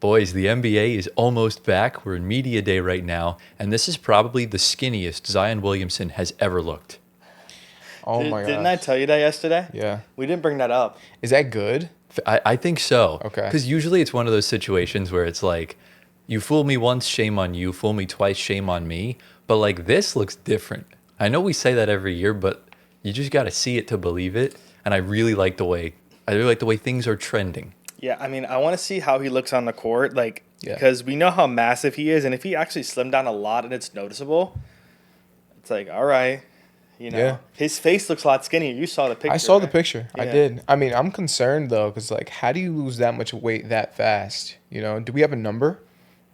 Boys, the NBA is almost back. We're in media day right now, and this is probably the skinniest Zion Williamson has ever looked. Oh my Didn't I gosh. tell you that yesterday? Yeah. We didn't bring that up. Is that good? I think so. Okay. Because usually it's one of those situations where it's like, you fool me once, shame on you. Fool me twice, shame on me. But like this looks different. I know we say that every year, but you just got to see it to believe it. And I really like the way things are trending. Yeah, I mean, I want to see how he looks on the court, like, Yeah. because we know how massive he is, and if he actually slimmed down a lot and it's noticeable, it's like, all right, Yeah. his face looks a lot skinnier. You saw the picture. I saw the right? picture. I Yeah. did. I mean, I'm concerned though, because like, how do you lose that much weight that fast? You know, do we have a number?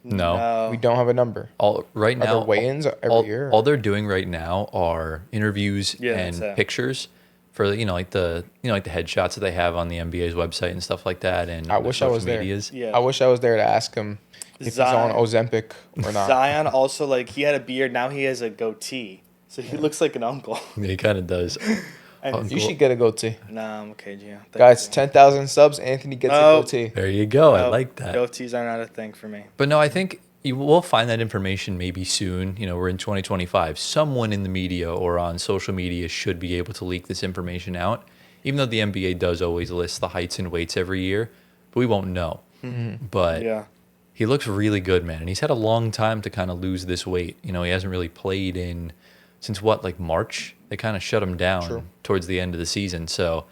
No. We don't have a number. Right Are now, there weigh-ins every year? all they're doing right now are interviews Yeah, and that's it. pictures for like the headshots that they have on the NBA's website and stuff like that. And I the wish I social was there. medias. Yeah. I wish I was there to ask him if he's on Ozempic or not. Zion also, like, he had a beard. Now he has a goatee. So he looks like an uncle. Yeah, he kind of does. And You should get a goatee. Nah, I'm okay, Gio. Thank Guys, you. 10,000 subs. Anthony gets a Oh. goatee. There you go. I Nope, like that. Goatees are not a thing for me. But no, I think we'll find that information maybe soon. We're in 2025. Someone in the media or on social media should be able to leak this information out, even though the NBA does always list the heights and weights every year, but we won't know. But Yeah. he looks really good, man. And he's had a long time to kind of lose this weight. He hasn't really played since like March? They kind of shut him down True. towards the end of the season. So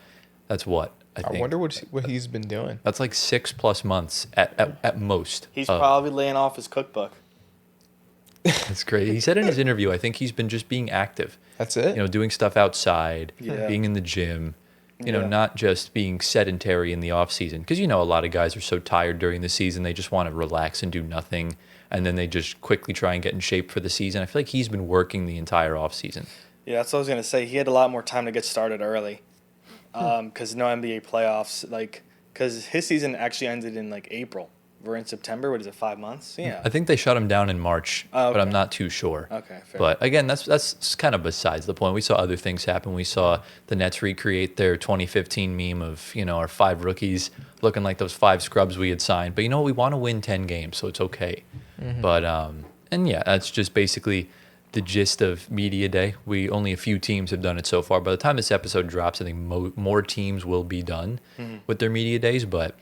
that's what I I think. wonder what he's been doing. That's like 6+ months at most. He's probably laying off his cookbook. That's great. He said in his interview, I think he's been just being active. That's it? Doing stuff outside, Yeah. being in the gym, Yeah. not just being sedentary in the off season. Because a lot of guys are so tired during the season, they just want to relax and do nothing, and then they just quickly try and get in shape for the season. I feel like he's been working the entire off season. Yeah, that's what I was gonna say. He had a lot more time to get started early, because no NBA playoffs. Because his season actually ended in like April. We're in September. What is it? 5 months? Yeah. I think they shut him down in March, Oh, but I'm okay. not too sure. Okay. Fair. But again, that's kind of besides the point. We saw other things happen. We saw the Nets recreate their 2015 meme of our 5 rookies looking like those 5 scrubs we had signed. But we want to win 10 games, so it's okay. But and yeah, that's just basically the gist of media day. Only a few teams have done it so far. By the time this episode drops, I think more teams will be done with their media days. But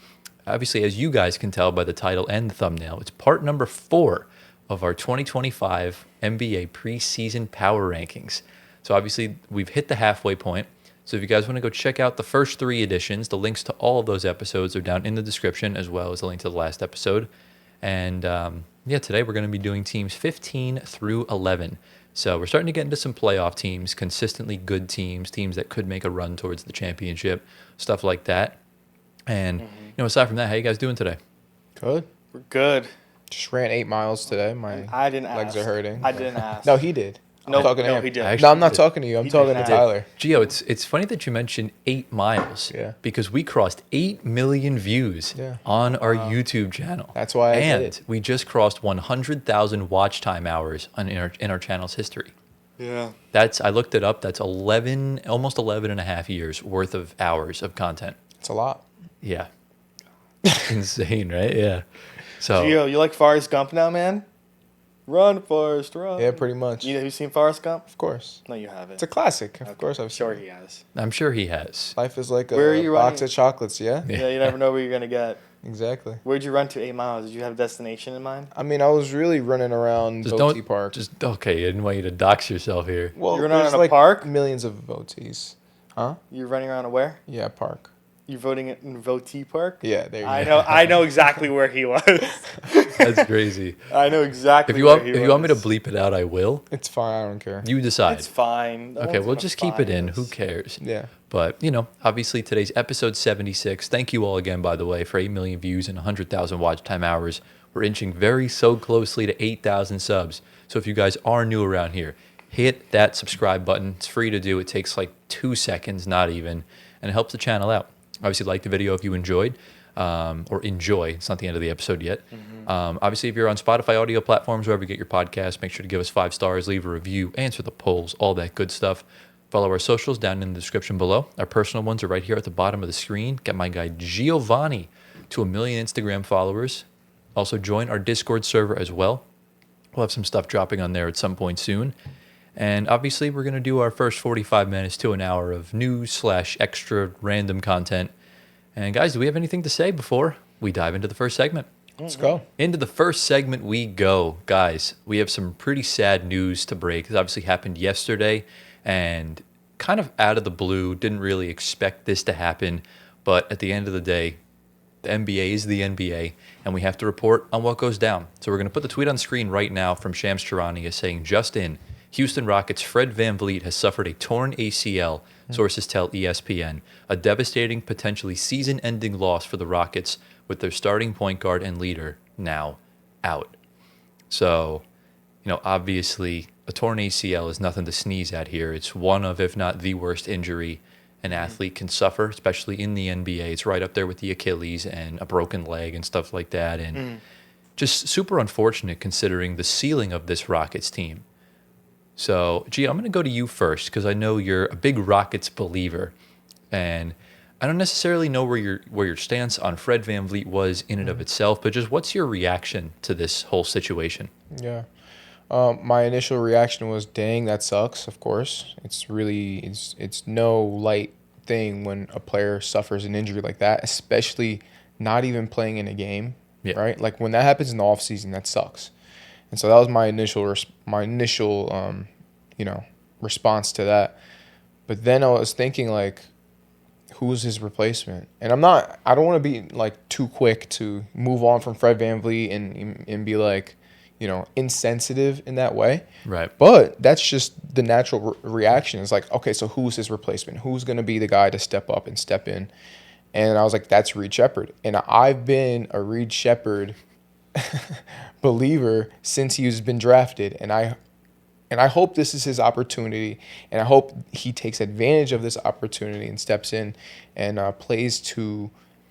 obviously, as you guys can tell by the title and the thumbnail, it's part number 4 of our 2025 NBA Preseason Power Rankings. So obviously, we've hit the halfway point. So if you guys want to go check out the first 3 editions, the links to all of those episodes are down in the description, as well as the link to the last episode. And today we're going to be doing teams 15 through 11. So we're starting to get into some playoff teams, consistently good teams that could make a run towards the championship, stuff like that. And aside from that, how you guys doing today? Good. We're good. Just ran 8 miles today. My I didn't legs ask. are hurting. I didn't ask. No, he did. I'm No, talking to no, him. he did. Actually, No, I'm not did. talking to you. I'm He talking did to not. Tyler. Gio, it's funny that you mentioned 8 miles. Yeah. Because we crossed 8 million views Yeah. on our YouTube channel. That's why I did And it. we just crossed 100,000 watch time hours in our channel's history. Yeah. I looked it up. That's almost 11 and a half years worth of hours of content. It's a lot. Yeah. Insane, right? Yeah. So Gio, you like Forrest Gump now, man? Run, Forrest, run. Yeah, pretty much. Have you seen Forrest Gump? Of course. No, you haven't. It's a classic. Of Okay. course I've seen Sure, it. he has. I'm sure he has. Life is like Where are a you box running? of chocolates, yeah? Yeah, you never know where you're gonna get. Exactly. Where'd you run to 8 miles? Did you have a destination in mind? I mean, I was really running around Just Voti don't Park. okay. I didn't want you to dox yourself here. Well, You're running there's on a like park? millions of Votis. Huh? You're running around a where? Yeah, park. You're voting in Voti Park? Yeah, there you I go. know exactly where he was. That's crazy. I know exactly If you where want, he if you want me to was. bleep it out, I will. It's fine. I don't care. You decide. It's fine. No Okay, one's we'll gonna just keep it in. find Who us. cares? Yeah. But, obviously today's episode 76. Thank you all again, by the way, for 8 million views and 100,000 watch time hours. We're inching so closely to 8,000 subs. So if you guys are new around here, hit that subscribe button. It's free to do. It takes like 2 seconds, not even, and it helps the channel out. Obviously, like the video if you enjoyed, or enjoy. It's not the end of the episode yet. Obviously, if you're on Spotify audio platforms, wherever you get your podcast, make sure to give us 5 stars, leave a review, answer the polls, all that good stuff. Follow our socials down in the description below. Our personal ones are right here at the bottom of the screen. Got my guy Giovanni to 1 million Instagram followers. Also, join our Discord server as well. We'll have some stuff dropping on there at some point soon. And obviously, we're going to do our first 45 minutes to an hour of news/extra random content. And guys, do we have anything to say before we dive into the first segment? Let's go. Into the first segment we go. Guys, we have some pretty sad news to break. It obviously happened yesterday and kind of out of the blue. Didn't really expect this to happen. But at the end of the day, the NBA is the NBA, and we have to report on what goes down. So we're going to put the tweet on screen right now from Shams Charania saying, just in, Houston Rockets' Fred VanVleet has suffered a torn ACL, sources tell ESPN, a devastating, potentially season-ending loss for the Rockets with their starting point guard and leader now out. So, obviously, a torn ACL is nothing to sneeze at here. It's one of, if not the worst injury an athlete can suffer, especially in the NBA. It's right up there with the Achilles and a broken leg and stuff like that. And just super unfortunate considering the ceiling of this Rockets team. So, G, I'm going to go to you first because I know you're a big Rockets believer. And I don't necessarily know where your stance on Fred VanVleet was in and of itself, but just what's your reaction to this whole situation? Yeah. My initial reaction was, dang, that sucks, of course. It's no light thing when a player suffers an injury like that, especially not even playing in a game, right? Like when that happens in the offseason, that sucks. And so that was my initial response to that. But then I was thinking, like, who's his replacement? And I don't want to be like too quick to move on from Fred VanVleet and be like, insensitive in that way. Right. But that's just the natural reaction. It's like, okay, so who's his replacement? Who's going to be the guy to step up and step in? And I was like, that's Reed Sheppard. And I've been a Reed Sheppard believer since he's been drafted. And I hope this is his opportunity. And I hope he takes advantage of this opportunity and steps in and plays to,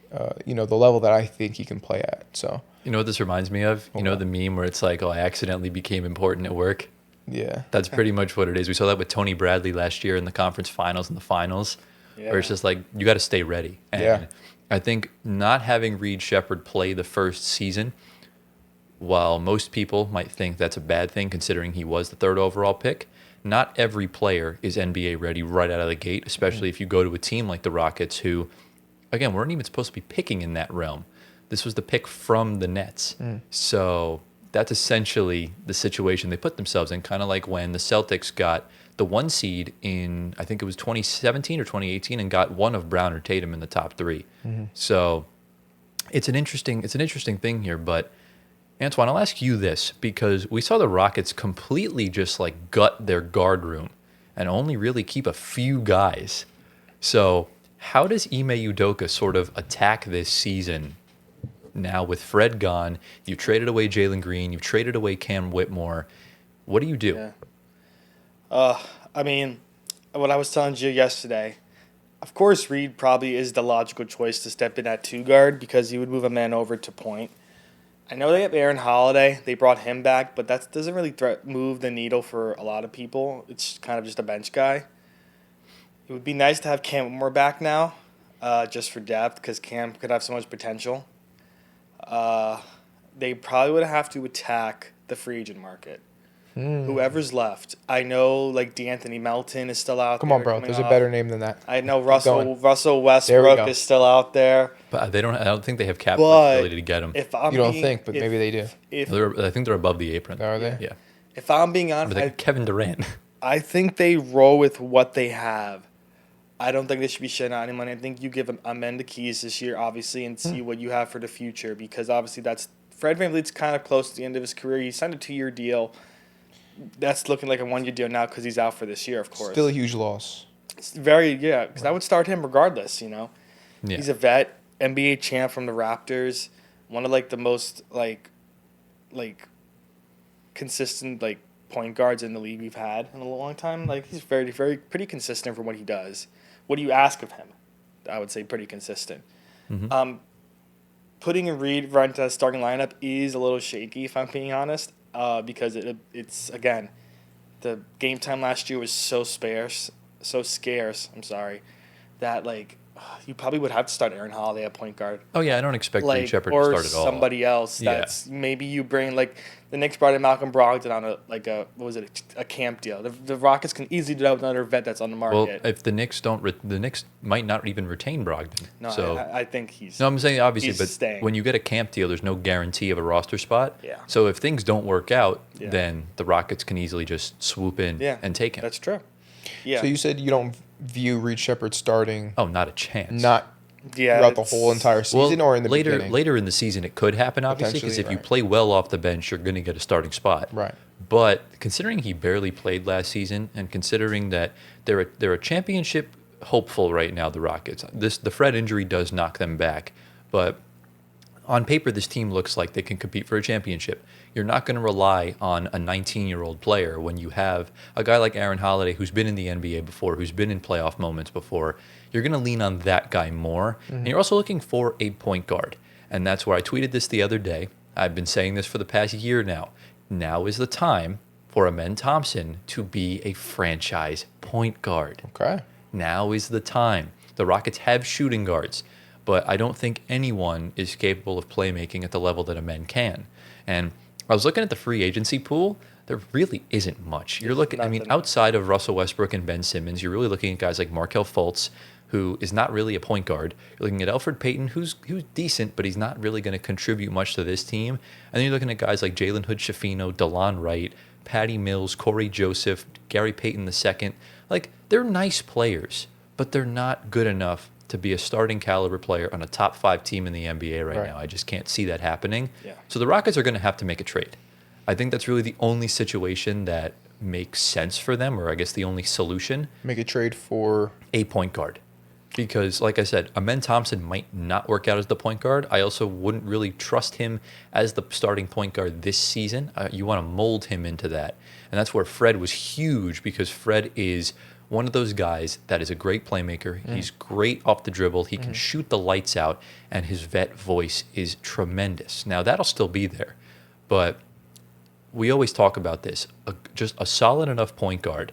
the level that I think he can play at. So. You know what this reminds me of? You know the meme where it's like, oh, I accidentally became important at work? Yeah. That's pretty much what it is. We saw that with Tony Bradley last year in the conference finals and the finals, where it's just like, you got to stay ready. And I think not having Reed Sheppard play the first season, while most people might think that's a bad thing considering he was the third overall pick, not every player is NBA ready right out of the gate, especially if you go to a team like the Rockets who, again, weren't even supposed to be picking in that realm. This was the pick from the Nets. So that's essentially the situation they put themselves in, kind of like when the Celtics got the 1 seed in, I think it was 2017 or 2018, and got one of Brown or Tatum in the top 3. So it's an interesting thing here. But Antoine, I'll ask you this, because we saw the Rockets completely just like gut their guard room and only really keep a few guys. So how does Ime Udoka sort of attack this season? Now with Fred gone, you traded away Jalen Green, you've traded away Cam Whitmore. What do you do? I mean, what I was telling you yesterday, of course Reed probably is the logical choice to step in at 2 guard because he would move a man over to point. I know they have Aaron Holiday. They brought him back, but that doesn't really move the needle for a lot of people. It's kind of just a bench guy. It would be nice to have Cam Whitmore back now, just for depth, because Cam could have so much potential. They probably would have to attack the free agent market. Whoever's left. I know, like, D'Anthony Melton is still out there. Come on, bro. There's a better name than that. I know Russell Westbrook is still out there. But I don't think they have cap ability to get him. If I'm you don't think, but maybe they do. I think they're above the apron. Are they? Yeah. If I'm being honest, But Kevin Durant. I think they roll with what they have. I don't think they should be shedding out any money. I think you give Amen the keys this year, obviously, and see what you have for the future, because obviously Fred VanVleet's kind of close to the end of his career. He signed a 2-year deal. That's looking like a 1-year deal now because he's out for this year, of course. Still a huge loss. It's because I would start him regardless, Yeah. He's a vet, NBA champ from the Raptors, one of, like, the most, like consistent, like, point guards in the league we've had in a long time. Like, he's very, very pretty consistent for what he does. What do you ask of him? I would say pretty consistent. Putting a Reed right into the starting lineup is a little shaky, if I'm being honest, because it's again, the game time last year was so scarce. That, like, you probably would have to start Aaron Holiday at point guard. Oh yeah, I don't expect Reed Like, Shepherd to or start at all. somebody else Yeah. that's maybe you bring, like the Knicks brought in Malcolm Brogdon on a camp deal. The Rockets can easily do that with another vet that's on the Well, market. if the Knicks don't, the Knicks might not even retain Brogdon. No, so I think he's. no, I'm saying obviously, he's but staying. when you get a camp deal, there's no guarantee of a roster spot. Yeah. So if things don't work out, Yeah. then the Rockets can easily just swoop in Yeah, and take him. That's true. Yeah. So you said you don't view Reed Shepherd starting Oh, not a chance. not throughout the whole entire season or in the later beginning? later in the season it could happen obviously because Potentially, if you right. play well off the bench you're going to get a starting spot. Right. But considering he barely played last season and considering that they're a championship hopeful right now, the Rockets. The Fred injury does knock them back, but on paper this team looks like they can compete for a championship. You're not going to rely on a 19-year-old player when you have a guy like Aaron Holiday who's been in the NBA before, who's been in playoff moments before. You're going to lean on that guy more. And you're also looking for a point guard. And that's where I tweeted this the other day. I've been saying this for the past year now. Now is the time for Amen Thompson to be a franchise point guard. Okay. Now is the time. The Rockets have shooting guards, but I don't think anyone is capable of playmaking at the level that Amen can. And I was looking at the free agency pool. There really isn't much. You're looking, I mean, Nothing. outside of Russell Westbrook and Ben Simmons, you're really looking at guys like Markelle Fultz, who is not really a point guard. You're looking at Elfrid Payton, who's decent, but he's not really going to contribute much to this team. And then you're looking at guys like Jalen Hood-Schifino, DeLon Wright, Patty Mills, Corey Joseph, Gary Payton II. Like, they're nice players, but they're not good enough to be a starting caliber player on a top 5 team in the NBA right now. I just can't see that happening. Yeah. So the Rockets are going to have to make a trade. I think that's really the only situation that makes sense for them, or I guess the only solution, Make a trade for a point guard. Because, like I said, Amen Thompson might not work out as the point guard. I also wouldn't really trust him as the starting point guard this season. You want to mold him into that. And that's where Fred was huge, because Fred is one of those guys that is a great playmaker. He's great off the dribble. He can shoot the lights out, and his vet voice is tremendous. Now, that'll still be there. But we always talk about this. Just a solid enough point guard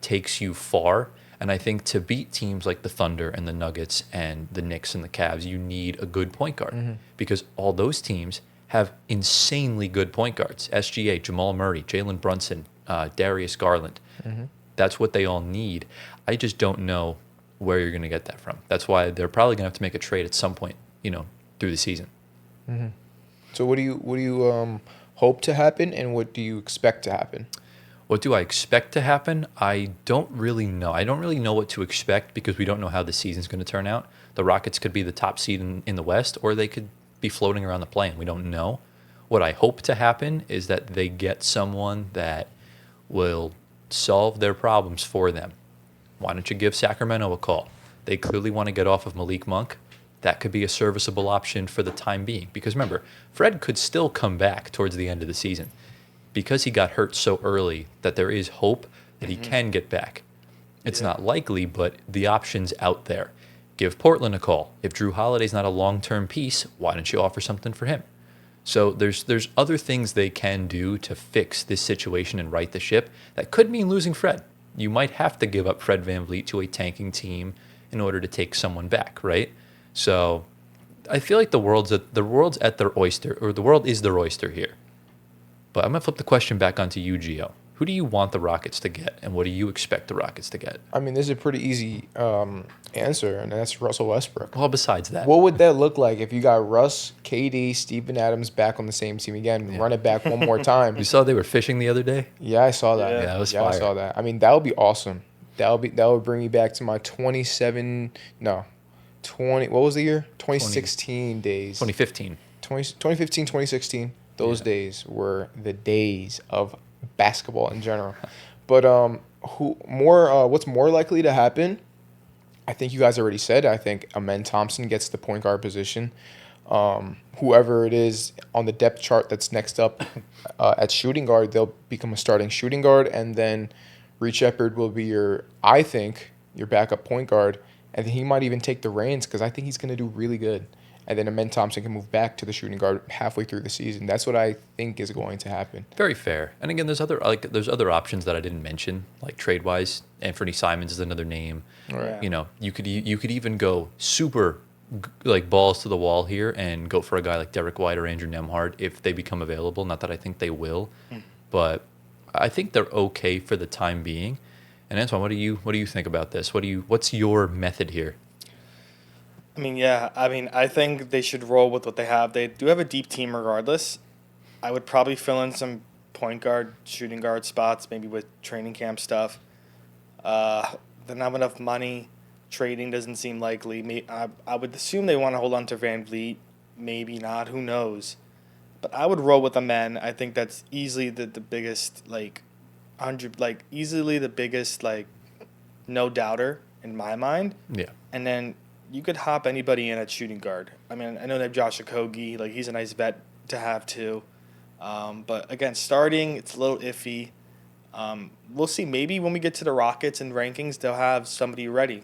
takes you far. And I think to beat teams like the Thunder and the Nuggets and the Knicks and the Cavs, you need a good point guard. Because all those teams have insanely good point guards. SGA, Jamal Murray, Jalen Brunson, Darius Garland. That's what they all need. I just don't know where you're going to get that from. That's why they're probably going to have to make a trade at some point, through the season. So what do you hope to happen, and what do you expect to happen? What do I expect to happen? I don't really know. I don't really know what to expect because we don't know how the season's going to turn out. The Rockets could be the top seed in the West, or they could be floating around the play-in. We don't know. What I hope to happen is that they get someone that will solve their problems for them. Why don't you give Sacramento a call? They clearly want to get off of Malik Monk. That could be a serviceable option for the time being. Because remember, Fred could still come back towards the end of the season. Because he got hurt so early, that there is hope that he can get back. It's not likely, but the option's out there. Give Portland a call. If Drew Holiday's not a long-term piece, why don't you offer something for him? So there's other things they can do to fix this situation and right the ship. That could mean losing Fred. You might have to give up Fred VanVleet to a tanking team in order to take someone back, right? So I feel like the world's at their oyster, or the world is their oyster here. But I'm going to flip the question back onto you, Gio. Who do you want the Rockets to get, and what do you expect the Rockets to get? I mean, this is a pretty easy answer, and that's Russell Westbrook. Well, besides that. What would that look like if you got Russ, KD, Steven Adams back on the same team again? Run it back one more time. You saw they were fishing the other day? Yeah, I saw that. Yeah, that was I fire. saw that. I mean, that would be awesome. That would bring me back to my 20. What was the year? 2016 days. 2015. 2015, 2016. Those days were the days of basketball in general. But what's more likely to happen? I think you guys already said. I think Amen Thompson gets the point guard position. Whoever it is on the depth chart that's next up at shooting guard, they'll become a starting shooting guard, and then Reed Shepherd will be your backup point guard, and he might even take the reins because I think he's going to do really good. and then Amen Thompson can move back to the shooting guard halfway through the season. That's what I think is going to happen. Very fair. And again, there's other options that I didn't mention, like trade wise. Anthony Simons is another name. Right. You know, you could even go super like balls to the wall here and go for a guy like Derek White or Andrew Nembhard if they become available. Not that I think they will, but I think they're okay for the time being. And Antoine, what do you think about this? What's your method here? I think they should roll with what they have. They do have a deep team regardless. I would probably fill in some point guard, shooting guard spots, maybe with training camp stuff. They don't have enough money. Trading doesn't seem likely. I would assume they want to hold on to VanVleet. Maybe not. Who knows? But I would roll with the men. I think that's easily the biggest, easily the biggest, no doubter in my mind. Yeah. And then you could hop anybody in at shooting guard. I mean, I know they have Josh Okogie. He's a nice vet to have too. But again, starting, it's a little iffy. We'll see. Maybe when we get to the Rockets and rankings, they'll have somebody ready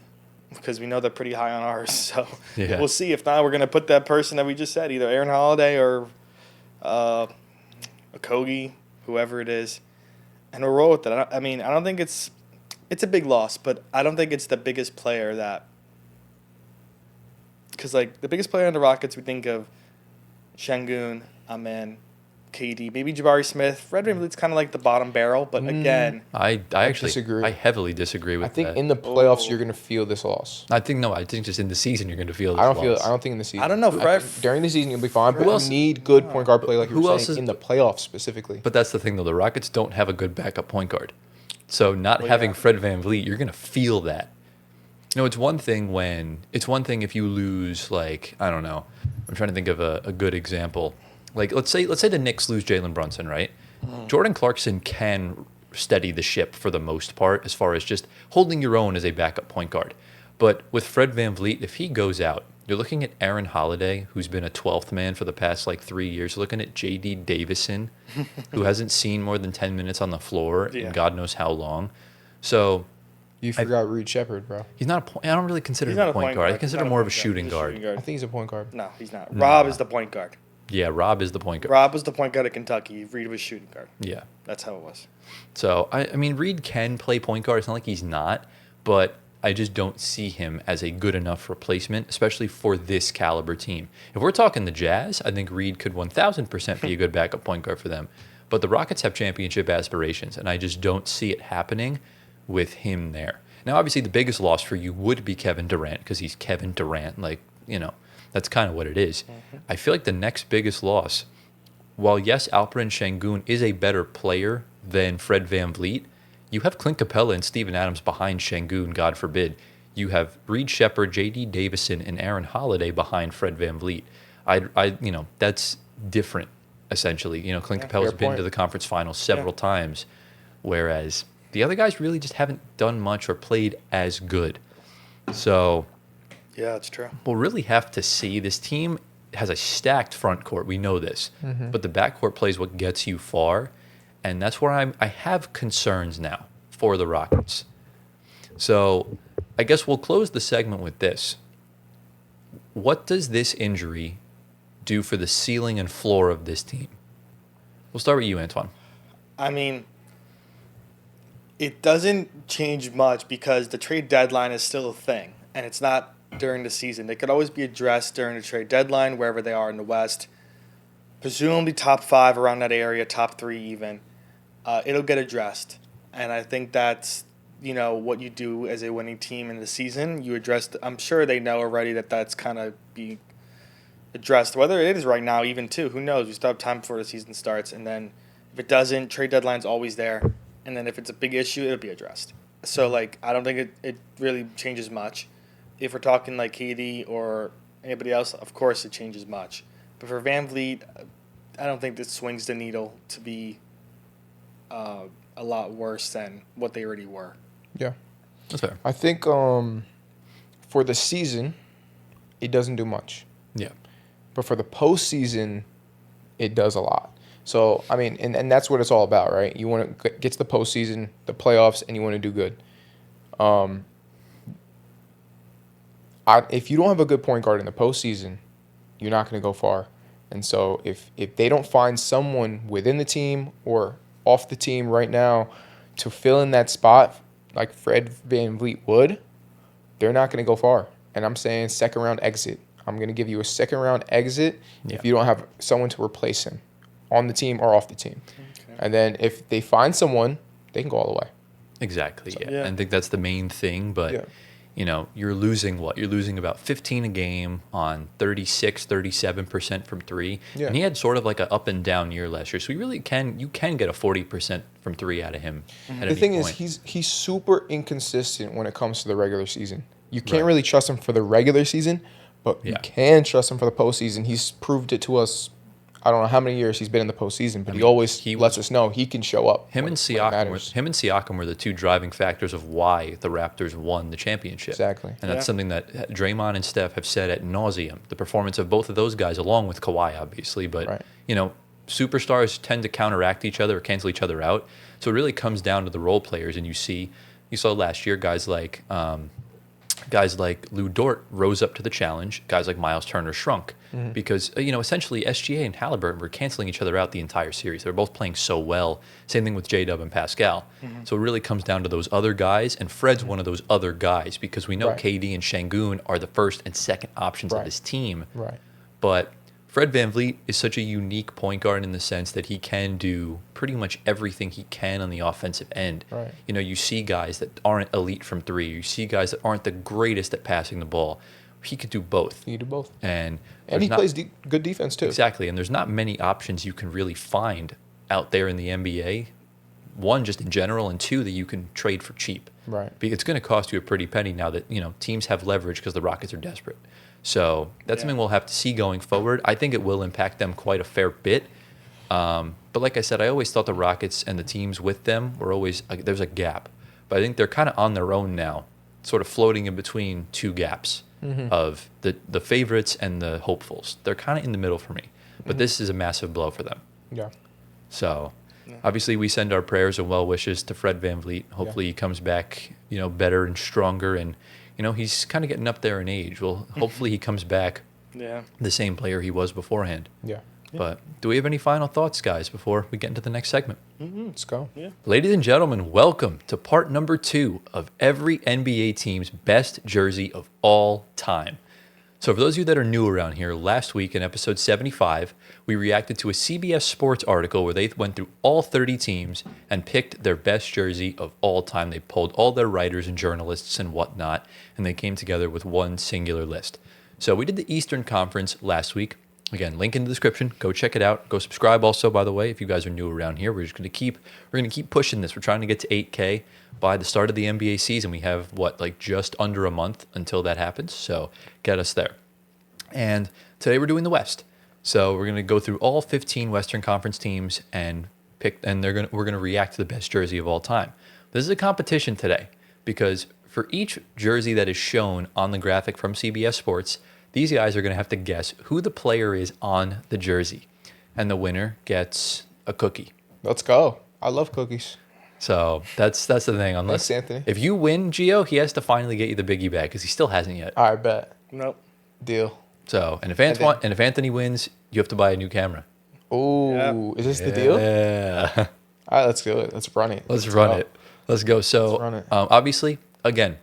because we know they're pretty high on ours. So Yeah. We'll see. If not, we're going to put that person that we just said, either Aaron Holiday or Okogie, whoever it is, and we'll roll with it. I don't think it's a big loss, but I don't think it's the biggest player that – because, the biggest player on the Rockets, we think of Şengün, Amen, KD, maybe Jabari Smith. Fred VanVleet's kind of like the bottom barrel, but again, I actually disagree. I heavily disagree with I think that. in the playoffs you're going to feel this loss. I think just in the season you're going to feel this I don't loss. think in the season. I don't know, Fred. During the season you'll be fine, but Who else- you need good point guard play like you Who were else saying is- in the playoffs specifically. But that's the thing, though. The Rockets don't have a good backup point guard. So not Well, having yeah. Fred VanVleet, you're going to feel that. It's one thing if you lose, I don't know. I'm trying to think of a good example. Let's say the Knicks lose Jalen Brunson, right? Jordan Clarkson can steady the ship for the most part as far as just holding your own as a backup point guard. But with Fred VanVleet, if he goes out, you're looking at Aaron Holiday, who's been a 12th man for the past 3 years. You're looking at J.D. Davison, who hasn't seen more than 10 minutes on the floor in God knows how long. So You forgot Reed Shepard, bro. he's not. I don't really consider He's him not a point guard. I consider him more of a shooting guard. Shooting I think he's a point guard. No, he's not. Rob is the point guard. Yeah, Rob is the point guard. Rob was the point guard at Kentucky. Reed was shooting guard. Yeah. That's how it was. So, I mean, Reed can play point guard. It's not like he's not, but I just don't see him as a good enough replacement, especially for this caliber team. If we're talking the Jazz, I think Reed could 1,000% be a good backup point guard for them. But the Rockets have championship aspirations, and I just don't see it happening with him there. Now, obviously, the biggest loss for you would be Kevin Durant because he's Kevin Durant. That's kind of what it is. I feel like the next biggest loss, while yes, Alperen Şengün is a better player than Fred VanVleet, you have Clint Capella and Steven Adams behind Şengün, God forbid. You have Reed Shepard, J.D. Davison, and Aaron Holiday behind Fred VanVleet. That's different, essentially. Clint Capella's fair been point. to the conference finals several times, whereas the other guys really just haven't done much or played as good. So Yeah, that's true. we'll really have to see. This team has a stacked front court. We know this. But the backcourt plays what gets you far. And that's where I have concerns now for the Rockets. So I guess we'll close the segment with this. What does this injury do for the ceiling and floor of this team? We'll start with you, Antoine. I mean, it doesn't change much because the trade deadline is still a thing, and it's not during the season. They could always be addressed during the trade deadline, wherever they are in the West. Presumably top 5 around that area, top 3 even. It'll get addressed, and I think that's what you do as a winning team in the season. You address. I'm sure they know already that that's kind of be addressed. Whether it is right now, even too, who knows? We still have time before the season starts, and then if it doesn't, trade deadline's always there. And then if it's a big issue, it'll be addressed. So, I don't think it really changes much. If we're talking KD or anybody else, of course it changes much. But for VanVleet, I don't think this swings the needle to be a lot worse than what they already were. Yeah. That's fair. I think for the season, it doesn't do much. Yeah. But for the postseason, it does a lot. So, I mean, and that's what it's all about, right? You want to get to the postseason, the playoffs, and you want to do good. If you don't have a good point guard in the postseason, you're not going to go far. And so if they don't find someone within the team or off the team right now to fill in that spot like Fred VanVleet would, they're not going to go far. And I'm saying second round exit. I'm going to give you a second round exit if you don't have someone to replace him on the team or off the team. Okay. And then if they find someone, they can go all the way. Exactly. So, I think that's the main thing. But, you're losing what? You're losing about 15 a game on 36, 37% from three. Yeah. And he had sort of like an up and down year last year. So you can get a 40% from three out of him at The thing any point. is, he's super inconsistent when it comes to the regular season. You can't really trust him for the regular season, but you can trust him for the postseason. He's proved it to us. I don't know how many years he's been in the postseason, but he always lets us know he can show up. Him and Siakam were the two driving factors of why the Raptors won the championship. Exactly. And that's something that Draymond and Steph have said ad nauseum. The performance of both of those guys, along with Kawhi, obviously, but superstars tend to counteract each other or cancel each other out. So it really comes down to the role players, and you saw last year guys like Lou Dort rose up to the challenge. Guys like Miles Turner shrunk because, essentially SGA and Halliburton were canceling each other out the entire series. They were both playing so well. Same thing with J-Dub and Pascal. So it really comes down to those other guys, and Fred's one of those other guys because we know KD and Şengün are the first and second options of this team. Right. But Fred VanVleet is such a unique point guard in the sense that he can do pretty much everything he can on the offensive end. Right. You see guys that aren't elite from three. You see guys that aren't the greatest at passing the ball. He could do both. He can do both. And he plays good defense, too. Exactly. And there's not many options you can really find out there in the NBA. One, just in general, and two, that you can trade for cheap. Right. It's going to cost you a pretty penny now that, teams have leverage because the Rockets are desperate. So that's something we'll have to see going forward. I think it will impact them quite a fair bit. But like I said, I always thought the Rockets and the teams with them were always there's a gap. But I think they're kind of on their own now, sort of floating in between two gaps of the favorites and the hopefuls. They're kind of in the middle for me. But this is a massive blow for them. Yeah. So obviously we send our prayers and well wishes to Fred VanVleet. Hopefully he comes back, better and stronger, and he's kind of getting up there in age. Well, hopefully he comes back the same player he was beforehand. Yeah. But do we have any final thoughts, guys, before we get into the next segment? Let's go. Yeah. Ladies and gentlemen, welcome to part number 2 of every NBA team's best jersey of all time. So for those of you that are new around here, last week in episode 75, we reacted to a CBS Sports article where they went through all 30 teams and picked their best jersey of all time. They polled all their writers and journalists and whatnot, and they came together with one singular list. So we did the Eastern Conference last week. Again, link in the description. Go check it out. Go subscribe also, by the way, if you guys are new around here. We're going to keep pushing this. We're trying to get to 8K by the start of the NBA season. We have just under a month until that happens. So get us there. And today we're doing the West. So we're going to go through all 15 Western Conference teams and we're going to react to the best jersey of all time. This is a competition today because for each jersey that is shown on the graphic from CBS Sports, these guys are going to have to guess who the player is on the jersey. And the winner gets a cookie. Let's go. I love cookies. So that's the thing. Thanks, Anthony. If you win, Gio, he has to finally get you the biggie bag because he still hasn't yet. I bet. Nope. Deal. So, and if Anthony wins, you have to buy a new camera. Oh, is this the deal? Yeah. All right, let's do it. Let's run it. Let's run it. Let's go. So, Let's run it. Obviously, again,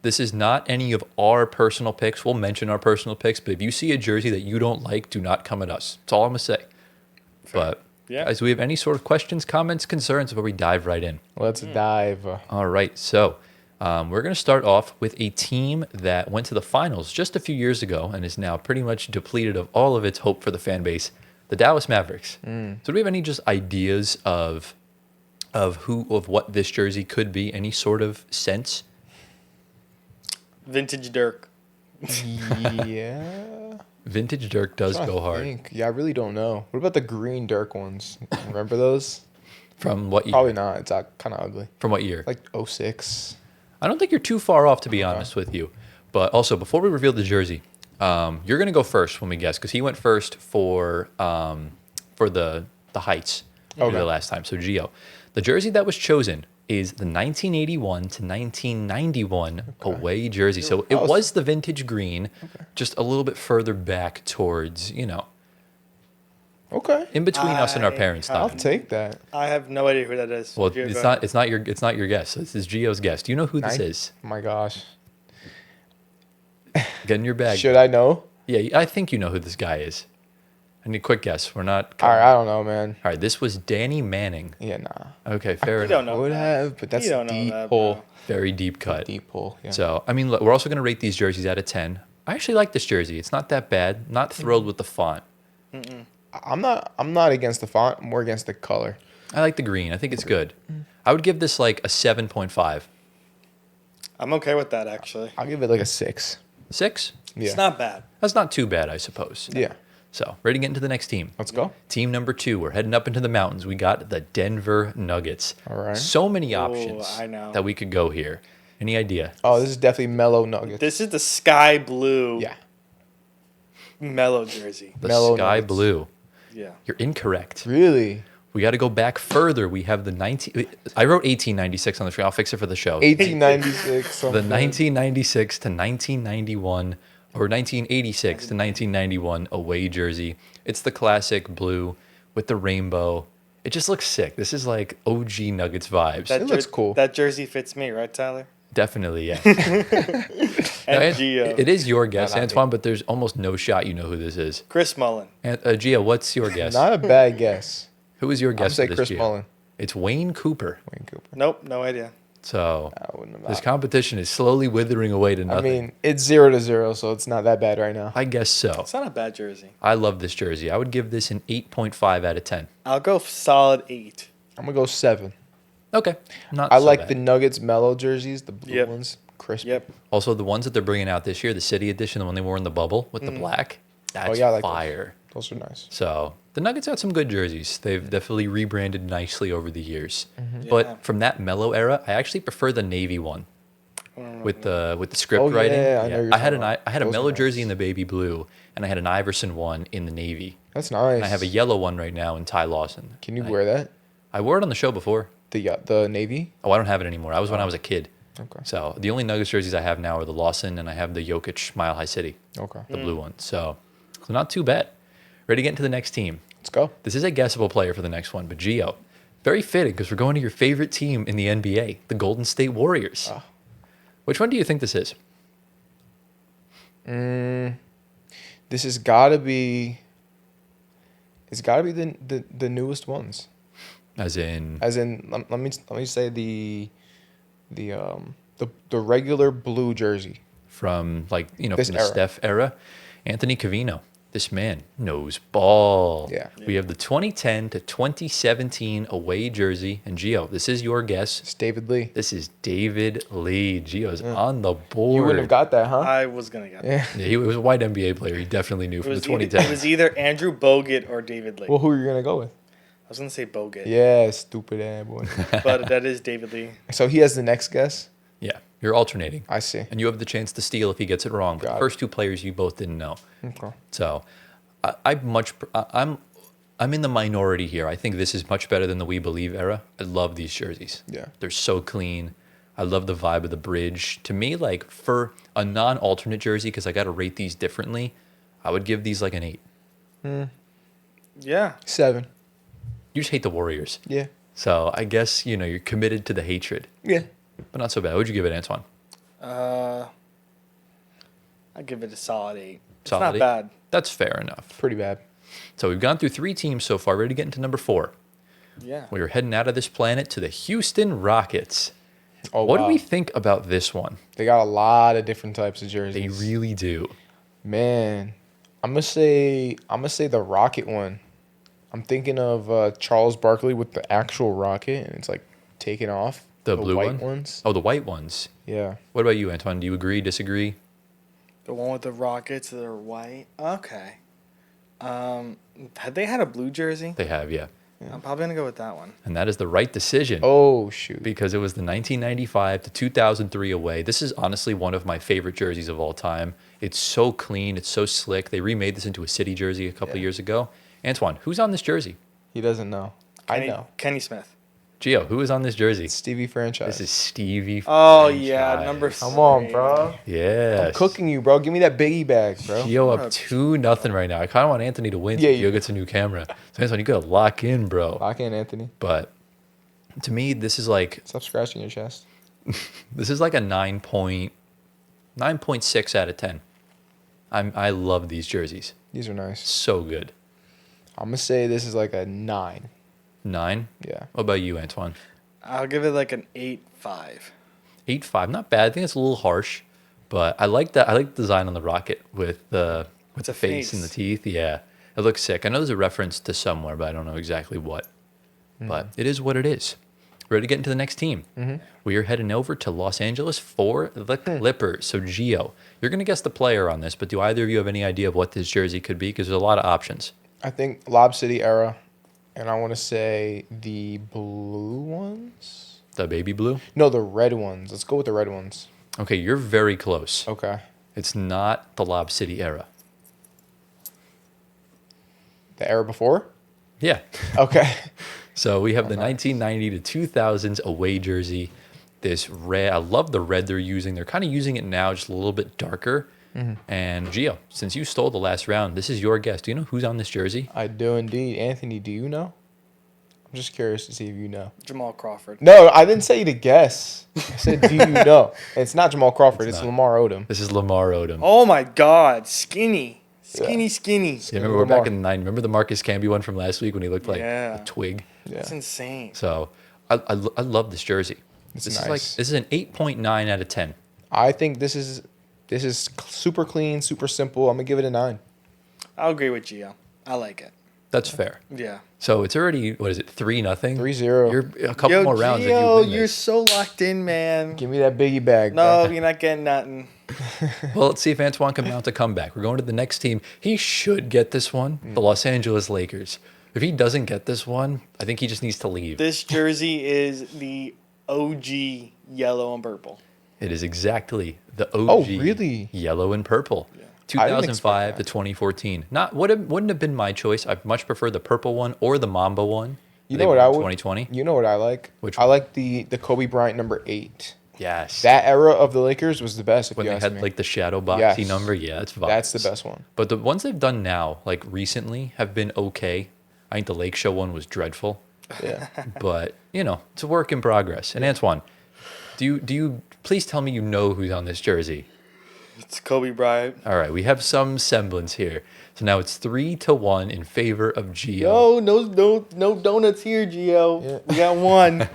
this is not any of our personal picks. We'll mention our personal picks, but if you see a jersey that you don't like, do not come at us. That's all I'm going to say. Fair. But, guys, do we have any sort of questions, comments, concerns before we dive right in? Let's dive. All right. So, we're going to start off with a team that went to the finals just a few years ago and is now pretty much depleted of all of its hope for the fan base, the Dallas Mavericks. So do we have any just ideas of what this jersey could be? Any sort of sense? Vintage Dirk. Yeah. Vintage Dirk does go hard. Yeah, I really don't know. What about the green Dirk ones? Remember those? From what year? Probably not. It's kind of ugly. From what year? Like 06. I don't think you're too far off, to be honest with you. But also, before we reveal the jersey, you're going to go first when we guess, because he went first for the Heights the last time. So, Gio, the jersey that was chosen is the 1981 to 1991 away jersey. So it was the vintage green, just a little bit further back towards, Okay. in between us and our parents' I'll time. take that. I have no idea who that is. Well, Gio, it's go not ahead. it's not your guess. This is Gio's guess. Do you know who this is? Oh my gosh. Get in your bag. Should I know? Yeah, I think you know who this guy is. I need a quick guess. We're not. All right, I don't know, man. All right, this was Danny Manning. Yeah, nah. Okay, fair You enough. don't know. Would that. have, but that's You a don't know deep that, pull. bro. Very deep cut. Deep pull. Yeah. So, I mean, look, we're also going to rate these jerseys out of 10. I actually like this jersey. It's not that bad. Not thrilled with the font. I'm not against the font. I'm more against the color. I like the green. I think it's good. I would give this like a 7.5. I'm okay with that, actually. I'll give it like a 6. 6? Yeah. It's not bad. That's not too bad, I suppose. Yeah. So, ready to get into the next team. Let's go. Team number 2. We're heading up into the mountains. We got the Denver Nuggets. All right. So many options I know. that we could go here. Any idea? Oh, this is definitely mellow nuggets. This is the sky blue Yeah. mellow jersey. The Mellow sky Nuggets. blue. Yeah. You're incorrect. Really? We got to go back further. We have the 19. I wrote 1896 on the screen. I'll fix it for the show. 1896. The 1996 to 1991 or 1986 to 1991 away jersey. It's the classic blue with the rainbow. It just looks sick. This is like OG Nuggets vibes. It looks cool. That jersey fits me, right, Tyler? Definitely, yeah. And Gio. It is your guess, not me. Antoine, but there's almost no shot you know who this is. Chris Mullen. And, Gia, what's your guess? Not a bad guess. Who is your I'm guess say for this, Chris Gia? Mullen. It's Wayne Cooper. Wayne Cooper. Nope, no idea. So I wouldn't have. this competition is slowly withering away to I nothing. mean, it's 0-0, so it's not that bad right now. I guess so. It's not a bad jersey. I love this jersey. I would give this an 8.5 out of 10. I'll go solid 8. I'm gonna go 7. Okay. Not I so like bad. the Nuggets mellow jerseys, the blue Yep. ones, crisp. Yep. Also, the ones that they're bringing out this year, the City Edition, the one they wore in the bubble with the black, that's yeah, I like those. fire. Those are nice. So the Nuggets got some good jerseys. They've definitely rebranded nicely over the years. Yeah. But from that mellow era, I actually prefer the navy one with the script Oh, writing. yeah, I know you're I had talking about. I had a Those are mellow nice. jersey in the baby blue, and I had an Iverson one in the navy. That's nice. And I have a yellow one right now in Ty Lawson. Can you wear that? I wore it on the show before. The navy? Oh, I don't have it anymore. I was when I was a kid. Okay. So the only Nuggets jerseys I have now are the Lawson, and I have the Jokic Mile High City, Okay. the blue one. So not too bad. Ready to get into the next team. Let's go. This is a guessable player for the next one, but Gio, very fitting because we're going to your favorite team in the NBA, the Golden State Warriors. Ah. Which one do you think this is? This has got to be. It's got to be the newest ones. As in, As in, let me say the regular blue jersey. from like This from the era. Steph era, Anthony Cavino. This man knows ball. Yeah. We have the 2010 to 2017 away jersey, and Gio, this is your guess. It's David Lee. This is David Lee. Gio's on the board. You wouldn't have got that, huh? I was going to get that. Yeah. Yeah, he was a white NBA player. He definitely knew It from the was, either, 2010. it was either Andrew Bogut or David Lee. Well, who are you gonna go with? I was going to say Bogut. Yeah, stupid ass boy. But that is David Lee. So he has the next guess. Yeah, you're alternating. I see. And you have the chance to steal if he gets it wrong. But Got the it. first two players you both didn't know. Okay. So I'm in the minority here. I think this is much better than the We Believe era. I love these jerseys. Yeah. They're so clean. I love the vibe of the bridge. To me, like for a non-alternate jersey, because I got to rate these differently, I would give these like an 8. Yeah. 7. You just hate the Warriors. Yeah. So I guess, you're committed to the hatred, Yeah. but not so bad. What would you give it, Antoine? I'd give it a solid 8. It's Solid not 8? bad. That's fair enough. Pretty bad. So we've gone through 3 teams so far. Ready to get into number 4. Yeah. We are heading out of this planet to the Houston Rockets. Oh, What wow. do we think about this one? They got a lot of different types of jerseys. They really do. Man, I'm gonna say the Rocket one. I'm thinking of Charles Barkley with the actual rocket, and it's like taking off. The blue white one? ones. Oh, the white ones. Yeah. What about you, Antoine? Do you agree, disagree? The one with the Rockets that are white. Okay. Had they had a blue jersey? They have, yeah. I'm probably gonna go with that one. And that is the right decision Oh shoot. because it was the 1995 to 2003 away. This is honestly one of my favorite jerseys of all time. It's so clean. It's so slick. They remade this into a city jersey a couple Yeah. years ago. Antoine, who's on this jersey? He doesn't know. I know. Kenny Smith. Gio, who is on this jersey? Stevie franchise. This is Stevie. Oh, yeah, franchise. number Come on, bro. Yeah. I'm cooking you, bro. Give me that biggie bag, bro. Gio up 2-0 right now. I kind of want Anthony to win. Yeah, So Gio gets a new camera. So Anthony, you gotta lock in, bro. Lock in, Anthony. But to me, this is like Stop scratching your chest. a 9.6 out of 10. I love these jerseys. These are nice. So good. I'm gonna say this is like a 9. 9. Yeah. What about you, Antoine? I'll give it like an 8.5. 8.5. Not bad. I think it's a little harsh, but I like that. I like the design on the rocket with the a face and the face. teeth. Yeah, it looks sick. I know there's a reference to somewhere, but I don't know exactly what. But it is what it is. Ready to get into the next team? We are heading over to Los Angeles for the Clippers. So, Gio, you're going to guess the player on this, but do either of you have any idea of what this jersey could be? Because there's a lot of options. I think Lob City era, and I want to say the blue ones. The baby blue? No, the red ones. Let's go with the red ones. Okay, you're very close. Okay. It's not the Lob City era. The era before? Yeah. Okay. So we have the nice. 1990 to 2000s away jersey. This red, I love the red they're using. They're kind of using it now, just a little bit darker. And Gio, since you stole the last round, this is your guess. Do you know who's on this jersey? I do indeed. Anthony, do you know? I'm just curious to see if you know. Jamal Crawford. No, I didn't say you to guess. I said, do you know? It's not Jamal Crawford. It's not. Lamar Odom. This is Lamar Odom. Oh, my God. Skinny. Skinny. Yeah, remember we're Lamar. back in the 90s. Remember the Marcus Camby one from last week when he looked like Yeah. a twig? Yeah. That's insane. So I love this jersey. It's This nice. this is an 8.9 out of 10. I think this is super clean, super simple. I'm going to give it a 9. I'll agree with Gio. I like it. That's fair. Yeah. So it's already, what is it, 3-0? 3-0. You're a couple more rounds and you Gio, win you're this. so locked in, man. Give me that biggie bag. No, bro. you're not getting nothing. Well, let's see if Antoine can mount a comeback. We're going to the next team. He should get this one, the Los Angeles Lakers. If he doesn't get this one, I think he just needs to leave. This jersey is the OG yellow and purple. It is exactly the OG Oh, really? yellow and purple. I didn't expect 2005 to that. 2014. Wouldn't have been my choice. I much prefer the purple one or the Mamba one. You They know what were I in would? 2020. You know what I like? Which I one? like the Kobe Bryant number 8. Yes. That era of the Lakers was the best. If when you they ask had me. like the shadow boxy Yes. number. Yeah, that's vibes. That's the best one. But the ones they've done now, like recently, have been okay. I think the Lake Show one was dreadful. Yeah. But, it's a work in progress. And Antoine, do you please tell me you know who's on this jersey? It's Kobe Bryant. All right, we have some semblance here. So now it's 3-1 in favor of Gio. Yo, no donuts here, Gio. Yeah. We got one.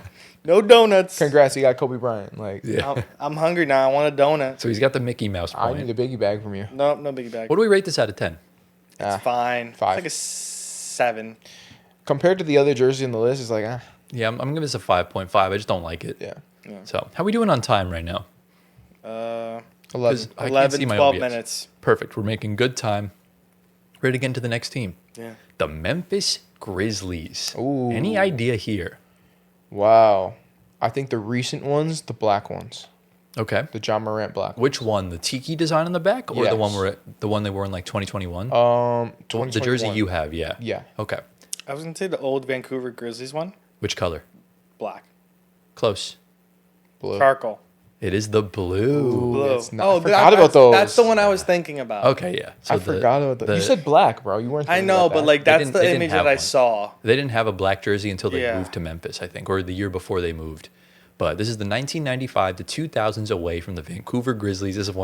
No donuts. Congrats, you got Kobe Bryant. Like, Yeah. I'm hungry now. I want a donut. So he's got the Mickey Mouse I point. need a biggie bag from you. No biggie bag. What do we rate this out of 10? It's fine. 5. It's like a 7. Compared to the other jersey in the list, it's like, Yeah, I'm giving this a 5.5. I just don't like it. yeah. So how are we doing on time right now? 11. I can't 11, see my 12 OBS. minutes. Perfect. We're making good time. Ready to get into the next team. Yeah. The Memphis Grizzlies. Ooh. Any idea here? Wow. I think the recent ones, the black ones. Okay. The John Morant black. Which one? The tiki design on the back, or the one Yes. the one they wore in like 2021? The jersey 2021. you have, yeah. Yeah. Okay. I was going to say the old Vancouver Grizzlies one. Which color? Black. Close. Blue. Charcoal. It is the blue. Blue. it's not- I forgot about those. That's the one I was thinking about. Okay, yeah. So I forgot about that. You said black, bro. You weren't I thinking know, about but that. like They that's didn't- the they didn't image have that I one. saw. they didn't have a black jersey until they Yeah. moved to Memphis, I think, or the year before they moved. But this is the 1995 to 2000s away from the Vancouver Grizzlies. This is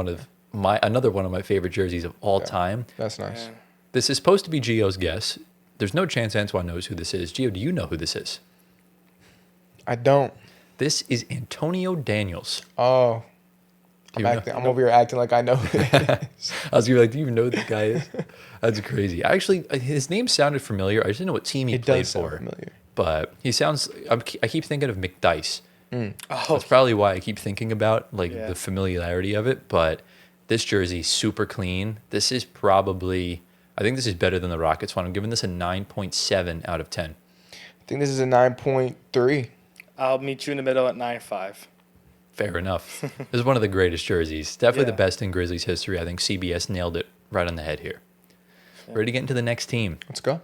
another one of my favorite jerseys of all time. That's nice. Yeah. This is supposed to be Gio's guess. There's no chance Antoine knows who this is. Gio, do you know who this is? I don't. This is Antonio Daniels. Oh. Do you know? I'm over here acting like I know who it is. I was gonna be like, do you even know who this guy is? That's crazy. Actually, his name sounded familiar. I just didn't know what team he It played does sound for. familiar. But he sounds. I keep thinking of McDice. Oh, That's probably why I keep thinking about Yeah. the familiarity of it. But this jersey, super clean. This is probably. I think this is better than the Rockets one. I'm giving this a 9.7 out of 10. I think this is a 9.3. I'll meet you in the middle at 9.5. Fair enough. This is one of the greatest jerseys. Definitely the Yeah. best in Grizzlies history. I think CBS nailed it right on the head here. Ready to get into the next team. Let's go.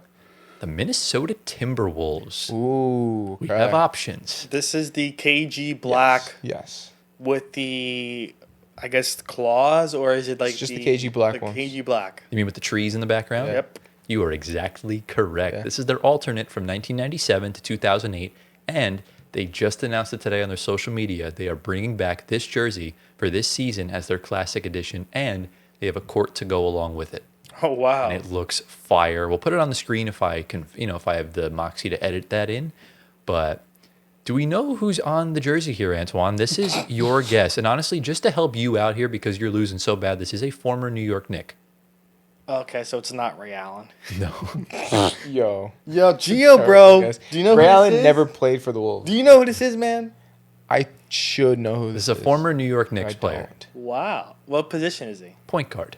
The Minnesota Timberwolves. Ooh. We okay. have options. This is the KG black Yes. with the, I guess, the claws, or is it like It's just the KG black the ones. KG black. You mean with the trees in the background? Yeah. Yep. You are exactly correct. Yeah. This is their alternate from 1997 to 2008, and they just announced it today on their social media. They are bringing back this jersey for this season as their classic edition, and they have a court to go along with it. Oh wow. And it looks fire. We'll put it on the screen if I can, if I have the moxie to edit that in. But do we know who's on the jersey here, Antoine? This is your guess. And honestly, just to help you out here because you're losing so bad, this is a former New York Knick. Okay, so it's not Ray Allen. No. Yo. Yo, Gio, bro. Guys. Do you know Ray who Allen this is? never played for the Wolves. Do you know who this is, man? I should know who This this is a former New York I Knicks player. don't. Wow. What position is he? Point guard.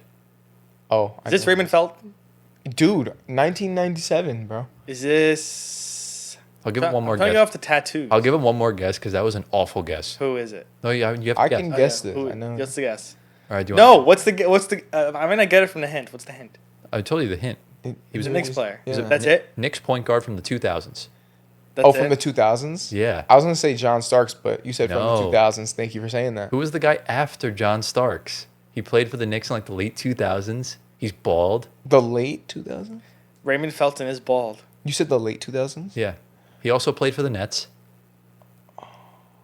Oh. Is this Raymond Felton? Dude, 1997, bro. Is this? I'll give it one more I'm talking guess. off the tattoos. I'll give it one more guess because that was an awful guess. Who is it? No, you have to I guess. can Oh, guess yeah. this. Who- I know. What's the guess? All right, do you No. want, What's the? I mean, I get it from the hint. What's the hint? I told you the hint. He was a Knicks player. Yeah. That's it. Knicks point guard from the 2000s. That's Oh, from it? the 2000s? Yeah. I was going to say John Starks, but you said No. from the 2000s. Thank you for saying that. Who was the guy after John Starks? He played for the Knicks in like the late 2000s. He's bald. The late 2000s? Raymond Felton is bald. You said the late 2000s? Yeah. He also played for the Nets.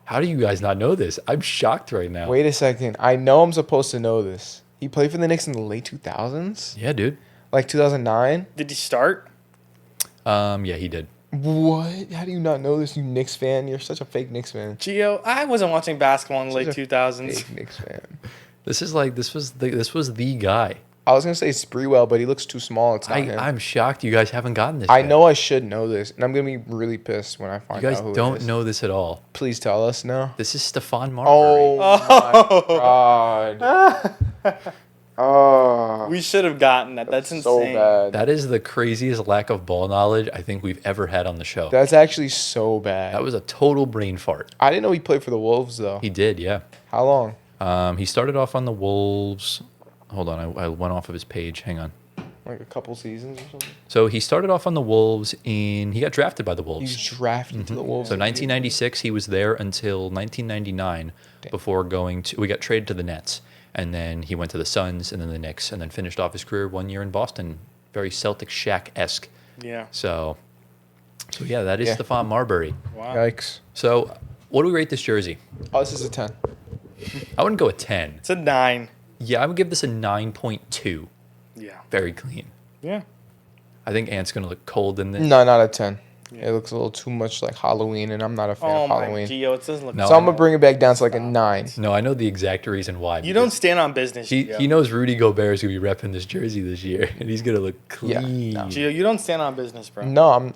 How do you guys not know this? I'm shocked right now. Wait a second. I know I'm supposed to know this. He played for the Knicks in the late 2000s? Yeah, dude. Like 2009? Did he start? Yeah, he did. What? How do you not know this, you Knicks fan? You're such a fake Knicks fan. Gio, I wasn't watching basketball in the late Such a 2000s. Fake Knicks fan. This was the guy. I was going to say Spreewell, but he looks too small. It's not him. I'm shocked you guys haven't gotten this. I yet. know I should know this, and I'm going to be really pissed when I You find guys out who it don't is. know this at all. Please tell us now. This is Stephon Marbury. Oh, my God. Oh, We should have gotten that. That's so insane. bad. That is the craziest lack of ball knowledge I think we've ever had on the show. That's actually so bad. That was a total brain fart. I didn't know he played for the Wolves, though. He did, yeah. How long? He started off on the Wolves. Hold on, I went off of his page. Hang on. Like a couple seasons or something? So he started off on the Wolves he got drafted by the He's Wolves. drafted to the Wolves. So 1996, he was there until 1999 before we got traded to the Nets. And then he went to the Suns and then the Knicks and then finished off his career 1 year in Boston. Very Celtic Shaq-esque. Yeah. So yeah, that is Yeah. Stephon Marbury. Wow. Yikes. So what do we rate this jersey? Oh, this is a 10. I wouldn't go a 10. It's a 9. Yeah, I would give this a 9.2. Yeah. Very clean. Yeah. I think Ant's going to look cold in this. No, not a 10. Yeah. It looks a little too much like Halloween, and I'm not a fan Oh of my Halloween. Gio, it doesn't look. No. So I'm going to bring it back down to like a 9. No, I know the exact reason why. You don't stand on business. He, Gio. he knows Rudy Gobert is going to be repping this jersey this year, and he's going to look Yeah, clean. no. Gio, you don't stand on business, bro. No,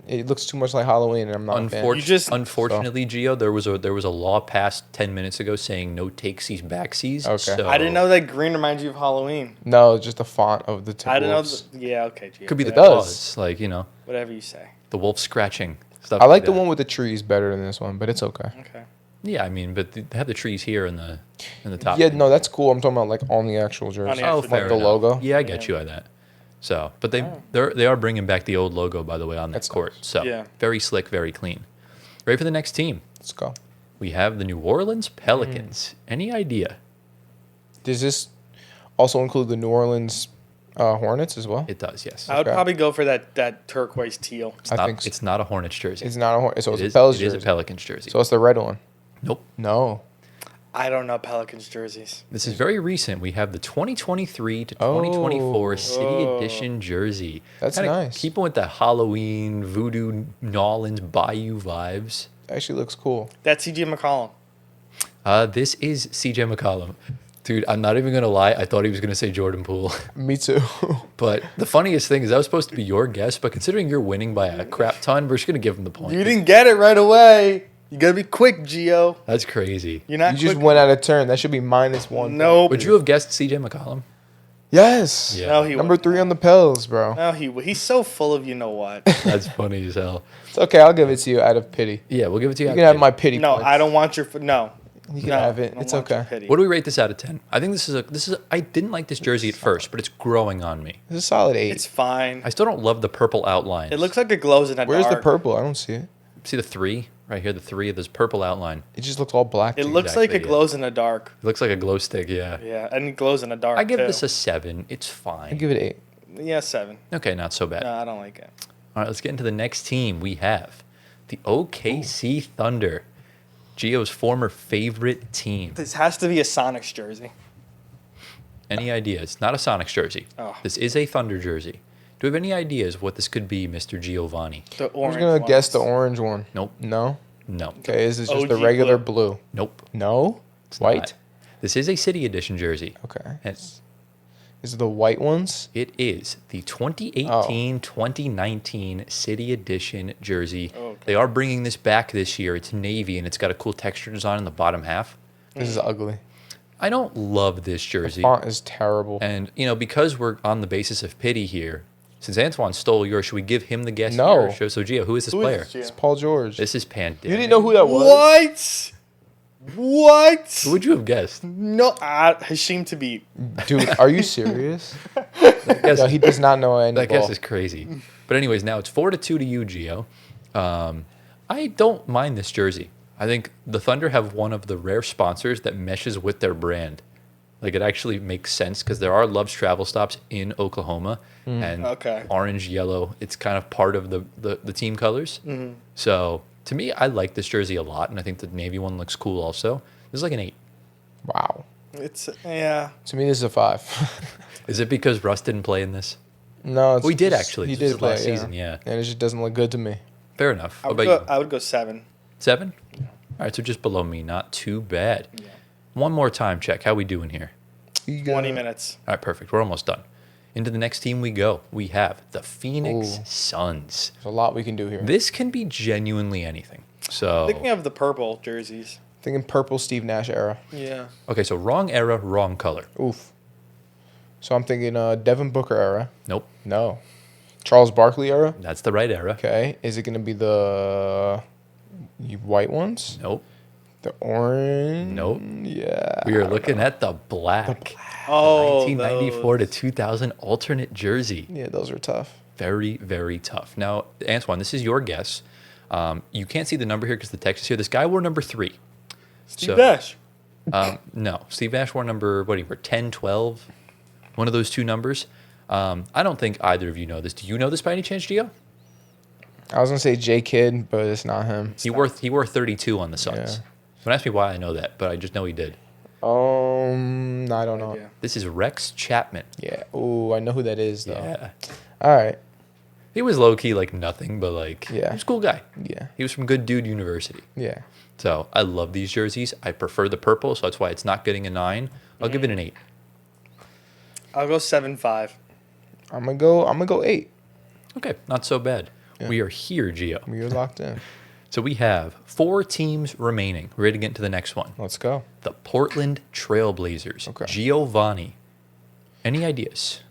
it looks too much like Halloween, and I'm not a fan. You just- Unfortunately, Gio, there was a law passed 10 minutes ago saying no takesies, backsies. Okay. So I didn't know that green reminds you of Halloween. No, it's just the font of the I didn't know. Timberwolves. Yeah, okay, Gio. Could be the It does. claws, like Whatever you say. the wolf scratching stuff. I like the that. one with the trees better than this one, but it's okay. Okay. Yeah, I mean, but they have the trees here in the top. Yeah, no, that's cool. I'm talking about like on the actual jersey. On the Oh, actual fair like the enough. logo. Yeah, I get Yeah. you on that. So, but Oh. they are bringing back the old logo, by the way, on that That's court. nice. So Yeah. very slick, very clean. Ready for the next team? Let's go. We have the New Orleans Pelicans. Any idea? Does this also include the New Orleans Hornets as well? It does, yes. I would Okay. probably go for that turquoise teal. It's I not, think so. it's not a Hornets jersey. It's not a Hornet. So It it's a Pelicans it is jersey. a Pelicans jersey. So it's the red one. Nope. No. I don't know Pelicans jerseys. This is very recent. We have the 2023 to 2024 City Oh. Edition jersey. That's Kinda nice. Keeping with the Halloween, Voodoo, Nolans, Bayou vibes. Actually looks cool. That's CJ McCollum. This is CJ McCollum. Dude, I'm not even going to lie. I thought he was going to say Jordan Poole. Me too. But the funniest thing is that was supposed to be your guess, but considering you're winning by a crap ton, we're just going to give him the point. You didn't get it right away. You gotta be quick, Gio. That's crazy. You're not. You just quick. went out of turn. That should be -1. Nope. Would you have guessed CJ McCollum? Yes. Yeah. No, he Number wouldn't. 3 on the Pels, bro. No, he's so full of you know what. That's funny as hell. It's okay. I'll give it to you out of pity. Yeah, we'll give it to you. You can have my pity. No, points. I don't want your. No, You can have it. I don't It's want your okay. pity. What do we rate this out of 10? I think this is. I didn't like this jersey at first, but it's growing on me. It's a solid 8. It's fine. I still don't love the purple outlines. It looks like it glows in a Where's the dark. purple? I don't see it. See the 3 right here, the 3 of this purple outline. It just looks all black. It to me. looks like it Exactly, yeah. glows in the dark. It looks like a glow stick, yeah. Yeah, and it glows in the dark. I give too. this a 7. It's I fine. give it 8. Yeah, 7. Okay, not so bad. No, I don't like it. All right, let's get into the next team. We have the OKC Thunder, Gio's former favorite team. This has to be a Sonics jersey. Any ideas? Not a Sonics jersey. Oh. This is a Thunder jersey. Do we have any ideas what this could be, Mr. Giovanni? The I was orange. going to guess the ones. orange one. Nope. No? No. Okay, is this just the OG regular blue? Nope. No? It's White? not. This is a City Edition jersey. Okay. And Is it the white ones? it is the 2018-2019 City Edition jersey. Okay. They are bringing this back this year. It's navy, and it's got a cool texture design in the bottom half. This is ugly. I don't love this The jersey. font is terrible. And, because we're on the basis of pity here, since Antoine stole yours, should we give him the guess No. here? So, Gio, who is this Who is player? this, Gio? It's Paul George. This is Pandemic. You didn't know who that was? What? What? Who would you have guessed? No, Hashim to beat. Dude, are you serious? Guess- No, he does not know any that ball. guess is crazy. But anyways, now it's 4-2 to you, Gio. I don't mind this jersey. I think the Thunder have one of the rare sponsors that meshes with their brand. Like, it actually makes sense because there are Love's travel stops in Oklahoma, and Okay. orange, yellow, it's kind of part of the team colors. So to me, I like this jersey a lot, and I think the navy one looks cool also. This is like an 8. Wow. It's yeah. To me, this is a 5. Is it because Russ didn't play in this? No, it's We did just- actually. He This did is play last yeah. season, yeah. And it just doesn't look good to me. Fair enough. I What would, about go, you? I would go 7. 7? All right, so just below me. Not too bad. Yeah. One more time check. How we doing here? 20 minutes. All right, perfect. We're almost done. Into the next team we go. We have the Phoenix Ooh. Suns. There's a lot we can do here. This can be genuinely anything. So, Thinking of the purple jerseys. Thinking purple Steve Nash era. Yeah. okay, so wrong era, wrong color. Oof. So I'm thinking Devin Booker era. Nope, No. Charles Barkley era. that's the right era. Okay. Is it going to be the white ones? Nope. The orange? Nope. Yeah. We are looking at the black. Oh, 1994 to 2000 alternate jersey. Yeah, those are tough. Very, very tough. Now, Antoine, this is your guess. You can't see the number here because the text is here. This guy wore number 3. Steve Nash. No, Steve Nash wore number, what do you wear, 10, 12? One of those two numbers. I don't think either of you know this. Do you know this by any chance, Gio? I was going to say J Kidd, but it's not him. He wore 32 on the Suns. Yeah. Don't ask me why I know that, but I just know he did. No, I don't know. Yeah. This is Rex Chapman. Yeah. Ooh, I know who that is, though. Yeah. All right. He was low-key like nothing, but like, Yeah. he was a cool guy. Yeah. He was from Good Dude University. Yeah. So I love these jerseys. I prefer the purple, so that's why it's not getting a 9. I'll give it an 8. I'll go 7.5. I'm gonna go 8. Okay, not so bad. Yeah. We are here, Gio. We're locked in. So we have 4 teams remaining. We're ready to get into the next one. Let's go. The Portland Trailblazers. Okay. Giovanni. Any ideas?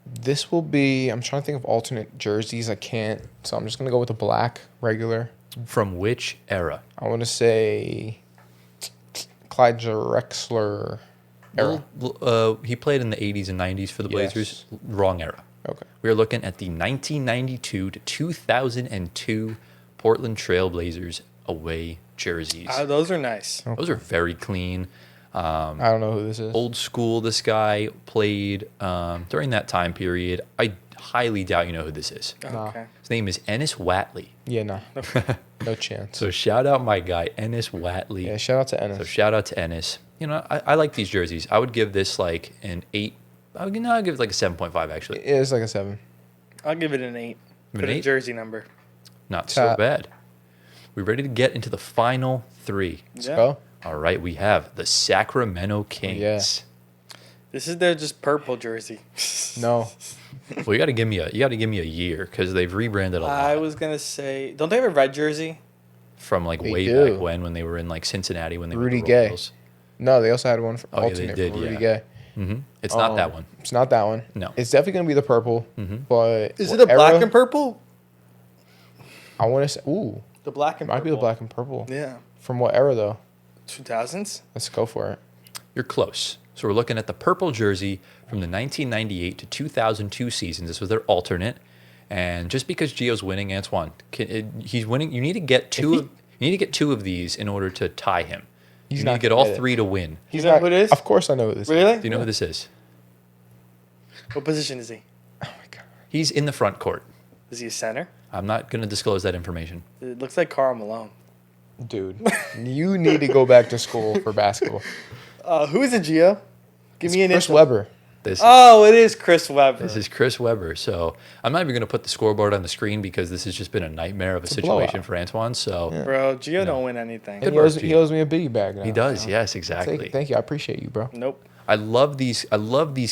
This will be. I'm trying to think of alternate jerseys. I can't. So I'm just gonna go with the black regular. From which era? I want to say Clyde Drexler era. He played in the 80s and 90s for the Yes. Blazers. Wrong era. Okay. We are looking at the 1992 to 2002 Portland Trailblazers away jerseys. Those are nice. Those are very clean. I don't know who this is. Old school. This guy played during that time period. I highly doubt you know who this is. Nah. Okay. His name is Ennis Watley. Yeah, no. No chance. So shout out my guy, Ennis Watley. Yeah, shout out to Ennis. So shout out to Ennis. I like these jerseys. I would give this like an 8. I'd give it like a 7.5 actually. It's like a 7. I'll give it an 8. An Put a 8? jersey number. Not so Tap. bad. We ready to get into the final 3. Let's Yeah. go. All right, we have the Sacramento Kings. Yeah. This is their just purple jersey. No. Well, you got to give me a year because they've rebranded a lot I was gonna say, don't they have a red jersey? from like They way do. back when they were in like Cincinnati when they Rudy were the Gay. Royals. No, they also had one for Oh, yeah, they alternate did, for Rudy yeah. Gay. Mm-hmm. It's not that one. It's not that one. No. It's definitely gonna be the purple. Mm-hmm. But Is what it a black era? and purple? I want to say. Ooh, The black and might purple. be the black and purple. Yeah. From what era though? 2000s? Let's go for it. You're close. So we're looking at the purple jersey from the 1998 to 2002 seasons. This was their alternate. And just because Gio's winning, Antoine, he's winning. You need to get two. You need to get two of these in order to tie him. You need to get all three to win. He's You know not. who it is? Of course, I know who this is. Really? Do you know who this is? What position is he? Oh my god. He's in the front court. Is he a center? I'm not going to disclose that information. It looks like Karl Malone. Dude, you need to go back to school for basketball. Who is it, Gio? Give me an Chris initial. Webber. Oh, it is Chris Webber. This is Chris Webber. So I'm not even going to put the scoreboard on the screen because this has just been a nightmare of a situation blowout. for Antoine. So Bro, Gio don't win anything. Good And work, he Gio. owes me a biggie bag now. he does. Yes, exactly. Thank you. I appreciate you, bro. Nope. I love these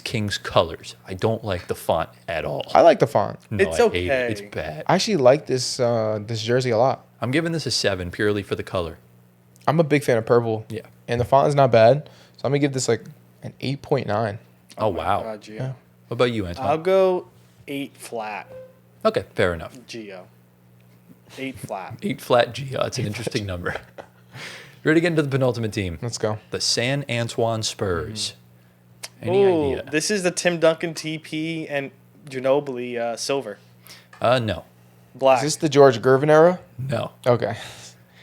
Kings colors. I don't like the font at all. I like the font. No, It's I hate it. okay. It's bad. I actually like this this jersey a lot. I'm giving this a 7 purely for the color. I'm a big fan of purple. Yeah. And the font is not bad. So I'm gonna give this like an 8.9. Oh, wow. God, Gio. Yeah. What about you, Antoine? I'll go 8 flat, Okay, fair enough. Gio. 8 flat. 8 flat Gio. That's an interesting number. Ready to get into the penultimate team? Let's go. The San Antoine Spurs. Any Oh, idea? this is the Tim Duncan TP and Ginobili silver. No. Black. Is this the George Gervin era? No. Okay.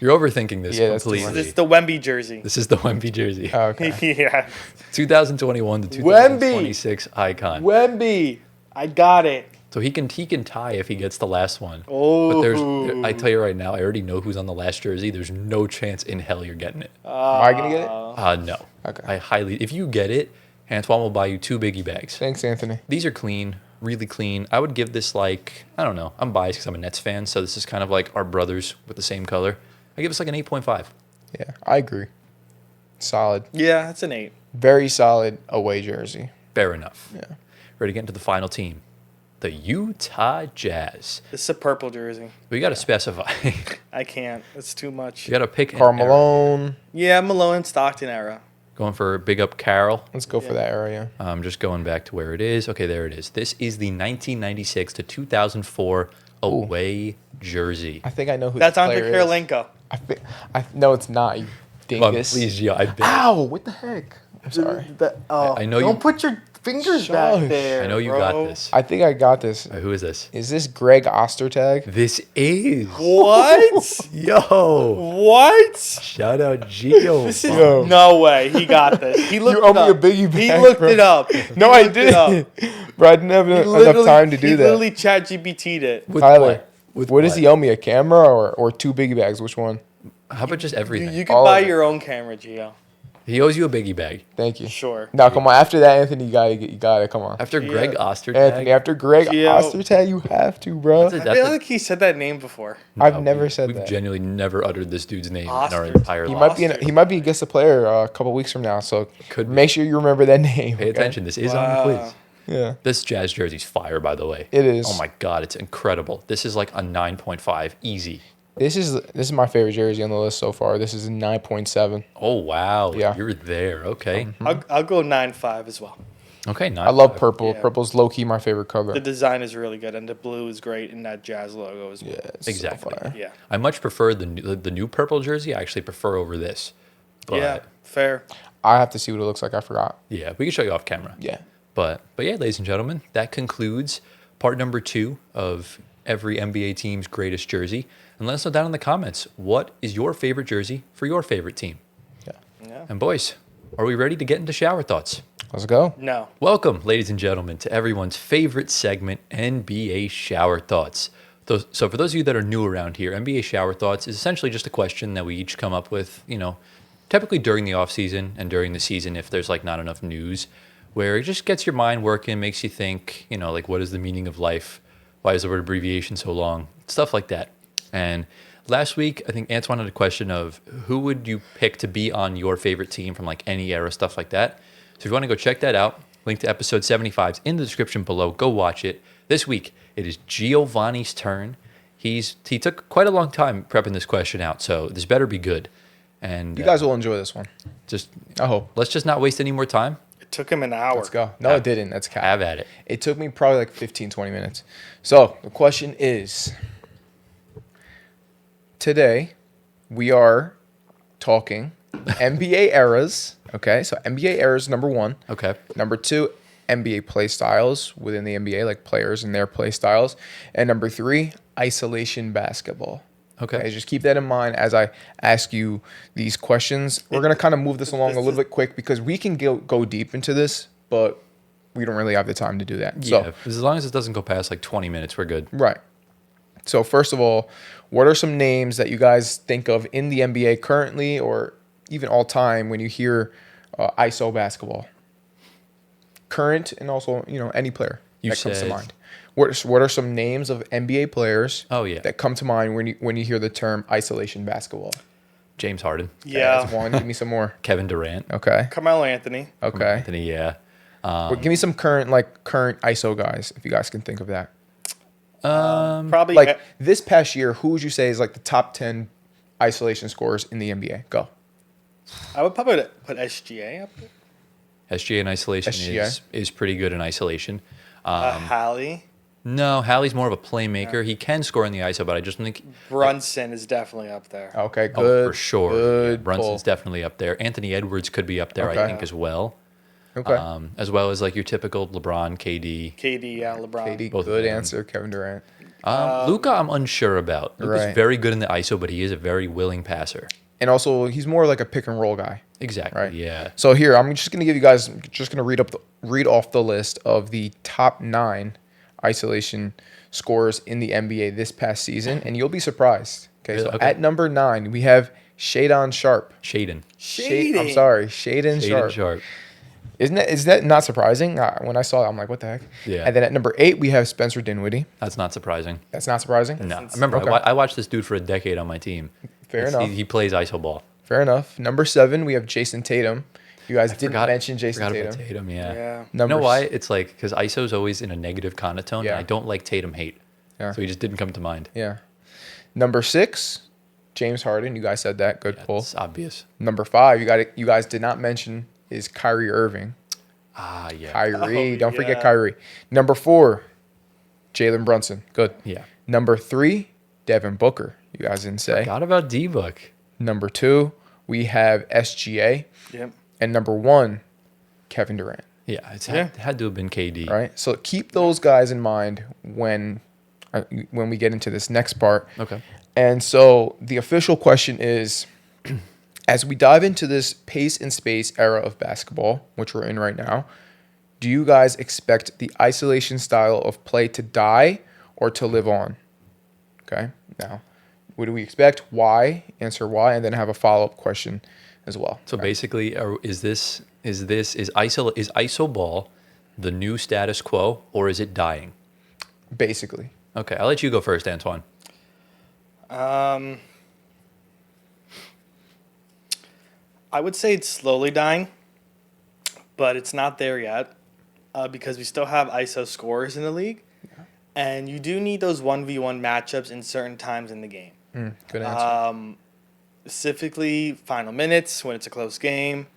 You're overthinking this Yeah, that's too completely. This is the Wemby jersey. This is the Wemby jersey. Okay. Yeah. 2021 to 2026 icon. Wemby. I got it. So he can tie if he gets the last one. Oh. But I tell you right now, I already know who's on the last jersey. There's no chance in hell you're getting it. Am I gonna get it? No. Okay. If you get it, Antoine will buy you 2 biggie bags. Thanks, Anthony. These are clean, really clean. I would give this like, I don't know. I'm biased because I'm a Nets fan, so this is kind of like our brothers with the same color. I give this like an 8.5. Yeah, I agree. Solid. Yeah, that's an 8. Very solid away jersey. Fair enough. Yeah. Ready to get into the final team. The Utah Jazz. This is a purple jersey. We got to specify. I can't. It's too much. You got to pick an Karl era. Malone. Yeah, Malone and Stockton era. Going for big up Carroll. Let's go for that area. I'm just going back to where it is. Okay, there it is. This is the 1996 to 2004 away jersey. I think I know who That's the Andre player is. Karolinko. No, it's not. You Come on, dingus. please, Gio. I bet. Ow! What the heck? I'm sorry. I know Don't you- put your fingers Shush. back there. I know you bro. got this. I think I got this. Who is this? Is this Greg Ostertag? This is. What? Yo. What? Shout out Gio. This is Yo. no way. He got this. He looked You it owe me up. a biggie He bag, looked bro. it up. No, He I looked it up. didn't. Bro, I didn't have He enough literally- time to do he that. literally chat GPT'd it. With Tyler, what? With what does he owe me? A camera or 2 biggie bags? Which one? How about just everything? You can All buy of it. your own camera, Gio. He owes you a biggie bag. Thank you. Sure. No, come on. After that, Anthony, you got it. Come on. After Yeah. Greg Ostertag. Anthony, after Greg Gio. Ostertag, you have to, bro. That's I a- feel like he said that name before. I've never said we've that. genuinely never uttered this dude's name in our Ostertag. entire He life. might be against a player a couple weeks from now. So Could be. make sure you remember that name. Pay okay? attention. This is on the quiz. Yeah, This Jazz jersey's fire, by the way. it is. Oh my god, it's incredible. This is like a 9.5 easy. This is my favorite jersey on the list so far. This is a 9.7. Oh wow, Yeah. you're there. Okay, I'll go 9.5 as well. okay. I love 9.5. purple. Yeah. Purple's low key my favorite color. The design is really good, and the blue is great, and that Jazz logo is Yeah, it's Exactly. So fire. Yeah. I much prefer the new purple jersey. I actually prefer over this. But Yeah. Fair. I have to see what it looks like. I forgot. yeah, we can show you off camera. Yeah. But yeah, ladies and gentlemen, that concludes part number 2 of every NBA team's greatest jersey. And let us know down in the comments, what is your favorite jersey for your favorite team? Yeah. And boys, are we ready to get into shower thoughts? Let's go. No. Welcome, ladies and gentlemen, to everyone's favorite segment, NBA Shower Thoughts. So for those of you that are new around here, NBA Shower Thoughts is essentially just a question that we each come up with, typically during the off season and during the season if there's like not enough news, where it just gets your mind working, makes you think, like what is the meaning of life? Why is the word abbreviation so long? Stuff like that. And last week, I think Antoine had a question of who would you pick to be on your favorite team from like any era, stuff like that. So if you want to go check that out, link to episode 75 is in the description below. Go watch it. This week, it is Giovanni's turn. He took quite a long time prepping this question out, so this better be good. And You guys will enjoy this one. just I hope. let's just not waste any more time. It took him an hour. Let's go. No, it didn't. That's cap. Have at it. It took me probably like 15, 20 minutes. So the question is, today we are talking NBA eras. Okay, so NBA eras number 1. Okay. Number 2, NBA play styles within the NBA, like players and their play styles. And number 3, isolation basketball. Okay. Just keep that in mind as I ask you these questions. We're going to kind of move this along a little bit quick because we can go deep into this, but we don't really have the time to do that. Yeah. So, As long as it doesn't go past like 20 minutes, we're good. right. So, first of all, what are some names that you guys think of in the NBA currently or even all time when you hear ISO basketball? Current and also, any player You that comes to said- mind. What are some names of NBA players Oh, yeah. that come to mind when you hear the term isolation basketball? James Harden, Okay, Yeah. that's one. Give me some more. Kevin Durant, Okay. Carmelo Anthony. Okay. Anthony, yeah. Well, give me some current ISO guys, if you guys can think of that. Probably Like this past year, who would you say is like the top 10 isolation scorers in the NBA? Go. I would probably put SGA up there. SGA in isolation SGA. is pretty good in isolation. Hallie. No, Hallie's more of a playmaker. He can score in the ISO, but I just think Brunson is definitely up there. Okay, good. for sure. Good Brunson's pull. definitely up there. Anthony Edwards could be up there, Okay. I think, as well. Okay. As well as like your typical LeBron, KD. KD, yeah, LeBron. KD, both of good them. answer. Kevin Durant. Luca, I'm unsure about. Luca's Right. very good in the ISO, but he is a very willing passer. And also, he's more like a pick and roll guy. Exactly. Right. Yeah. So here, I'm just gonna give you guys, just gonna read off the list of the top 9 isolation scorers in the NBA this past season, and you'll be surprised. Okay, so Okay. at number 9 we have Shadon Sharp. Shaden. I'm sorry, Shaden Sharp. Shaden Sharp. Is that not surprising? When I saw it, I'm like, what the heck? Yeah. And then at number 8 we have Spencer Dinwiddie. That's not surprising. That's not surprising. No. I remember Okay. I watched this dude for a decade on my team. Fair enough. He plays ISO ball. Fair enough. Number 7 we have Jason Tatum. You guys didn't mention Jason forgot Tatum. about Tatum, yeah. Yeah. You know Number why? It's like because ISO is always in a negative connotation. Yeah. And I don't like Tatum hate. Yeah. So he just didn't come to mind. Yeah. Number 6, James Harden. You guys said that. Good pull. It's obvious. Number 5, you guys did not mention is Kyrie Irving. Ah, yeah. Kyrie. Oh, Don't forget yeah. Kyrie. Number 4, Jalen Brunson. Good. Yeah. Number 3, Devin Booker. You guys didn't say. Forgot about D-Book. Number 2, we have SGA. Yep. And number 1, Kevin Durant. Yeah, it Yeah. had to have been KD. Right? So keep those guys in mind when we get into this next part. Okay. And so the official question is, as we dive into this pace and space era of basketball, which we're in right now, do you guys expect the isolation style of play to die or to live on? Okay. Now, what do we expect? Why? Answer why, and then have a follow-up question as well. So Okay. basically, is ISO ball the new status quo, or is it dying? Basically. Okay, I'll let you go first, Antoine. I would say it's slowly dying, but it's not there yet because we still have ISO scorers in the league. And you do need those 1v1 matchups in certain times in the game. Good answer. Specifically, final minutes when it's a close game,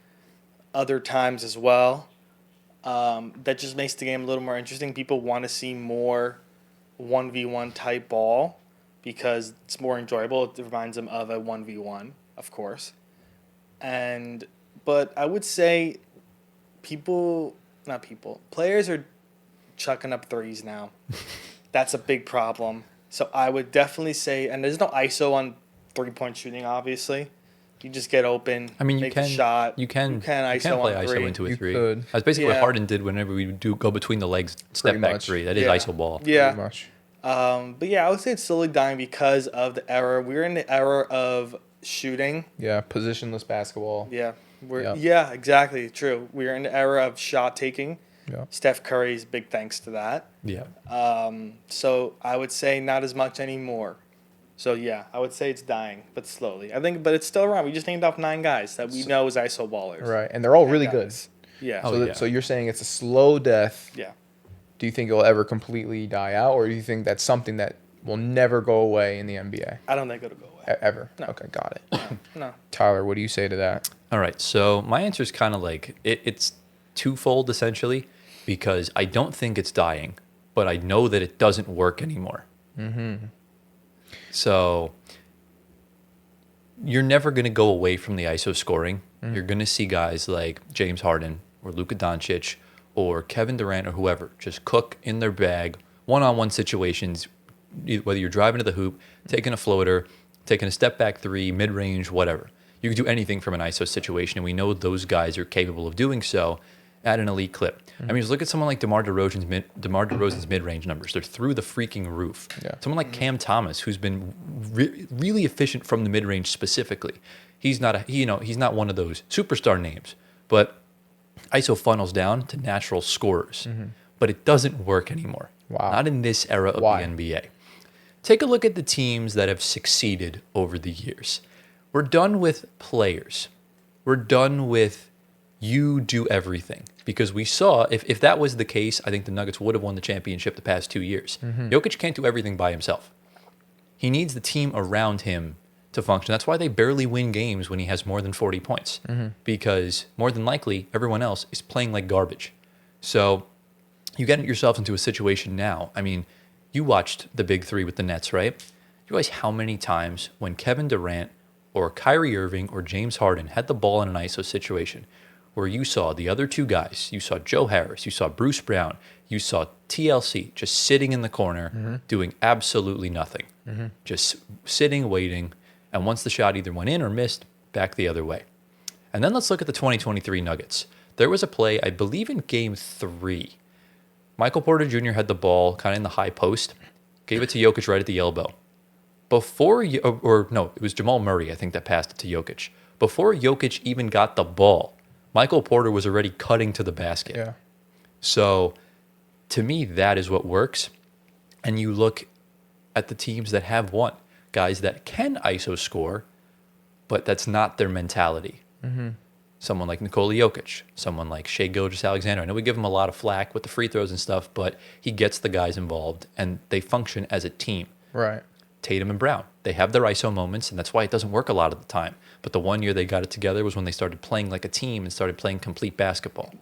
other times as well. That just makes the game a little more interesting. People want to see more 1v1 type ball because it's more enjoyable. It reminds them of a 1v1, of course. But I would say players are chucking up threes now. That's a big problem. So I would definitely say, and there's no ISO on 3-point shooting, obviously. You just get open, I mean, make a shot. You can ISO play on ISO three. into a You three. could. That's basically what Yeah. Harden did whenever we do go between the legs, step Pretty back much. three. That is Yeah. ISO ball. Yeah. Pretty much. But yeah, I would say it's slowly dying because of the era. We're in the era of shooting. Yeah, positionless basketball. Yeah. Yeah. Yeah, exactly. True. We're in the era of shot taking. Yeah. Steph Curry's big thanks to that. Yeah. So I would say not as much anymore. So yeah, I would say it's dying, but slowly. But it's still around. We just named off 9 guys that we know as ISO ballers. Right, and they're all really good. Guys. Yeah. Oh, So, yeah. so you're saying it's a slow death. Yeah. Do you think it'll ever completely die out, or do you think that's something that will never go away in the NBA I don't think it'll go away. ever? No. Okay, got it. No. Tyler, what do you say to that? All right. So my answer is kind of like it's twofold essentially, because I don't think it's dying, but I know that it doesn't work anymore. So you're never going to go away from the ISO scoring. You're going to see guys like James Harden or Luka Doncic or Kevin Durant or whoever just cook in their bag, one-on-one situations, whether you're driving to the hoop, taking a floater, taking a step back three, mid-range, whatever. You can do anything from an ISO situation, and we know those guys are capable of doing so at an elite clip. I mean, just look at someone like DeMar DeRozan's mid-range numbers. They're through the freaking roof. Yeah. Someone like Cam Thomas, who's been really efficient from the mid-range specifically. He's not he's not one of those superstar names, but ISO funnels down to natural scorers. But it doesn't work anymore. Wow. Not in this era of Why? the NBA. Take a look at the teams that have succeeded over the years. We're done with players. We're done with you do everything. Because we saw, if that was the case, I think the Nuggets would have won the championship the past 2 years. Jokic can't do everything by himself. He needs the team around him to function. That's why they barely win games when he has more than 40 points. Because more than likely, everyone else is playing like garbage. So you get yourself into a situation now. I mean, you watched the big three with the Nets, right? You realize how many times when Kevin Durant or Kyrie Irving or James Harden had the ball in an ISO situation where you saw the other two guys, you saw Joe Harris, you saw Bruce Brown, you saw TLC just sitting in the corner doing absolutely nothing. Just sitting, waiting, and once the shot either went in or missed, back the other way. And then let's look at the 2023 Nuggets. There was a play, I believe in Game 3. Michael Porter Jr. had the ball kind of in the high post, gave it to Jokic right at the elbow. It was Jamal Murray, I think, that passed it to Jokic. Before Jokic even got the ball, Michael Porter was already cutting to the basket. Yeah. So to me, that is what works. And you look at the teams that have won, guys that can ISO score, but that's not their mentality. Someone like Nikola Jokic, someone like Shai Gilgeous-Alexander. I know we give him a lot of flack with the free throws and stuff, but he gets the guys involved, and they function as a team. Right. Tatum and Brown, they have their ISO moments, and that's why it doesn't work a lot of the time. But the one year they got it together was when they started playing like a team and started playing complete basketball.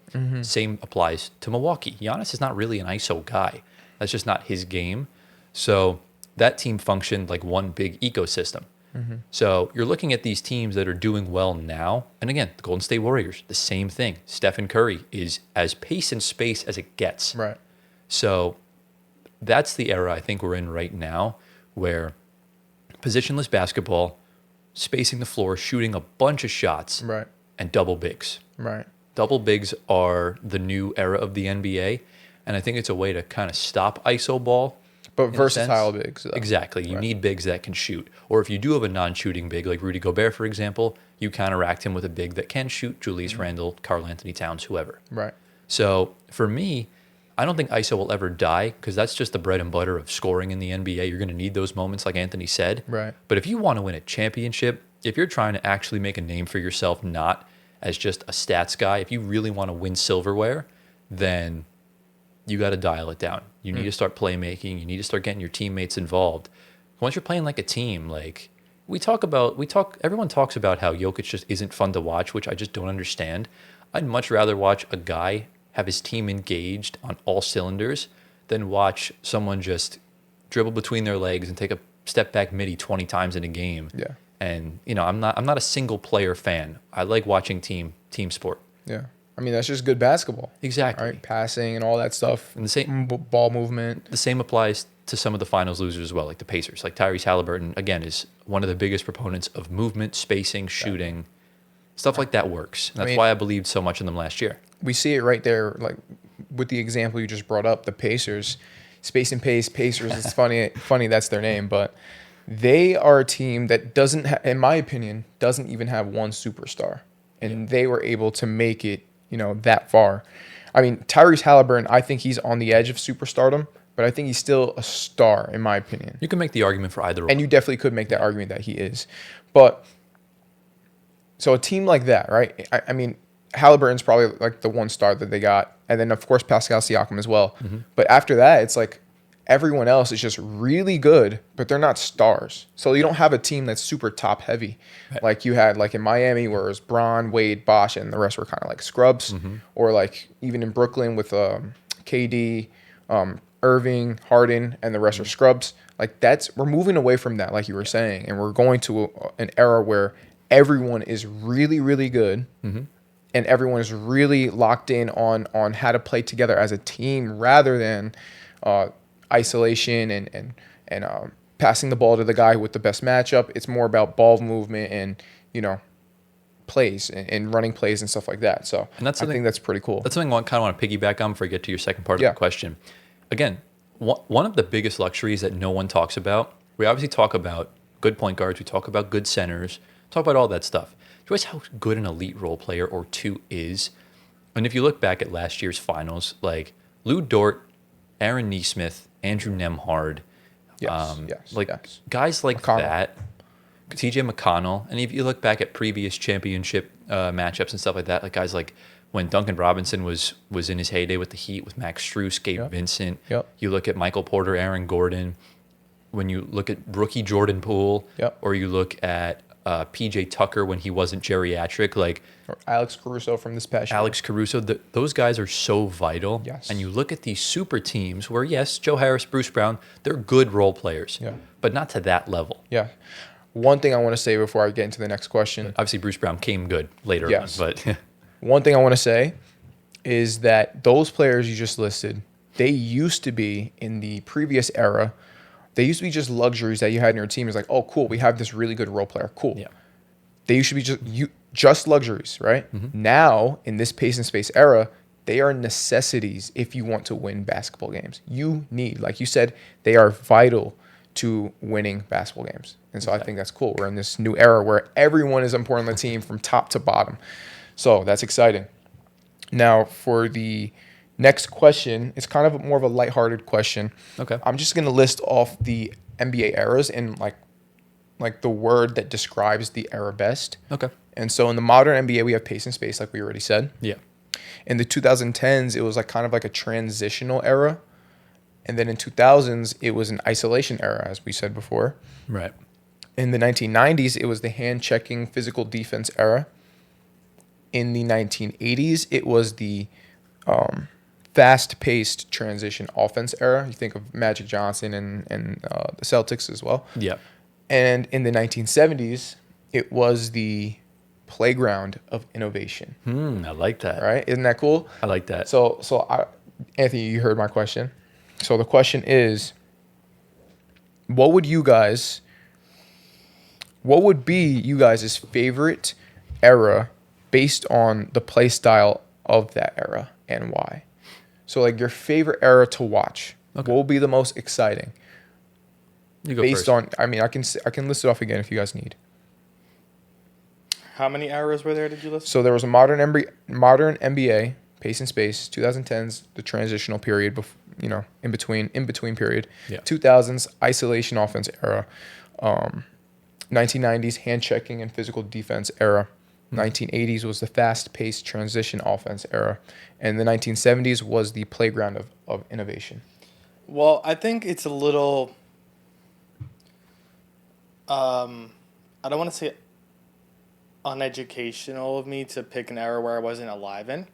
Same applies to Milwaukee. Giannis is not really an ISO guy. That's just not his game. So that team functioned like one big ecosystem. So you're looking at these teams that are doing well now. And again, the Golden State Warriors, the same thing. Stephen Curry is as pace and space as it gets. Right. So that's the era I think we're in right now, where positionless basketball, spacing the floor, shooting a bunch of shots, Right. and double bigs. Right. Double bigs are the new era of the NBA, and I think it's a way to kind of stop ISO ball. But in a versatile sense. bigs. Though. Exactly. You need bigs that can shoot. Or if you do have a non-shooting big, like Rudy Gobert, for example, you counteract him with a big that can shoot, Julius Randle, Karl Anthony Towns, whoever. Right. So for me, I don't think ISO will ever die because that's just the bread and butter of scoring in the NBA. You're going to need those moments, like Anthony said. Right. But if you want to win a championship, if you're trying to actually make a name for yourself, not as just a stats guy, if you really want to win silverware, then you got to dial it down. You need to start playmaking. You need to start getting your teammates involved. Once you're playing like a team, like everyone talks about how Jokic just isn't fun to watch, which I just don't understand. I'd much rather watch a guy have his team engaged on all cylinders than watch someone just dribble between their legs and take a step back midi 20 times in a game. Yeah. And I'm not a single player fan. I like watching team sport. Yeah. I mean, that's just good basketball. Exactly. Right. Passing and all that stuff. And the same Ball movement. The same applies to some of the finals losers as well, like the Pacers. Like Tyrese Halliburton, again, is one of the biggest proponents of movement, spacing, shooting. Stuff like that works. And that's why I believed so much in them last year. We see it right there, like with the example you just brought up, the Pacers. Space and Pace, Pacers. It's funny that's their name, but they are a team that doesn't, in my opinion, doesn't even have one superstar. And they were able to make it, that far. I mean, Tyrese Halliburton, I think he's on the edge of superstardom, but I think he's still a star, in my opinion. You can make the argument for either one. And you definitely could make that argument that he is. But, so a team like that, right? I mean, Halliburton's probably like the one star that they got. And then, of course, Pascal Siakam as well. But after that, it's like everyone else is just really good, but they're not stars. So you don't have a team that's super top heavy. Right. Like you had like in Miami where it was Bron, Wade, Bosh, and the rest were kind of like scrubs. Or like even in Brooklyn with KD, Irving, Harden, and the rest are scrubs. Like we're moving away from that, like you were saying, and we're going to an era where everyone is really, really good, and everyone is really locked in on how to play together as a team rather than isolation and passing the ball to the guy with the best matchup. It's more about ball movement and plays and running plays and stuff like that. So And that's I think that's pretty cool. That's something I kind of want to piggyback on before I get to your second part of the question. Again, one of the biggest luxuries that no one talks about, we obviously talk about good point guards, we talk about good centers, talk about all that stuff. Do you realize how good an elite role player or two is? And if you look back at last year's finals, like Lou Dort, Aaron Nesmith, Andrew Nemhard, guys like McConnell. that, TJ McConnell, and if you look back at previous championship matchups and stuff like that, like guys like when Duncan Robinson was in his heyday with the Heat, with Max Strus, Gabe Vincent. You look at Michael Porter, Aaron Gordon. When you look at rookie Jordan Poole, or you look at PJ Tucker when he wasn't geriatric, or Alex Caruso from this past year. Alex Caruso, those guys are so vital. Yes. And you look at these super teams where, yes, Joe Harris, Bruce Brown, they're good role players, but not to that level. Yeah. One thing I want to say before I get into the next question. Obviously, Bruce Brown came good later on, but one thing I want to say is that those players you just listed, they used to be in the previous era. They used to be just luxuries that you had in your team. It's like, oh, cool, we have this really good role player. Cool. Yeah. They used to be just luxuries, right? Now, in this pace and space era, they are necessities if you want to win basketball games. You need, like you said, they are vital to winning basketball games. And so I think that's cool. We're in this new era where everyone is important on the team from top to bottom. So that's exciting. Now, for the next question, it's kind of more of a lighthearted question. Okay. I'm just going to list off the NBA eras and like the word that describes the era best. Okay. And so in the modern NBA, we have pace and space, like we already said. Yeah. In the 2010s, it was like kind of like a transitional era. And then in 2000s, it was an isolation era, as we said before. Right. In the 1990s, it was the hand-checking physical defense era. In the 1980s, it was the fast-paced transition offense era. You think of Magic Johnson and the Celtics as well. Yeah. And in the 1970s, it was the playground of innovation. I like that. Right? Isn't that cool? I like that. So Anthony, you heard my question. So the question is, what would be you guys' favorite era based on the play style of that era and why? So like your favorite era to watch. Okay. What will be the most exciting? You go based first. on, I mean, I can list it off again if you guys need. How many eras were there? Did you list? So there was a modern NBA, pace and space, 2010s, the transitional period, in between period. Yeah. 2000s, isolation offense era. 1990s, hand checking and physical defense era. 1980s was the fast-paced transition offense era. And the 1970s was the playground of innovation. Well, I think it's a little, I don't want to say uneducational of me to pick an era where I wasn't alive in.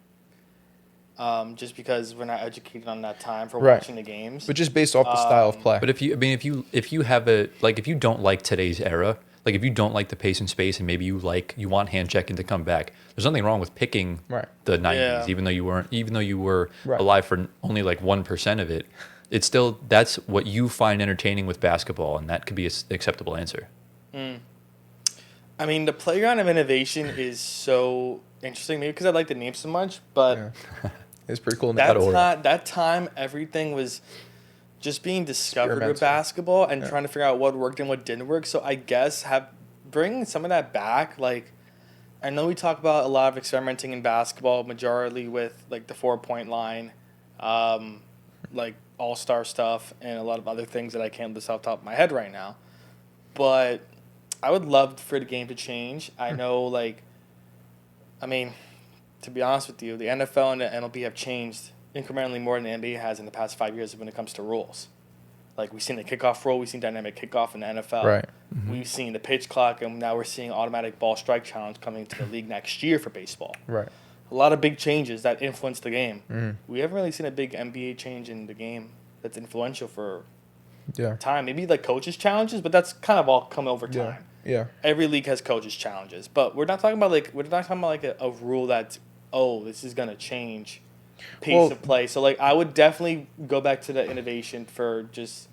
Just because we're not educated on that time for watching the games. But just based off the style of play. But if you have if you don't like today's era, like if you don't like the pace and space, and maybe you want hand checking to come back, there's nothing wrong with picking the 90s, even though you were alive for only like 1% of it. It's still, that's what you find entertaining with basketball, and that could be an acceptable answer. I mean, the playground of innovation is so interesting, maybe because I like the name so much, but it's pretty cool. That time, everything was just being discovered with basketball and trying to figure out what worked and what didn't work. So I guess bring some of that back. Like, I know we talk about a lot of experimenting in basketball, majority with like the 4-point line, like all-star stuff, and a lot of other things that I can't list off the top of my head right now. But I would love for the game to change. I know, to be honest with you, the NFL and the MLB have changed incrementally more than the NBA has in the past 5 years when it comes to rules. Like, we've seen the kickoff rule, we've seen dynamic kickoff in the NFL. Right. Mm-hmm. We've seen the pitch clock, and now we're seeing automatic ball strike challenge coming to the league next year for baseball. Right. A lot of big changes that influence the game. Mm-hmm. We haven't really seen a big NBA change in the game that's influential for Yeah. time. Maybe like coaches challenges, but that's kind of all come over Yeah. time. Yeah. Every league has coaches challenges, but we're not talking about like a rule that's this is gonna change pace of play. So like I would definitely go back to the innovation for just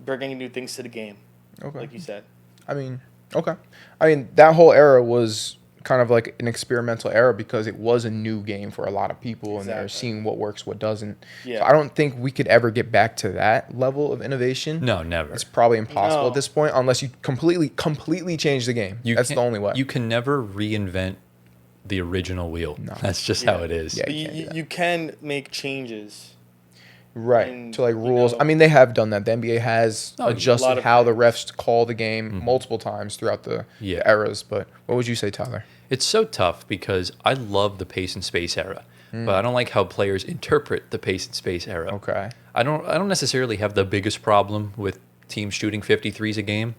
bringing new things to the game, Okay. like you said. I mean, okay. I mean, that whole era was kind of like an experimental era because it was a new game for a lot of people and they're Exactly. seeing what works, what doesn't. Yeah. So I don't think we could ever get back to that level of innovation. No, never. It's probably impossible No. at this point unless you completely change the game. That's the only way. You can never reinvent the original wheel. No. That's just Yeah. how it is. Yeah. But you can't do that. you can make changes. Right. And, To like you rules. know- I mean, they have done that. The NBA has Oh, yeah. A adjusted lot of how the things. refs call the game multiple times throughout the Yeah. eras. But what would you say, Tyler? It's so tough because I love the pace and space era, but I don't like how players interpret the pace and space era. Okay. I don't necessarily have the biggest problem with teams shooting 53s a game,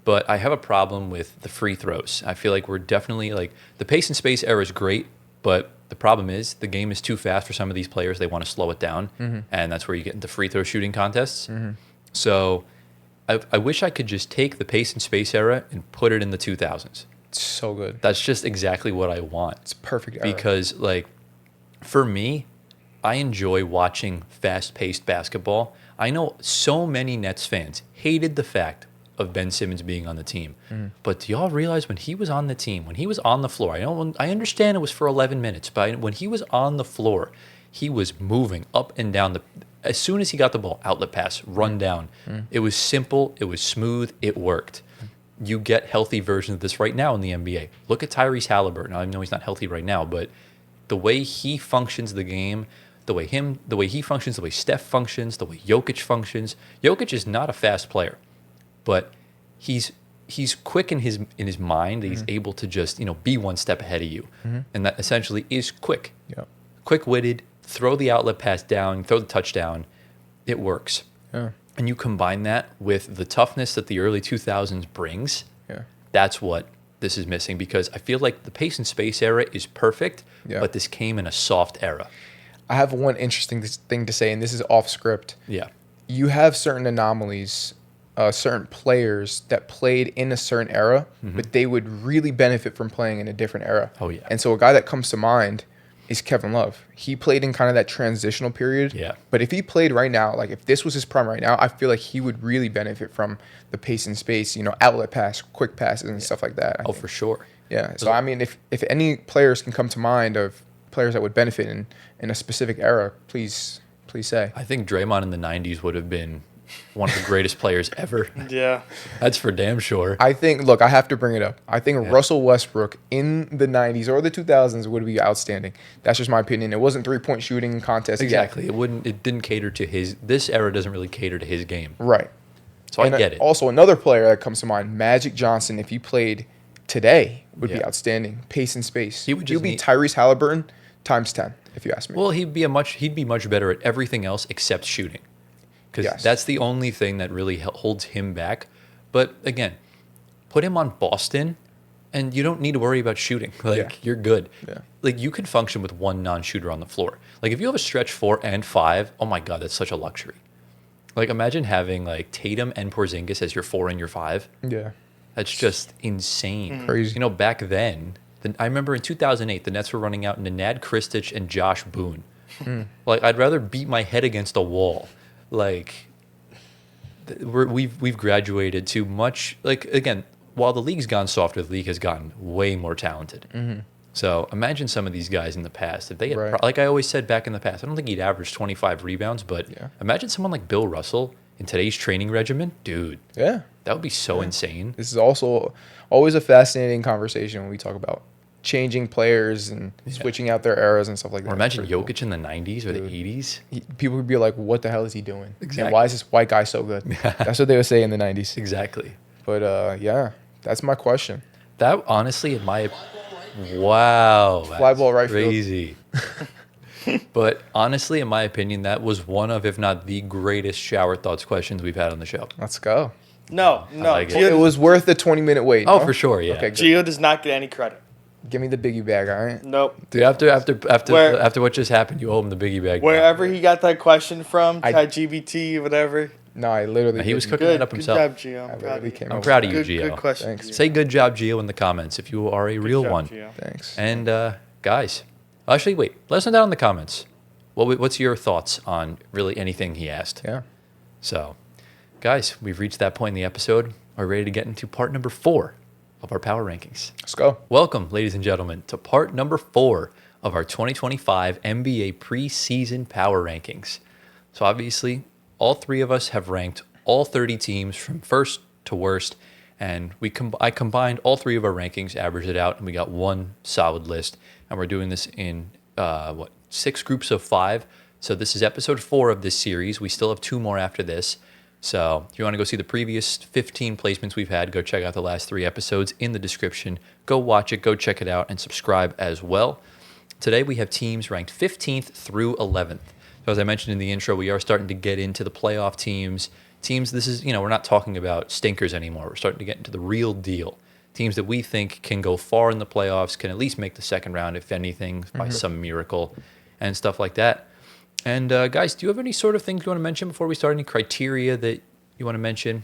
but I have a problem with the free throws. I feel like we're definitely like the pace and space era is great, but the problem is the game is too fast for some of these players. They want to slow it down, and that's where you get into free throw shooting contests. So I wish I could just take the pace and space era and put it in the 2000s. It's so good. That's just exactly what I want. It's perfect era. Because like for me, I enjoy watching fast-paced basketball. I know so many Nets fans hated the fact of Ben Simmons being on the team. But do y'all realize when he was on the team, when he was on the floor, I understand it was for 11 minutes, but when he was on the floor, he was moving up and down as soon as he got the ball, outlet pass, run down. It was simple, it was smooth, it worked. You get healthy versions of this right now in the NBA. Look at Tyrese Halliburton. I know he's not healthy right now, but the way he functions the game, the way he functions, the way Steph functions, the way Jokic functions. Jokic is not a fast player, but he's quick in his mind. He's able to just be one step ahead of you, and that essentially is quick, Yeah. quick-witted. Throw the outlet pass down, throw the touchdown. It works. Yeah. And you combine that with the toughness that the early 2000s brings, Yeah. that's what this is missing because I feel like the pace and space era is perfect, Yeah. but this came in a soft era. I have one interesting thing to say, and this is off script. Yeah. You have certain anomalies, certain players that played in a certain era, but they would really benefit from playing in a different era. Oh, yeah. And so a guy that comes to mind is Kevin Love. He played in kind of that transitional period. Yeah. But if he played right now, like if this was his prime right now, I feel like he would really benefit from the pace and space, outlet pass, quick passes and stuff like that. I Oh, think. for sure. Yeah. So I mean, if any players can come to mind of players that would benefit in a specific era, please say. I think Draymond in the 90s would have been one of the greatest players ever. Yeah. That's for damn sure. I think, look, I have to bring it up. I think Russell Westbrook in the 90s or the 2000s would be outstanding. That's just my opinion. It wasn't three-point shooting contest. Exactly. It didn't cater to this era doesn't really cater to his game. Right. So And I get it. Also, another player that comes to mind, Magic Johnson, if he played today, would be Yeah. outstanding. Pace and space. He would just be need- Tyrese Halliburton times 10, if you ask me. Well, he'd be much better at everything else except shooting. Because Yes. that's the only thing that really holds him back. But again, put him on Boston, and you don't need to worry about shooting. You're good. Yeah. Like you can function with one non-shooter on the floor. Like if you have a stretch 4 and 5, oh my god, that's such a luxury. Like imagine having like Tatum and Porzingis as your 4 and your 5. Yeah. That's just insane. Crazy. Back then, I remember in 2008, the Nets were running out into Nad Kristich and Josh Boone. Like I'd rather beat my head against a wall. Like we've graduated to much, like again, while the league's gone softer, the league has gotten way more talented. So imagine some of these guys in the past. If they had, Right. like I always said back in the past, I don't think he'd average 25 rebounds, but Yeah. imagine someone like Bill Russell in today's training regimen, dude. Yeah. That would be so insane. This is also always a fascinating conversation when we talk about changing players and switching out their eras and stuff like that. Or imagine Pretty cool. Jokic in the 90s or the 80s. People would be like, what the hell is he doing? Exactly. And why is this white guy so good? That's what they would say in the 90s. Exactly. But yeah, that's my question. That honestly, wow, Fly ball right field. crazy. But honestly, in my opinion, that was one of, if not the greatest shower thoughts questions we've had on the show. Let's go. No. like it. Gio, It was worth the 20-minute wait. Oh, no? for sure, yeah. Okay, good. Gio does not get any credit. Give me the biggie bag, all right? Nope. Dude, Where- after what just happened, you owe him the biggie bag. Wherever he got that question from, I- ChatGPT, whatever. No, I literally. He was didn't. cooking that up Good himself. job, Gio. I I'm proud literally of you. came I'm up proud with of you, Good, Gio. good question. Thanks. Gio. Say good job, Gio, in the comments if you are a Good real job, one. Gio. Thanks. And guys, actually, wait. Let us know down in the comments. What's your thoughts on really anything he asked? Yeah. So, guys, we've reached that point in the episode. Are ready to get into part number 4 of our power rankings. Let's go. Welcome, ladies and gentlemen, to part number 4 of our 2025 NBA preseason power rankings. So obviously, all three of us have ranked all 30 teams from first to worst, and I combined all three of our rankings, averaged it out, and we got one solid list. And we're doing this in 6 groups of 5. So this is episode 4 of this series. We still have 2 more after this. So if you want to go see the previous 15 placements we've had, go check out the last 3 episodes in the description. Go watch it, go check it out, and subscribe as well. Today we have teams ranked 15th through 11th. So as I mentioned in the intro, we are starting to get into the playoff teams. This is, we're not talking about stinkers anymore. We're starting to get into the real deal. Teams that we think can go far in the playoffs, can at least make the second round, if anything, by some miracle and stuff like that. And guys, do you have any sort of things you want to mention before we start? Any criteria that you want to mention?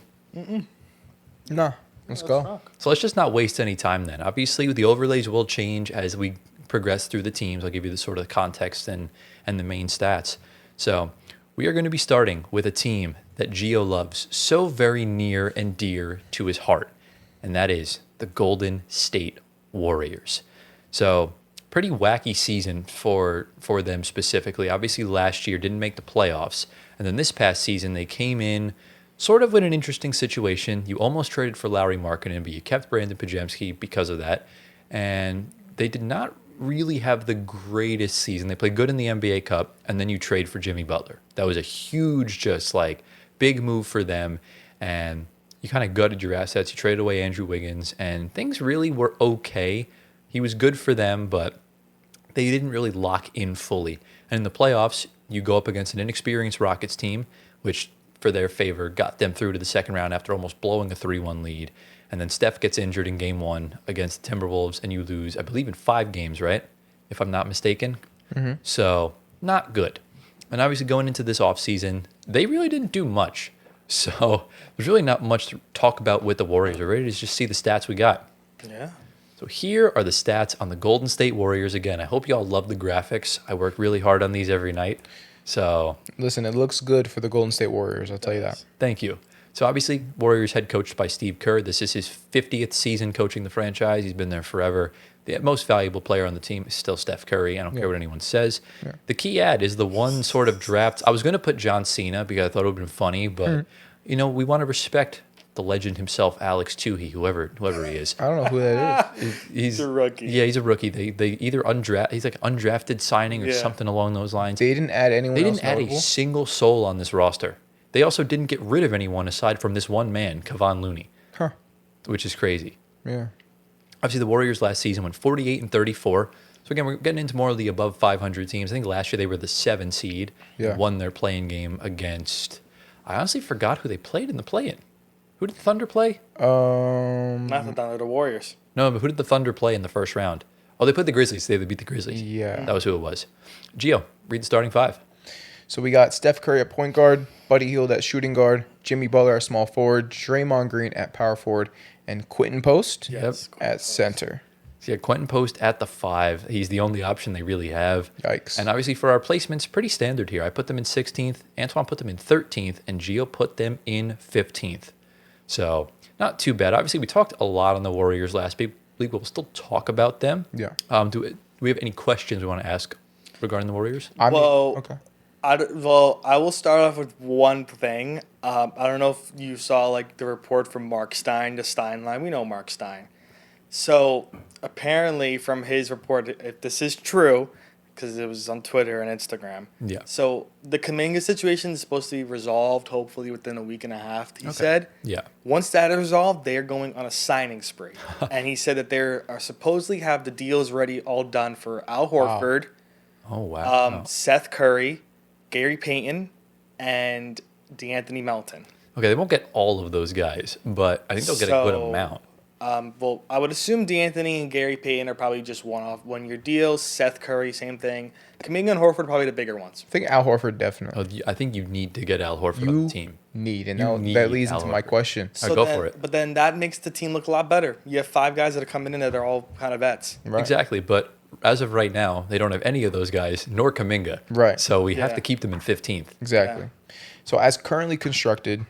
No. Let's go. rock. So let's just not waste any time then. Obviously, the overlays will change as we progress through the teams. I'll give you the sort of context and the main stats. So we are going to be starting with a team that Gio loves so very near and dear to his heart, and that is the Golden State Warriors. So pretty wacky season for them specifically. Obviously, last year didn't make the playoffs, and then this past season they came in sort of in an interesting situation. You almost traded for Lauri Markkanen, but you kept Brandon Pajemski because of that, and they did not really have the greatest season. They played good in the NBA Cup, and then you trade for Jimmy Butler. That was a huge, just like big move for them, and you kind of gutted your assets. You traded away Andrew Wiggins, and things really were okay. He was good for them, but they didn't really lock in fully. And in the playoffs, you go up against an inexperienced Rockets team, which for their favor got them through to the second round after almost blowing a 3-1 lead. And then Steph gets injured in game 1 against the Timberwolves, and you lose, I believe, in 5 games, right? If I'm not mistaken. So not good. And obviously going into this offseason, they really didn't do much. So there's really not much to talk about with the Warriors. We're ready to just see the stats we got. Yeah. So here are the stats on the Golden State Warriors. Again, I hope y'all love the graphics. I work really hard on these every night. So Listen, it looks good for the Golden State Warriors. I'll tell you that. thank you. So obviously, Warriors head coached by Steve Kerr. This is his 50th season coaching the franchise. He's been there forever. The most valuable player on the team is still Steph Curry. I don't care what anyone says. The key ad is the one sort of draft. I was going to put John Cena because I thought it would have been funny, but we want to respect the legend himself, Alex Tuhey, whoever he is. I don't know who that is. He's a rookie. Yeah, he's a rookie. They either he's like undrafted signing or Yeah. something along those lines. They didn't add anyone They else didn't add a notable? single soul on this roster. They also didn't get rid of anyone aside from this one man, Kevon Looney, Huh. which is crazy. Yeah. Obviously, the Warriors last season went 48-34. So again, we're getting into more of the above 500 teams. I think last year they were the 7 seed. Yeah. And won their play-in game against. I honestly forgot who they played in the play-in. Who did the Thunder play? Not the Thunder, the Warriors. No, but who did the Thunder play in the first round? Oh, they played the Grizzlies. They beat the Grizzlies. Yeah. That was who it was. Gio, read the starting 5. So we got Steph Curry at point guard, Buddy Hield at shooting guard, Jimmy Butler at small forward, Draymond Green at power forward, and Quentin Post Yes. at center. So yeah, Quentin Post at the 5. He's the only option they really have. Yikes. And obviously for our placements, pretty standard here. I put them in 16th. Antoine put them in 13th. And Gio put them in 15th. So not too bad. Obviously, we talked a lot on the Warriors last week. We'll still talk about them. Yeah. Do we have any questions we want to ask regarding the Warriors? I mean, Well, okay. I will start off with one thing. I don't know if you saw like the report from Mark Stein, the Stein line. We know Mark Stein. So apparently, from his report, if this is true, because it was on Twitter and Instagram. Yeah. So the Kuminga situation is supposed to be resolved, hopefully within a week and a half. He said. Yeah. Once that is resolved, they are going on a signing spree. And he said that they are supposedly have the deals ready, all done for Al Horford, Oh, wow. Seth Curry, Gary Payton, and DeAnthony Melton. Okay, they won't get all of those guys, but I think they'll get a good amount. Well, I would assume D'Anthony and Gary Payton are probably just one-year deals. Seth Curry, same thing. Kuminga and Horford are probably the bigger ones. I think Al Horford definitely. I think you need to get Al Horford on the team. That leads into my question. Go for it. But then that makes the team look a lot better. You have 5 guys that are coming in that are all kind of vets. Right. Exactly, but as of right now, they don't have any of those guys, nor Kuminga. Right. So we have to keep them in 15th. Exactly. Yeah. So as currently constructed,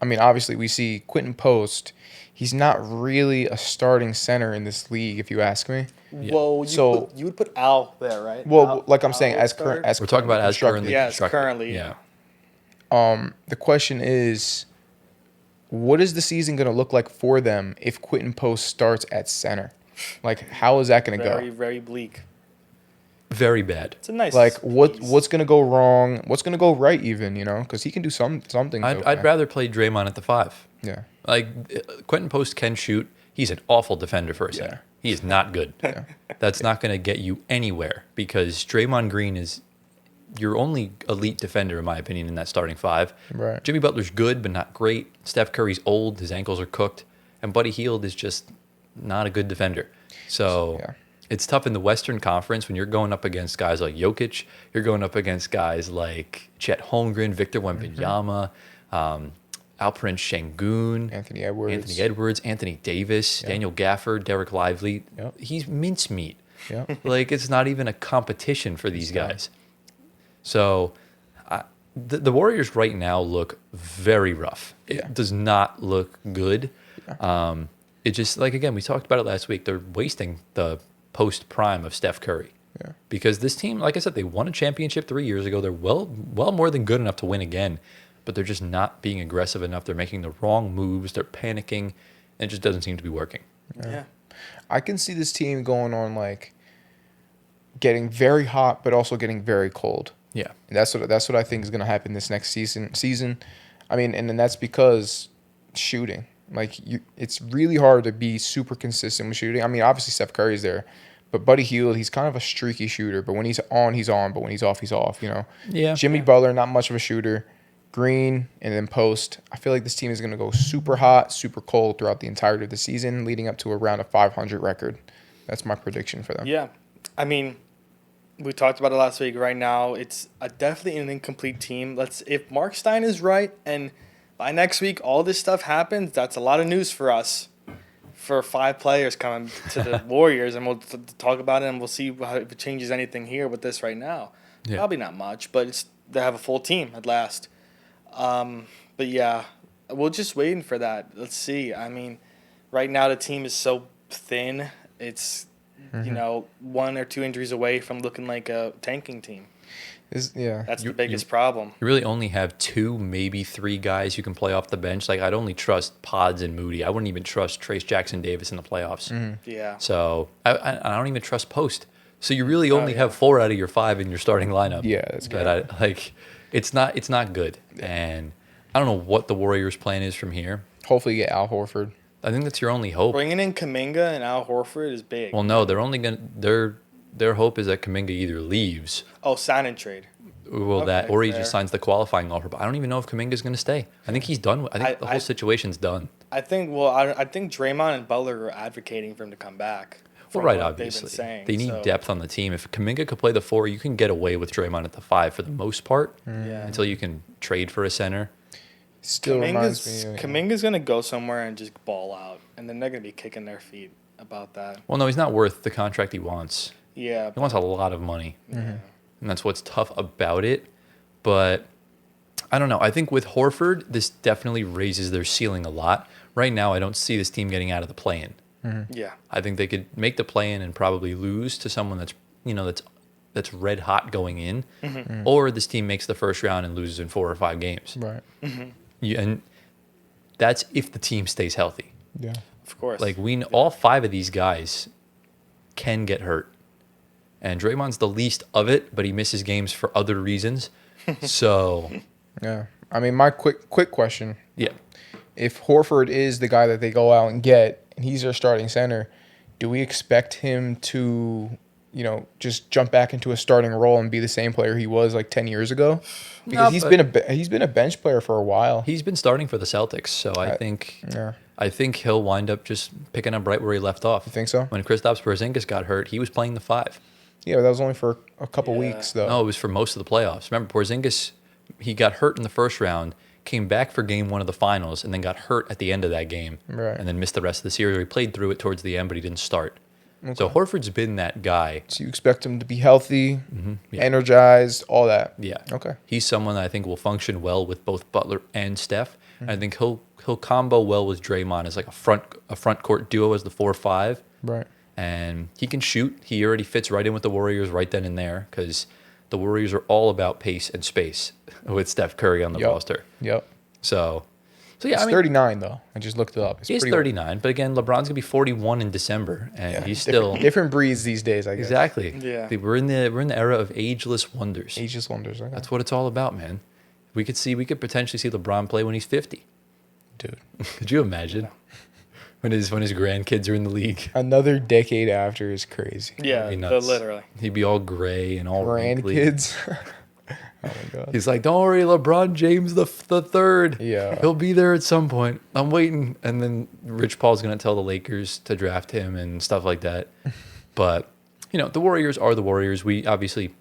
I mean, obviously we see Quentin Post. He's not really a starting center in this league, if you ask me. Yeah. Well, you would put Al there, right? Well, Al, like I'm saying, Al as third? current, We're talking about as currently Yeah, constructed. currently. Yeah. The question is, what is the season going to look like for them if Quentin Post starts at center? Like, how is that going to Very, go? very bleak. Very bad. It's a nice. Like, piece. what's going to go wrong? What's going to go right? Even because he can do something. I'd rather play Draymond at the 5. Yeah. Like Quentin Post can shoot. He's an awful defender for a center. He is not good. That's not going to get you anywhere because Draymond Green is your only elite defender, in my opinion, in that starting 5. Right. Jimmy Butler's good, but not great. Steph Curry's old. His ankles are cooked. And Buddy Hield is just not a good defender. So it's tough in the Western Conference when you're going up against guys like Jokic. You're going up against guys like Chet Holmgren, Victor Wembanyama, Alperen Şengün, Anthony Edwards, Anthony Davis, Daniel Gafford, Derek Lively. Yep. He's mincemeat. Yeah. Like, it's not even a competition for these guys. So the Warriors right now look very rough. It does not look good. It just, like, again, we talked about it last week. They're wasting the post-prime of Steph Curry. Yeah. Because this team, like I said, they won a championship 3 years ago. They're well more than good enough to win again. But they're just not being aggressive enough. They're making the wrong moves. They're panicking. And it just doesn't seem to be working. Yeah. I can see this team going on, like, getting very hot, but also getting very cold. Yeah. And that's what I think is going to happen this next season. I mean, and then that's because shooting. Like, it's really hard to be super consistent with shooting. I mean, obviously Steph Curry's there, but Buddy Hield, he's kind of a streaky shooter. But when he's on, he's on. But when he's off, he's off. Yeah. Jimmy Butler, not much of a shooter. Green and then Post. I feel like this team is going to go super hot, super cold throughout the entirety of the season, leading up to around a 500 record. That's my prediction for them. Yeah. I mean, we talked about it last week. Right now, it's definitely an incomplete team. If Mark Stein is right, and by next week all this stuff happens, that's a lot of news for us. For 5 players coming to the Warriors, and we'll talk about it, and we'll see if it changes anything here with this right now. Yeah. Probably not much, but they have a full team at last. But yeah, we're just waiting for that. Let's see. I mean, right now the team is so thin. It's 1 or 2 injuries away from looking like a tanking team. That's the biggest problem. You really only have 2, maybe 3 guys who can play off the bench. Like, I'd only trust Pods and Moody. I wouldn't even trust Trace Jackson-Davis in the playoffs. Yeah. So I don't even trust Post. So you really only have 4 out of your 5 in your starting lineup. Yeah, that's good. It's not good. And I don't know what the Warriors' plan is from here. Hopefully you get Al Horford. I think that's your only hope. Bringing in Kuminga and Al Horford is big. Well, no, they're only gonna their hope is that Kuminga either leaves. Oh, sign and trade. Or he fair. just signs the qualifying offer. But I don't even know if Kuminga's going to stay. I think he's done. I think the whole situation's done. I think Draymond and Butler are advocating for him to come back. Well, right, obviously. They need depth on the team. If Kuminga could play the 4, you can get away with Draymond at the 5 for the most part until you can trade for a center. Still reminds me. Kuminga's going to go somewhere and just ball out, and then they're going to be kicking their feet about that. Well, no, he's not worth the contract he wants. Yeah. He wants a lot of money. Yeah. And that's what's tough about it. But I don't know. I think with Horford, this definitely raises their ceiling a lot. Right now, I don't see this team getting out of the play-in. Yeah. I think they could make the play-in and probably lose to someone that's red hot going in, or this team makes the first round and loses in 4 or 5 games. Right. And that's if the team stays healthy. Yeah. Of course. Like all 5 of these guys can get hurt, and Draymond's the least of it, but he misses games for other reasons. So Yeah. I mean, my quick question. yeah. If Horford is the guy that they go out and get, and he's their starting center, do we expect him to, just jump back into a starting role and be the same player he was like 10 years ago? Because he's been a bench player for a while. He's been starting for the Celtics, so I think I think he'll wind up just picking up right where he left off. You think so? When Kristaps Porzingis got hurt, he was playing the 5. Yeah, but that was only for a couple Yeah. weeks, though. No, it was for most of the playoffs. Remember, Porzingis, he got hurt in the first round, came back for game 1 of the finals, and then got hurt at the end of that game. Right. And then missed the rest of the series. He played through it towards the end, but he didn't start. So Horford's been that guy. So you expect him to be healthy, Yeah. energized, all that. Yeah. Okay. He's someone that I think will function well with both Butler and Steph. And I think he'll combo well with Draymond as like a front court duo as the 4-5. Right. And he can shoot. He already fits right in with the Warriors right then and there because the Warriors are all about pace and space with Steph Curry on the roster. Yep. So yeah, He's 39, though. I just looked it up. he's pretty old. 39. But again, LeBron's going to be 41 in December. And Yeah, he's different- still... different breeds these days, I guess. Exactly. Yeah. We're in the era of ageless wonders. Ageless wonders. Okay. That's what it's all about, man. We could potentially see LeBron play when he's 50. Dude. Could you imagine when his grandkids are in the league? Another decade after is crazy. Yeah, That'd be nuts. literally. He'd be all gray and all wrinkly. Grandkids. Oh my god. He's like, don't worry, LeBron James the third. Yeah. He'll be there at some point. I'm waiting. And then Rich Paul's going to tell the Lakers to draft him and stuff like that. But, the Warriors are the Warriors. We obviously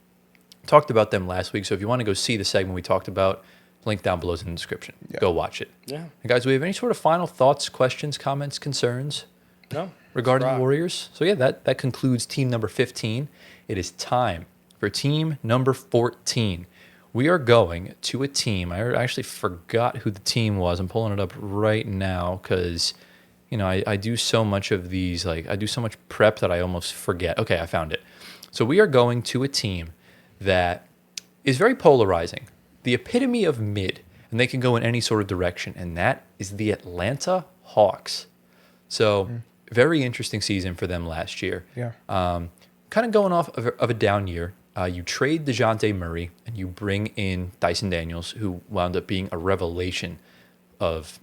talked about them last week. So if you want to go see the segment we talked about, link down below is in the description. Yeah. Go watch it. Yeah. And guys, do we have any sort of final thoughts, questions, comments, concerns No. regarding the rock. Warriors? So yeah, that concludes team number 15. It is time for team number 14. We are going to a team. I actually forgot who the team was. I'm pulling it up right now because, I do so much of these, I do so much prep that I almost forget. Okay, I found it. So we are going to a team that is very polarizing, the epitome of mid, and they can go in any sort of direction, and that is the Atlanta Hawks. So very interesting season for them last year. Yeah. Kind of going off of a down year. You trade DeJounte Murray and you bring in Dyson Daniels, who wound up being a revelation of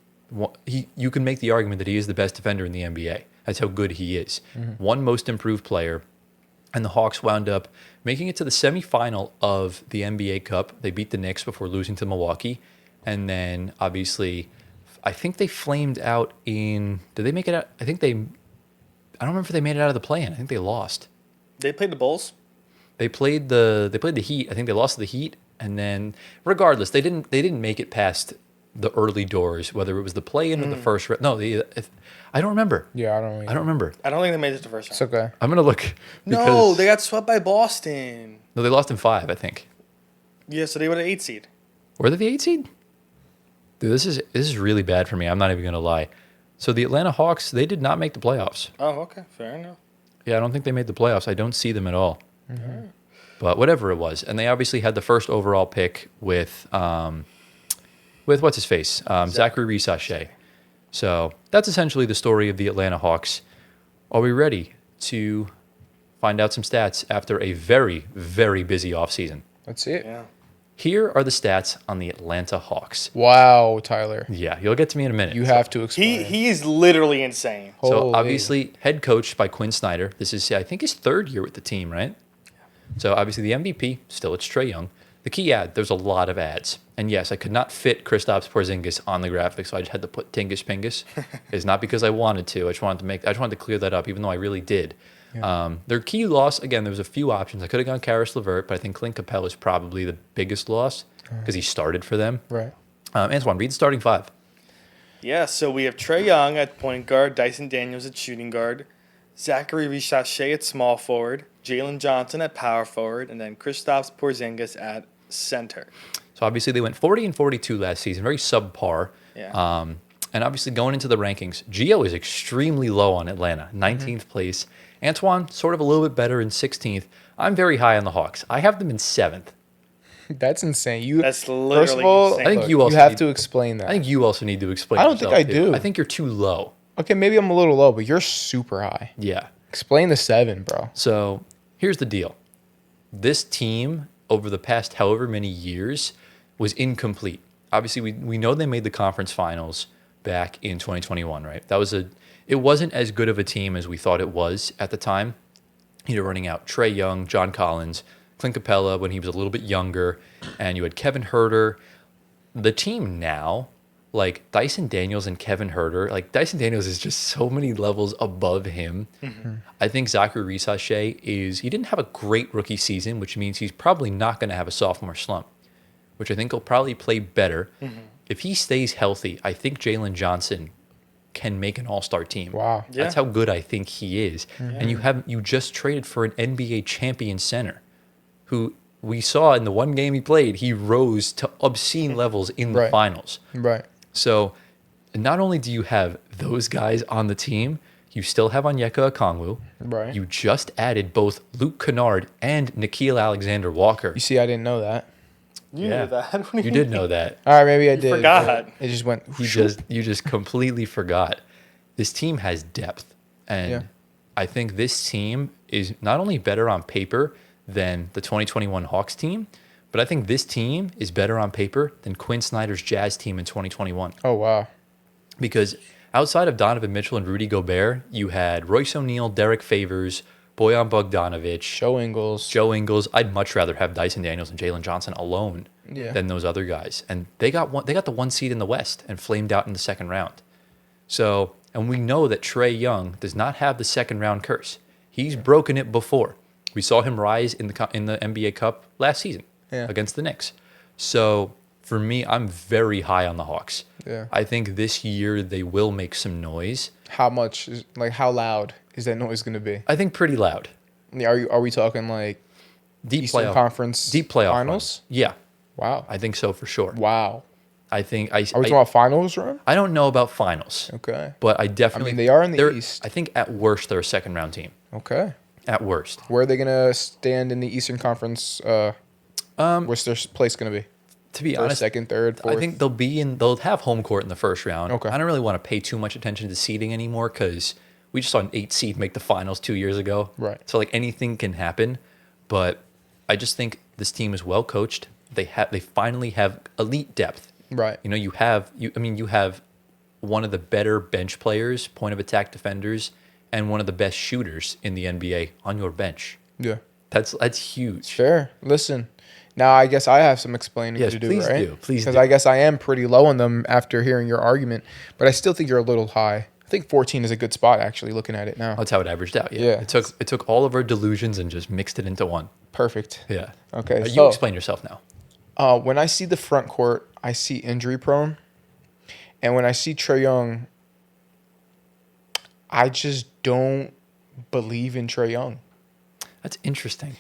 you can make the argument that he is the best defender in the NBA. That's how good he is. One most improved player. And the Hawks wound up making it to the semifinal of the NBA Cup. They beat the Knicks before losing to Milwaukee. And then, obviously, I think they flamed out in... Did they make it out? I don't remember if they made it out of the play-in. I think they lost. They played the Bulls. They played the Heat. I think they lost to the Heat, and then regardless, they didn't make it past the early doors, whether it was the play-in or the first round. No, I don't remember. Yeah, I don't remember. I don't think they made it to the first It's round. okay. I'm gonna look. No, because- they got swept by Boston. No, they lost in 5, I think. Yeah, so they were the 8 seed. Were they the 8 seed? Dude, this is really bad for me. I'm not even gonna lie. So the Atlanta Hawks, they did not make the playoffs. Oh, okay, fair enough. Yeah, I don't think they made the playoffs. I don't see them at all. But whatever it was, and they obviously had the first overall pick with what's his face, Zachary Reese-Sachet. So that's essentially the story of the Atlanta Hawks. Are we ready to find out some stats after a very, very busy offseason? Let's see it. Yeah. Here are the stats on the Atlanta Hawks. Wow, Tyler. Yeah, you'll get to me in a minute. You have to explain. He is literally insane. So Holy. obviously, head coached by Quinn Snyder. This is, I think, his 3rd year with the team, right? So obviously, the MVP still it's Trae Young. The key ad, there's a lot of ads, and yes, I could not fit Kristaps Porzingis on the graphic, so I just had to put Tingus Pingus. It's not because I wanted to. I just wanted to clear that up, even though I really did. Yeah. Their key loss, again, there was a few options. I could have gone Karis LeVert, but I think Clint Capella is probably the biggest loss because he started for them. Right. Antoine, read the starting 5. Yeah, so we have Trae Young at point guard, Dyson Daniels at shooting guard, Zachary Reese-Sachet at small forward, Jalen Johnson at power forward, and then Kristaps Porzingis at center. So obviously they went 40 and 42 last season, very subpar. Yeah. And obviously going into the rankings, Gio is extremely low on Atlanta, 19th place. Antoine, sort of a little bit better in 16th. I'm very high on the Hawks. I have them in 7th. That's insane. That's literally first of all, insane. I think you also have need- to explain that. I think you also need to explain I don't think yourself, I too. do. I think you're too low. Okay, maybe I'm a little low, but you're super high. Yeah. Explain the 7, bro. So here's the deal. This team, over the past however many years, was incomplete. Obviously, we know they made the conference finals back in 2021, right? It wasn't as good of a team as we thought it was at the time. Running out Trae Young, John Collins, Clint Capella when he was a little bit younger, and you had Kevin Herter. The team now, like Dyson Daniels and Kevin Herter. Like Dyson Daniels is just so many levels above him. I think Zachary Risachet he didn't have a great rookie season, which means he's probably not going to have a sophomore slump, which I think he'll probably play better. If he stays healthy, I think Jalen Johnson can make an all-star team. Wow. Yeah. That's how good I think he is. And you just traded for an NBA champion center who we saw in the one game he played, he rose to obscene levels in the Right. finals. Right. So not only do you have those guys on the team, you still have Onyeka Okongwu. Right. You just added both Luke Kennard and Nikhil Alexander-Walker. You see, I didn't know that. You Yeah. knew that. What do You did know that. All right, maybe I did. forgot. but It just went. You just completely forgot. This team has depth, and Yeah. I think this team is not only better on paper than the 2021 Hawks team, but I think this team is better on paper than Quinn Snyder's Jazz team in 2021. Oh wow. Because outside of Donovan Mitchell and Rudy Gobert, you had Royce O'Neal, Derek Favors, Bojan Bogdanovic, Joe Ingles. Joe Ingles. I'd much rather have Dyson Daniels and Jalen Johnson alone Yeah. than those other guys. And they got the one seed in the West and flamed out in the second round. So, and we know that Trae Young does not have the second round curse. He's broken it before. We saw him rise in the NBA Cup last season against the Knicks. So for me, I'm very high on the Hawks. Yeah. I think this year they will make some noise. How much? How loud is that noise going to be? I think pretty loud. Are we talking like Deep Eastern playoff Conference deep playoff finals? run. Yeah, Wow. I think so for sure. Wow. I think Are we talking about finals run? I don't know about finals, Okay. but I definitely. they are in the they're- East. I think at worst they're a second round team. Okay. At worst, Where are they gonna stand in the Eastern Conference? What's their place gonna be? to be First, honest, second, third, fourth. I think they'll have home court in the first round. Okay. I don't really want to pay too much attention to seeding anymore because we just saw an 8 seed make the finals 2 years ago. Right. So like anything can happen, but I just think this team is well coached. They finally have elite depth. Right. You know, you have one of the better bench players, point of attack defenders, and one of the best shooters in the NBA on your bench. Yeah. That's huge. Fair. Listen. Now I guess I have some explaining Yes, to do, please right? do. Please Because do. I guess I am pretty low on them after hearing your argument, but I still think you're a little high. I think 14 is a good spot actually. Looking at it now. That's how it averaged out. Yeah. Yeah. It took all of our delusions and just mixed it into one. Perfect. Yeah. Okay. You So explain yourself now. when I see the front court, I see injury prone, and when I see Trae Young, I just don't believe in Trae Young. That's interesting.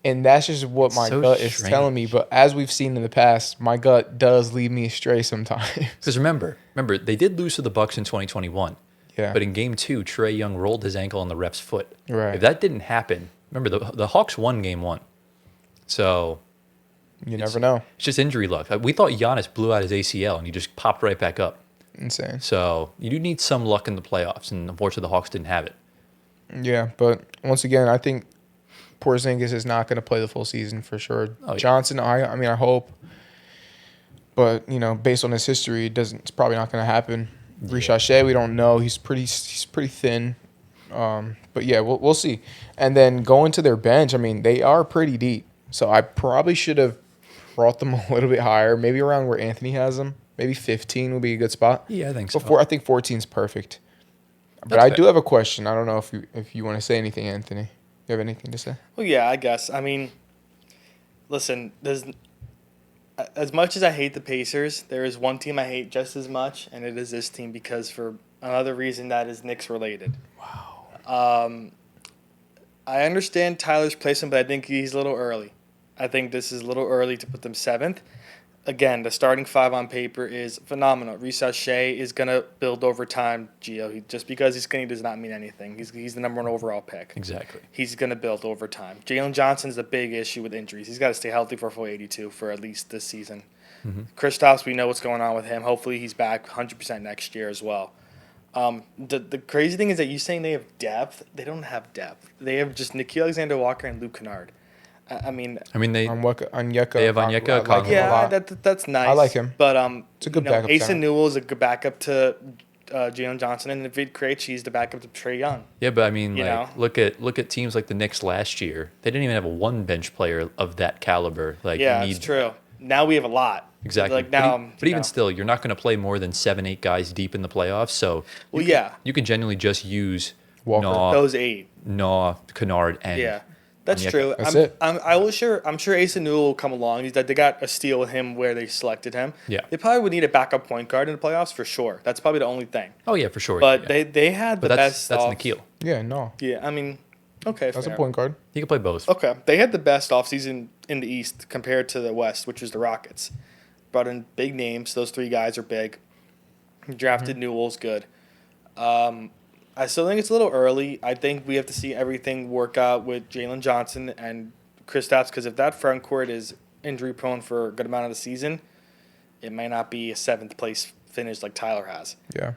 And that's just what my So gut is strange. telling me. But as we've seen in the past, my gut does lead me astray sometimes. Because remember, they did lose to the Bucks in 2021. Yeah. But in Game 2, Trae Young rolled his ankle on the ref's foot. Right. If that didn't happen, remember the Hawks won Game 1. So You never know. it's just injury luck. We thought Giannis blew out his ACL and he just popped right back up. Insane. So you do need some luck in the playoffs, and unfortunately the Hawks didn't have it. Yeah, but once again, I think Porzingis is not going to play the full season for sure. Oh, yeah. Johnson, I mean, I hope, but based on his history, it's probably not going to happen. Risachet, we don't know. He's pretty thin. But yeah, we'll see. And then going to their bench, I mean, they are pretty deep. So I probably should have brought them a little bit higher, maybe around where Anthony has them. Maybe 15 would be a good spot. Yeah, I think so. I think 14 is perfect. But That's I fair. do have a question. I don't know if you want to say anything, Anthony. You have anything to say? Well, yeah, I guess. I mean, listen, as much as I hate the Pacers, there is one team I hate just as much, and it is this team because for another reason that is Knicks related. Wow. I understand Tyler's placement, but I think he's a little early. I think this is a little early to put them 7th. Again, the starting 5 on paper is phenomenal. Risachet is going to build over time, Gio. Just because he's skinny does not mean anything. He's the number 1 overall pick. Exactly. He's going to build over time. Jalen Johnson's a big issue with injuries. He's got to stay healthy for a full 82 for at least this season. Kristaps, we know what's going on with him. Hopefully he's back 100% next year as well. The crazy thing is that you saying they have depth. They don't have depth. They have just Nikhil Alexander-Walker and Luke Kennard. I mean, they Onyeka. They have Onyeka I like Okongwu. him a yeah, lot. that's nice. I like him. But It's a good backup Asa center. Newell is a good backup to Jalen Johnson, and if it creates, he's the backup to Trae Young. Yeah, but I mean, You know? look at teams like the Knicks last year. They didn't even have one bench player of that caliber. Like, Yeah, you need, it's true. Now we have a lot. Exactly. Like now, but even still, you're not going to play more than 7, 8 guys deep in the playoffs. So you can genuinely just use Walker. those 8. Kennard, and Yeah, that's Onyeka. true. That's it. I'm sure Asa Newell will come along. They got a steal with him where they selected him. Yeah. They probably would need a backup point guard in the playoffs for sure. That's probably the only thing. Oh yeah, for sure. But yeah. they had the best. That's Nikhil. Yeah, no. Yeah, I mean, okay, That's fair. a point guard. He can play both. Okay, they had the best offseason in the East compared to the West, which was the Rockets. Brought in big names. Those 3 guys are big. Drafted Newell's good. I still think it's a little early. I think we have to see everything work out with Jalen Johnson and Kristaps, because if that front court is injury prone for a good amount of the season, it might not be a 7th place finish like Tyler has. Yeah.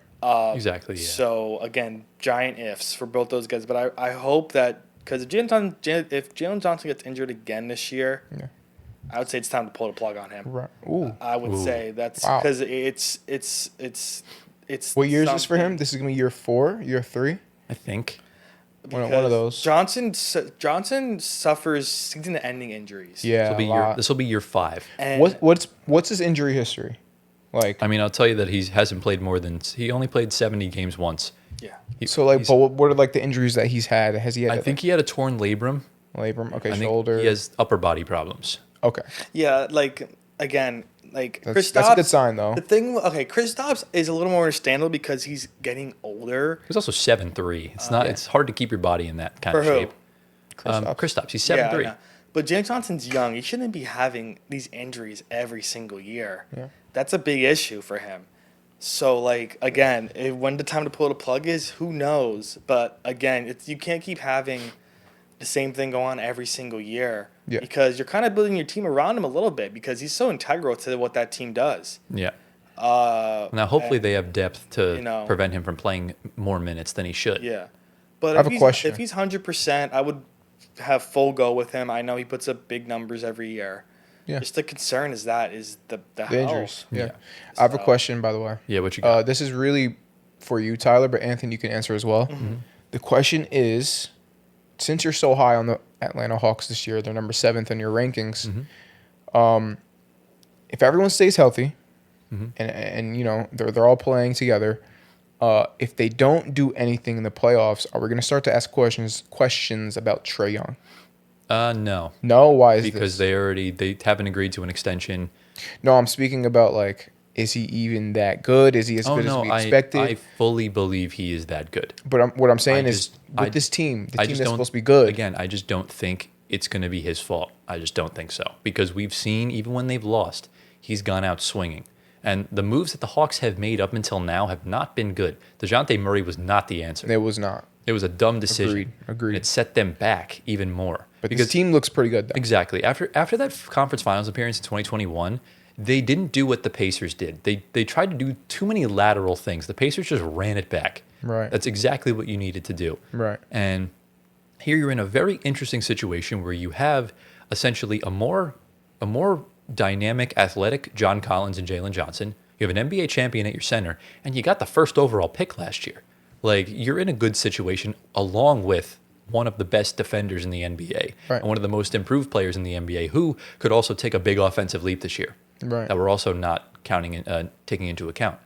Exactly. Yeah. So again, giant ifs for both those guys. But I hope that, because if Jalen Johnson gets injured again this year, I would say it's time to pull the plug on him. Right. Ooh. I would say that's Wow. because it's What year is this for him? something. This is gonna be year 4, year 3. I think. One of Because those. Johnson suffers season-ending injuries. Yeah. This will be year 5. And What's his injury history? Like, I mean, I'll tell you that he hasn't played he only played 70 games once. yeah. but what are like the injuries that he's had? Has he had? I think he had a torn labrum. labrum. Okay, I think shoulder. he has upper body problems. Okay, Yeah, like again, like that's Kristaps. a good sign though. The thing, okay, Kristaps is a little more understandable because he's getting older. He's also 7'3". It's not. yeah. It's hard to keep your body in that kind For of who? shape. Kristaps. Kristaps. He's Yeah, I 7'3". know. But James Johnson's young. He shouldn't be having these injuries every single year. Yeah. That's a big issue for him. So, like, again, when the time to pull the plug is, who knows? But, again, you can't keep having the same thing go on every single year. Yeah. Because you're kind of building your team around him a little bit because he's so integral to what that team does. Yeah. Now, hopefully, and, they have depth to you know, prevent him from playing more minutes than he should. Yeah. But I have a question. If he's 100%, I would have full go with him. I know he puts up big numbers every year. Yeah. Just the concern is the The health. injuries. Yeah. Yeah. I have a So- question, by the way. Yeah. What you got? This is really for you, Tyler, but Anthony, you can answer as well. The question is, since you're so high on the Atlanta Hawks this year, they're number 7th in your rankings. If everyone stays healthy, and you know they're all playing together, if they don't do anything in the playoffs, are we going to start to ask questions about Trae Young? No. No, why is Because this? they haven't agreed to an extension. No, I'm speaking about like, is he even that good? Is he as good as we expected? I fully believe he is that good. But what I'm saying is, just- with I- this team, the I team just that's don't- supposed to be good. Again, I just don't think it's going to be his fault. I just don't think so. Because we've seen, even when they've lost, he's gone out swinging. And the moves that the Hawks have made up until now have not been good. DeJounte Murray was not the answer. It was not. It was a dumb decision. Agreed. And it set them back even more. But this team looks pretty good, though. Exactly. After that conference finals appearance in 2021, they didn't do what the Pacers did. They tried to do too many lateral things. The Pacers just ran it back. Right. That's exactly what you needed to do. Right. And here you're in a very interesting situation where you have essentially a more dynamic, athletic John Collins and Jalen Johnson. You have an NBA champion at your center, and you got the first overall pick last year. Like, you're in a good situation along with one of the best defenders in the NBA Right. and one of the most improved players in the NBA who could also take a big offensive leap this year. Right. That we're also not taking into account.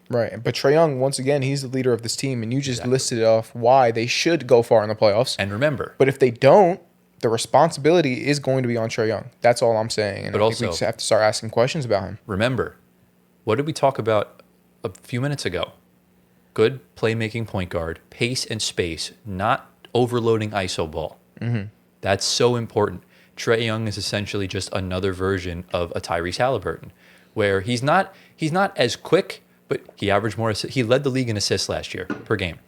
Right. But Trae Young, once again, he's the leader of this team, and you just listed off why they should go far in the playoffs. And remember, But if they don't, the responsibility is going to be on Trae Young. That's all I'm saying. And But I think we also- just have to start asking questions about him. what did we talk about a few minutes ago? Good playmaking point guard, pace and space, not overloading ISO ball. That's so important. Trae Young is essentially just another version of a Tyrese Halliburton, where he's not as quick, but he averaged more. He led the league in assists last year per game.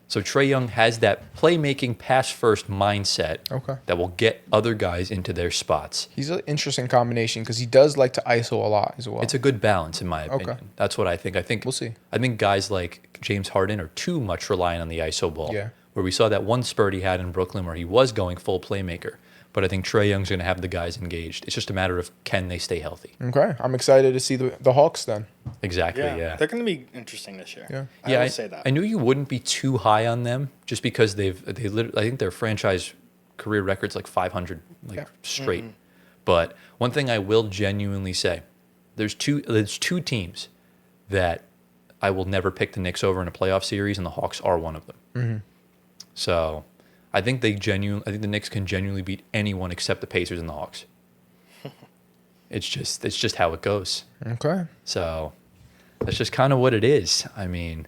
So Trae Young has that playmaking, pass-first mindset that will get other guys into their spots. He's an interesting combination because he does like to ISO a lot as well. It's a good balance, in my opinion. That's what I think. We'll see. I think guys like James Harden are too much relying on the ISO ball. Yeah. Where we saw that one spurt he had in Brooklyn where he was going full playmaker. But I think Trae Young's going to have the guys engaged. It's just a matter of can they stay healthy. Okay. I'm excited to see the Hawks then. Exactly, yeah. They're going to be interesting this year. Yeah. I will say that. I knew you wouldn't be too high on them just because I think their franchise career record's like 500 straight. But one thing I will genuinely say, There's two teams that I will never pick the Knicks over in a playoff series, and the Hawks are one of them. Mm-hmm. So I think the Knicks can genuinely beat anyone except the Pacers and the Hawks. It's just how it goes. Okay. So that's just kind of what it is. I mean,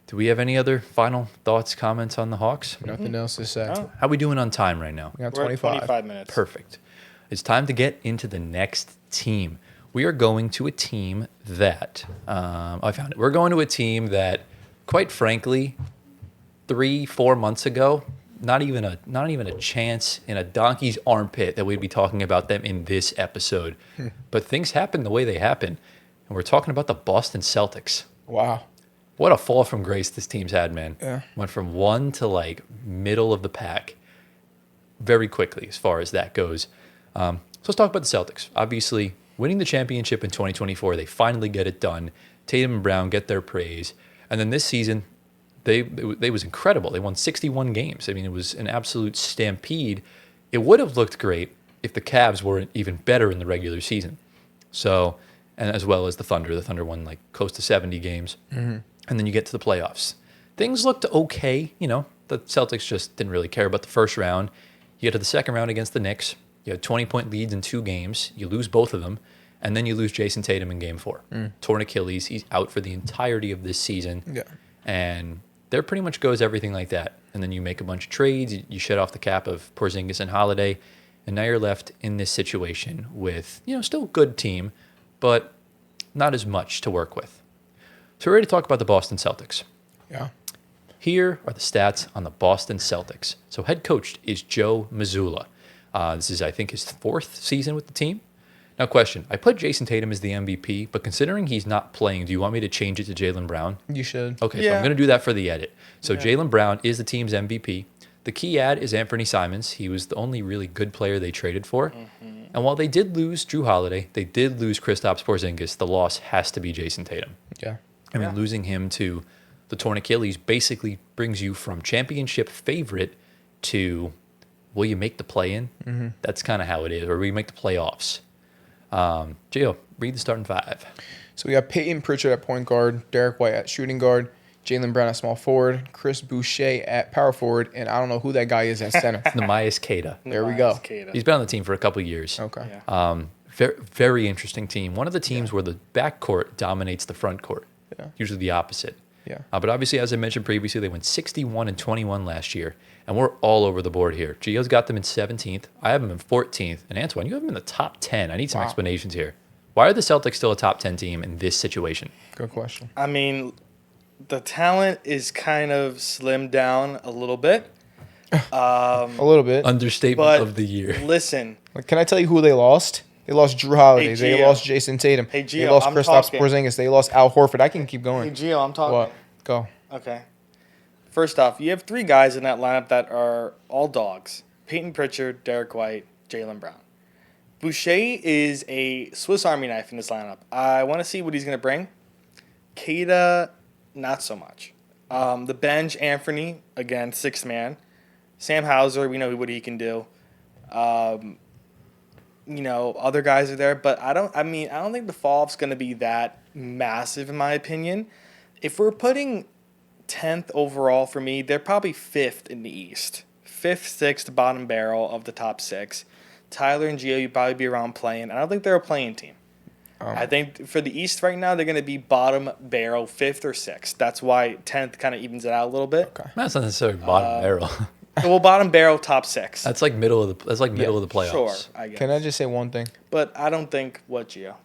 do we have any other final thoughts, comments on the Hawks? Nothing else to say. No. How are we doing on time right now? We got We're at 25 minutes. Perfect. It's time to get into the next team. We are going to a team that I found it. We're going to a team that, quite frankly, 3-4 months ago, not even a chance in a donkey's armpit that we'd be talking about them in this episode. But things happen the way they happen, and we're talking about the Boston Celtics. Wow. What a fall from grace this team's had, man. Yeah. Went from 1 to like middle of the pack very quickly as far as that goes. So let's talk about the Celtics. Obviously, winning the championship in 2024, they finally get it done. Tatum and Brown get their praise. And then this season, they was incredible. They won 61 games. I mean, it was an absolute stampede. It would have looked great if the Cavs were even better in the regular season. So, and as well as the Thunder. The Thunder won like close to 70 games. Mm-hmm. And then you get to the playoffs. Things looked okay. You know, the Celtics just didn't really care about the first round. You get to the second round against the Knicks. You had 20-point leads in 2 games. You lose both of them. And then you lose Jason Tatum in game 4. Torn Achilles. He's out for the entirety of this season. Yeah. And there pretty much goes everything like that. And then you make a bunch of trades. You shed off the cap of Porzingis and Holiday. And now you're left in this situation with, still a good team, but not as much to work with. So we're ready to talk about the Boston Celtics. Yeah. Here are the stats on the Boston Celtics. So head coach is Joe Mazzulla. This is, I think, his 4th season with the team. Now, question. I put Jason Tatum as the MVP, but considering he's not playing, do you want me to change it to Jaylen Brown? You should. Okay, so Yeah. I'm going to do that for the edit. So Jaylen Brown is the team's MVP. The key ad is Anthony Simons. He was the only really good player they traded for. Mm-hmm. And while they did lose Drew Holiday, they did lose Kristaps Porzingis, the loss has to be Jason Tatum. Yeah. I mean, losing him to the torn Achilles basically brings you from championship favorite to, will you make the play-in? Mm-hmm. That's kind of how it is, or will you make the playoffs? Gio, read the starting 5. So we got Peyton Pritchard at point guard, Derek White at shooting guard, Jaylen Brown at small forward, Chris Boucher at power forward, and I don't know who that guy is at center. Namias Queta. There we go. He's been on the team for a couple of years. Okay. Yeah. Very, very interesting team. One of the teams where the backcourt dominates the front court. Yeah. Usually the opposite. Yeah. But obviously, as I mentioned previously, they went 61-21 last year, and we're all over the board here. Gio's got them in 17th. I have them in 14th. And Antoine, you have them in the top 10. I need some explanations here. Why are the Celtics still a top 10 team in this situation? Good question. I mean, the talent is kind of slimmed down a little bit. A little bit. Understatement But of the year. listen, Like, can I tell you who they lost? They lost Drew Holiday. Hey, They Gio. lost Jason Tatum. Hey, They Gio, lost I'm Kristaps talking. Porzingis. They lost Al Horford. I can keep hey, going. Gio, I'm talking. What? Go. Okay. First off, you have 3 guys in that lineup that are all dogs. Peyton Pritchard, Derek White, Jaylen Brown. Boucher is a Swiss Army knife in this lineup. I want to see what he's going to bring. Queta, not so much. The bench, Anthony, again, 6th man. Sam Hauser, we know what he can do. Other guys are there, but I don't think the fall-off's going to be that massive in my opinion. If we're putting 10th overall for me, they're probably 5th in the East. 5th, 6th, bottom barrel of the top 6. Tyler and Gio, you'd probably be around playing. I don't think they're a playing team. I think for the East right now, they're going to be bottom barrel, 5th or 6th. That's why 10th kind of evens it out a little bit. Okay. That's not necessarily bottom barrel. Well, bottom barrel, top 6. That's like middle of the playoffs. Sure, I guess. Can I just say one thing? But I don't think what, Gio?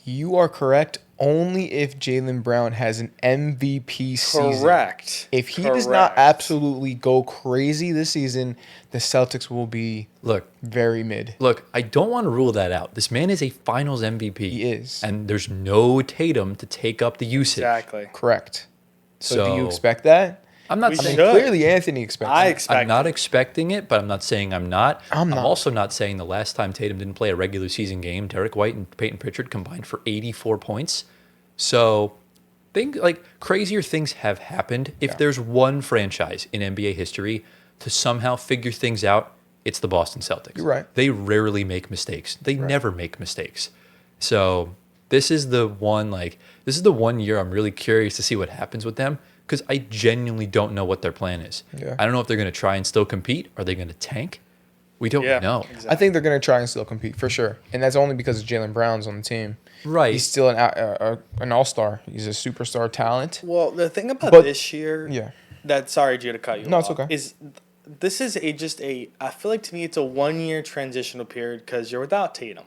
You are correct only if Jaylen Brown has an MVP season. Correct. If he does not absolutely go crazy this season, the Celtics will be very mid. Look, I don't want to rule that out. This man is a finals MVP. He is. And there's no Tatum to take up the usage. Exactly. Correct. So do you So- expect that? I'm not We saying should. Clearly, Anthony expects I it. expect I'm not expecting it, but I'm not saying I'm not. I'm not. also not saying the last time Tatum didn't play a regular season game, Derek White and Peyton Pritchard combined for 84 points. So, crazier things have happened. If there's one franchise in NBA history to somehow figure things out it's the Boston Celtics. You're right. They rarely make mistakes. They never make mistakes. So this is the one year I'm really curious to see what happens with them, because I genuinely don't know what their plan is. Yeah. I don't know if they're going to try and still compete. Are they going to tank? We don't know. Exactly. I think they're going to try and still compete for sure, and that's only because Jaylen Brown's on the team. Right. He's still an all-star. He's a superstar talent. Well, the thing about But- this year, Yeah. sorry, Drew, to cut you No, off. it's okay. This is I feel like to me it's a 1 year transitional period because you're without Tatum.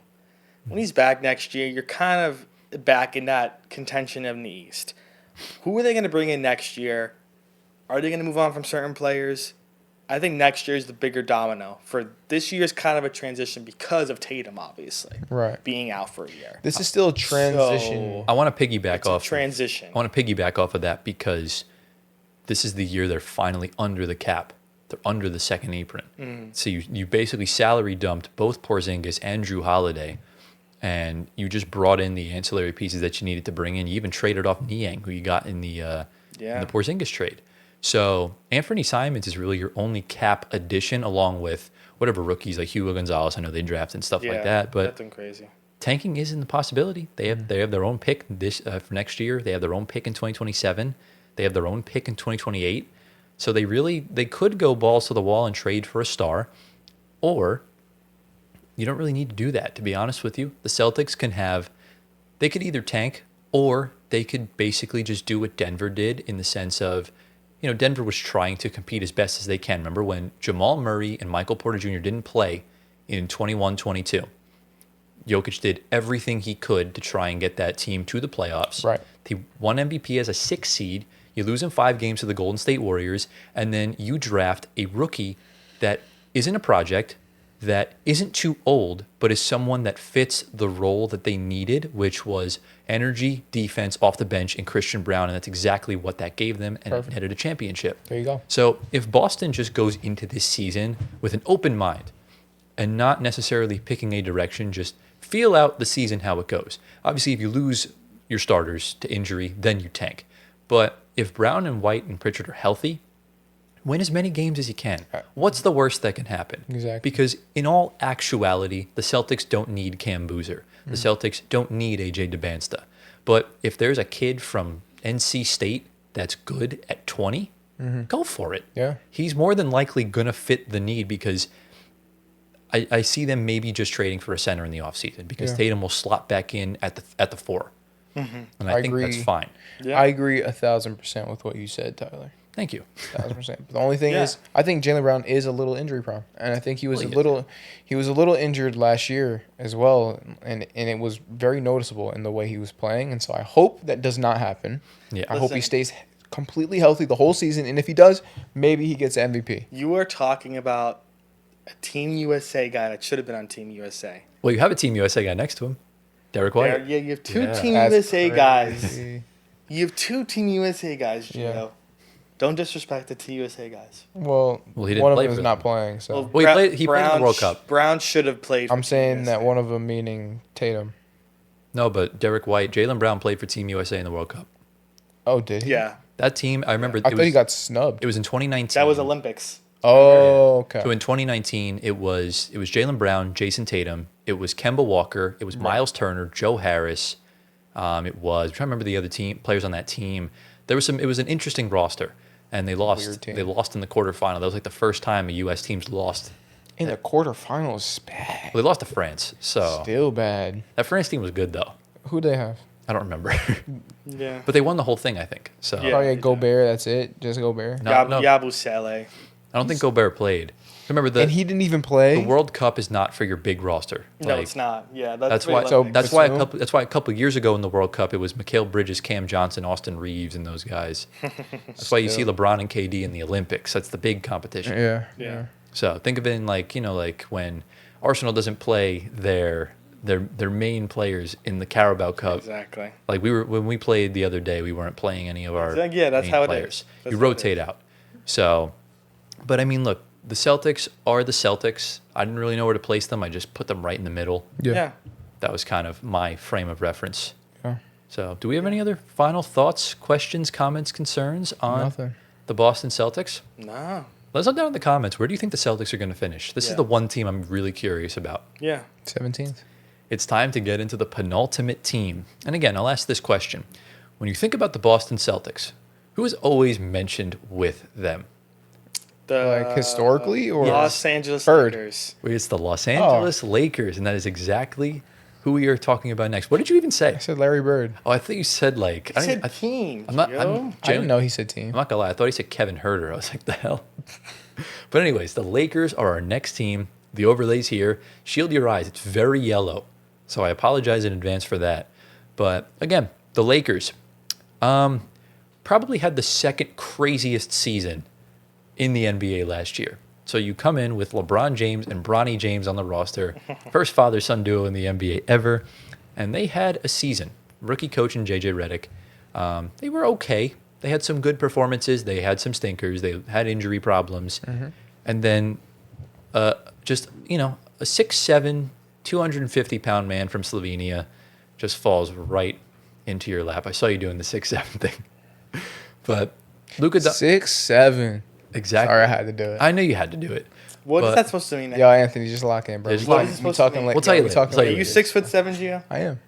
When he's back next year, you're kind of back in that contention in the East. Who are they going to bring in next year? Are they going to move on from certain players? I think next year is the bigger domino. For this year's kind of a transition because of Tatum, obviously. Right. Being out for a year. This is still a transition. I want to piggyback It's off. a transition. I want to piggyback off of that because this is the year they're finally under the cap. They're under the second apron. So you basically salary dumped both Porzingis and Drew Holiday, and you just brought in the ancillary pieces that you needed to bring in. You even traded off Niang, who you got in the Porzingis trade. So Anthony Simons is really your only cap addition, along with whatever rookies like Hugo Gonzalez. I know they draft and stuff like that, but nothing crazy. tanking isn't the possibility. They have their own pick for next year. They have their own pick in 2027. They have their own pick in 2028. So they could go balls to the wall and trade for a star, or you don't really need to do that. To be honest with you, the Celtics they could either tank, or they could basically just do what Denver did, in the sense of, Denver was trying to compete as best as they can. Remember when Jamal Murray and Michael Porter Jr. didn't play in 21-22? Jokic did everything he could to try and get that team to the playoffs. Right. He won MVP as a 6 seed. You lose in 5 games to the Golden State Warriors, and then you draft a rookie that isn't a project, that isn't too old, but is someone that fits the role that they needed, which was energy, defense, off the bench, and Christian Brown, and that's exactly what that gave them, and it netted a championship. There you go. So if Boston just goes into this season with an open mind and not necessarily picking a direction, just feel out the season how it goes. Obviously, if you lose your starters to injury, then you tank. But if Brown and White and Pritchard are healthy, win as many games as you can. What's the worst that can happen? Exactly. Because in all actuality, the Celtics don't need Cam Boozer. The Celtics don't need AJ DeBansta. But if there's a kid from NC State that's good at 20, go for it. Yeah. He's more than likely going to fit the need, because I see them maybe just trading for a center in the offseason, because Tatum will slot back in at the 4. And I think agree. that's fine. Yeah. I agree 1,000% with what you said, Tyler. Thank you. 1,000%. But the only thing is, I think Jaylen Brown is a little injury prone, and I think he was a little injured last year as well, and it was very noticeable in the way he was playing. And so I hope that does not happen. Yeah. I hope he stays completely healthy the whole season, and if he does, maybe he gets MVP. You are talking about a Team USA guy that should have been on Team USA. Well, you have a Team USA guy next to him, Derek White. Yeah, you have two Yeah. Team That's USA guys. crazy. You have two Team USA guys, Gio. Yeah. Don't disrespect the Team USA guys. Well, Well, he didn't one of play them is for not them. playing, so Well, he played in the World Cup. Brown should have played for I'm saying Team that USA. one of them meaning Tatum. No, but Derek White, Jaylen Brown played for Team USA in the World Cup. Oh, did he? Yeah, That team, I remember. I thought he got snubbed. It was in 2019. that was Olympics. Oh, okay. So in 2019, it was Jaylen Brown, Jason Tatum. It was Kemba Walker. It was Miles Turner, Joe Harris. I'm trying to remember the other players on that team. There was It was an interesting roster, and they lost. Weird team. They lost in the quarterfinal. That was like the first time a U.S. team's lost. In the quarterfinals, bad. Well, they lost to France. So Still bad. that France team was good though. Who they have? I don't remember, Yeah. but they won the whole thing, I think. So Yeah. Oh yeah, they Gobert. That's it. Just Gobert. No, Yabusele. I don't think Gobert played. Remember And he didn't even play. the World Cup is not for your big roster. No, Like, it's not. Yeah, That's for why. the So Olympics. That's why a couple of years ago in the World Cup, it was Mikal Bridges, Cam Johnson, Austin Reeves, and those guys. That's why you see LeBron and KD in the Olympics. That's the big competition. Yeah. Yeah. So think of it in like when Arsenal doesn't play their main players in the Carabao Cup. Exactly. Like when we played the other day, we weren't playing any of our Yeah, that's main how it players. is. That's You how it rotate is. out. So, but I mean, look, the Celtics are the Celtics. I didn't really know where to place them. I just put them right in the middle. Yeah. That was kind of my frame of reference. Yeah. So, do we have any other final thoughts, questions, comments, concerns on Nothing. the Boston Celtics? No. Let us know down in the comments. Where do you think the Celtics are going to finish? This is Yeah. the one team I'm really curious about. Yeah. 17th. It's time to get into the penultimate team. And again, I'll ask this question. When you think about the Boston Celtics, who is always mentioned with them? The historically or Los Angeles third? Lakers. It's the Los Angeles Lakers, and that is exactly who we are talking about next. What did you even say? I said Larry Bird. Oh, I thought you said like He said team. I'm not. Gio. I didn't know he said team. I'm not gonna lie. I thought he said Kevin Herter. I was like, the hell. But anyways, the Lakers are our next team. The overlays here. Shield your eyes. It's very yellow, so I apologize in advance for that. But again, the Lakers probably had the second craziest season in the NBA last year. So you come in with LeBron James and Bronny James on the roster, first father-son duo in the NBA ever, and they had a season. Rookie coach and JJ Redick. They were okay. They had some good performances. They had some stinkers. They had injury problems. And then just, a 6'7", 250-pound man from Slovenia just falls right into your lap. I saw you doing the 6'7" thing. But Luka 6'7". Exactly. Sorry, I had to do it. I knew you had to do it. What is But- that supposed to mean? Yo, Anthony, just lock in, bro. Yeah, just We lock talking- in. we What's it supposed to talking mean? like We'll tell you we later. talking We'll tell Are you like- you 6'7", Gio? I am.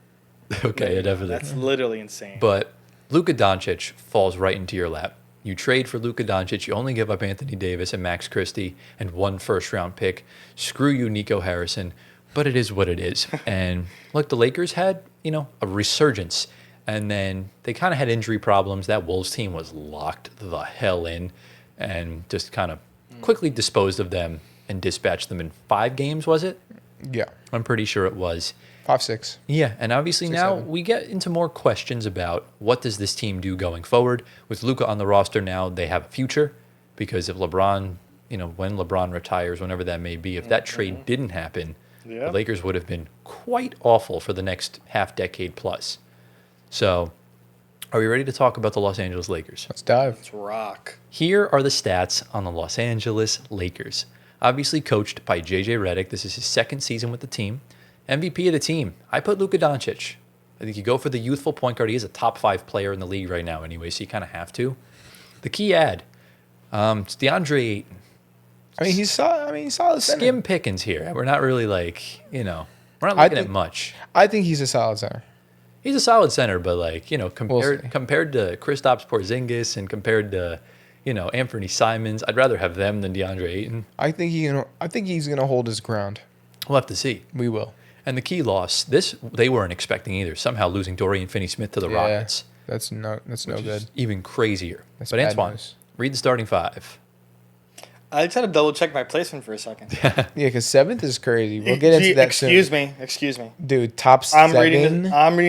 Okay, yeah, definitely. That's literally insane. But Luka Doncic falls right into your lap. You trade for Luka Doncic. You only give up Anthony Davis and Max Christie and one first-round pick. Screw you, Nico Harrison. But it is what it is. And look, the Lakers had, a resurgence. And then they kind of had injury problems. That Wolves team was locked the hell in and just kind of quickly disposed of them and dispatched them in 5 games, was it? Yeah. I'm pretty sure it was. 5'6". Yeah, and obviously 6'7". now we get into more questions about what does this team do going forward. With Luka on the roster now, they have a future because if LeBron, when LeBron retires, whenever that may be, if that trade didn't happen, Yeah. the Lakers would have been quite awful for the next half decade plus. So, are we ready to talk about the Los Angeles Lakers? Let's dive. Let's rock. Here are the stats on the Los Angeles Lakers. Obviously coached by JJ Redick. This is his second season with the team. MVP of the team. I put Luka Doncic. I think you go for the youthful point guard. He is a top 5 player in the league right now anyway, so you kind of have to. The key ad, it's DeAndre Ayton. He's solid center. Skim pickings here. We're not really we're not I looking at think- much. I think he's a solid center. He's a solid center, but compared see. compared to Kristaps Porzingis and compared to, Anthony Simons, I'd rather have them than DeAndre Ayton. I think he's gonna hold his ground. We'll have to see. We will. And the key loss, this they weren't expecting either. Somehow losing Dorian Finney-Smith to the Rockets, That's no good. even crazier. That's But bad Antoine, news. read the starting 5. I just had to double check my placement for a second. Yeah, because 7th is crazy. We'll get into that Excuse soon. me. Dude, top I'm 7. reading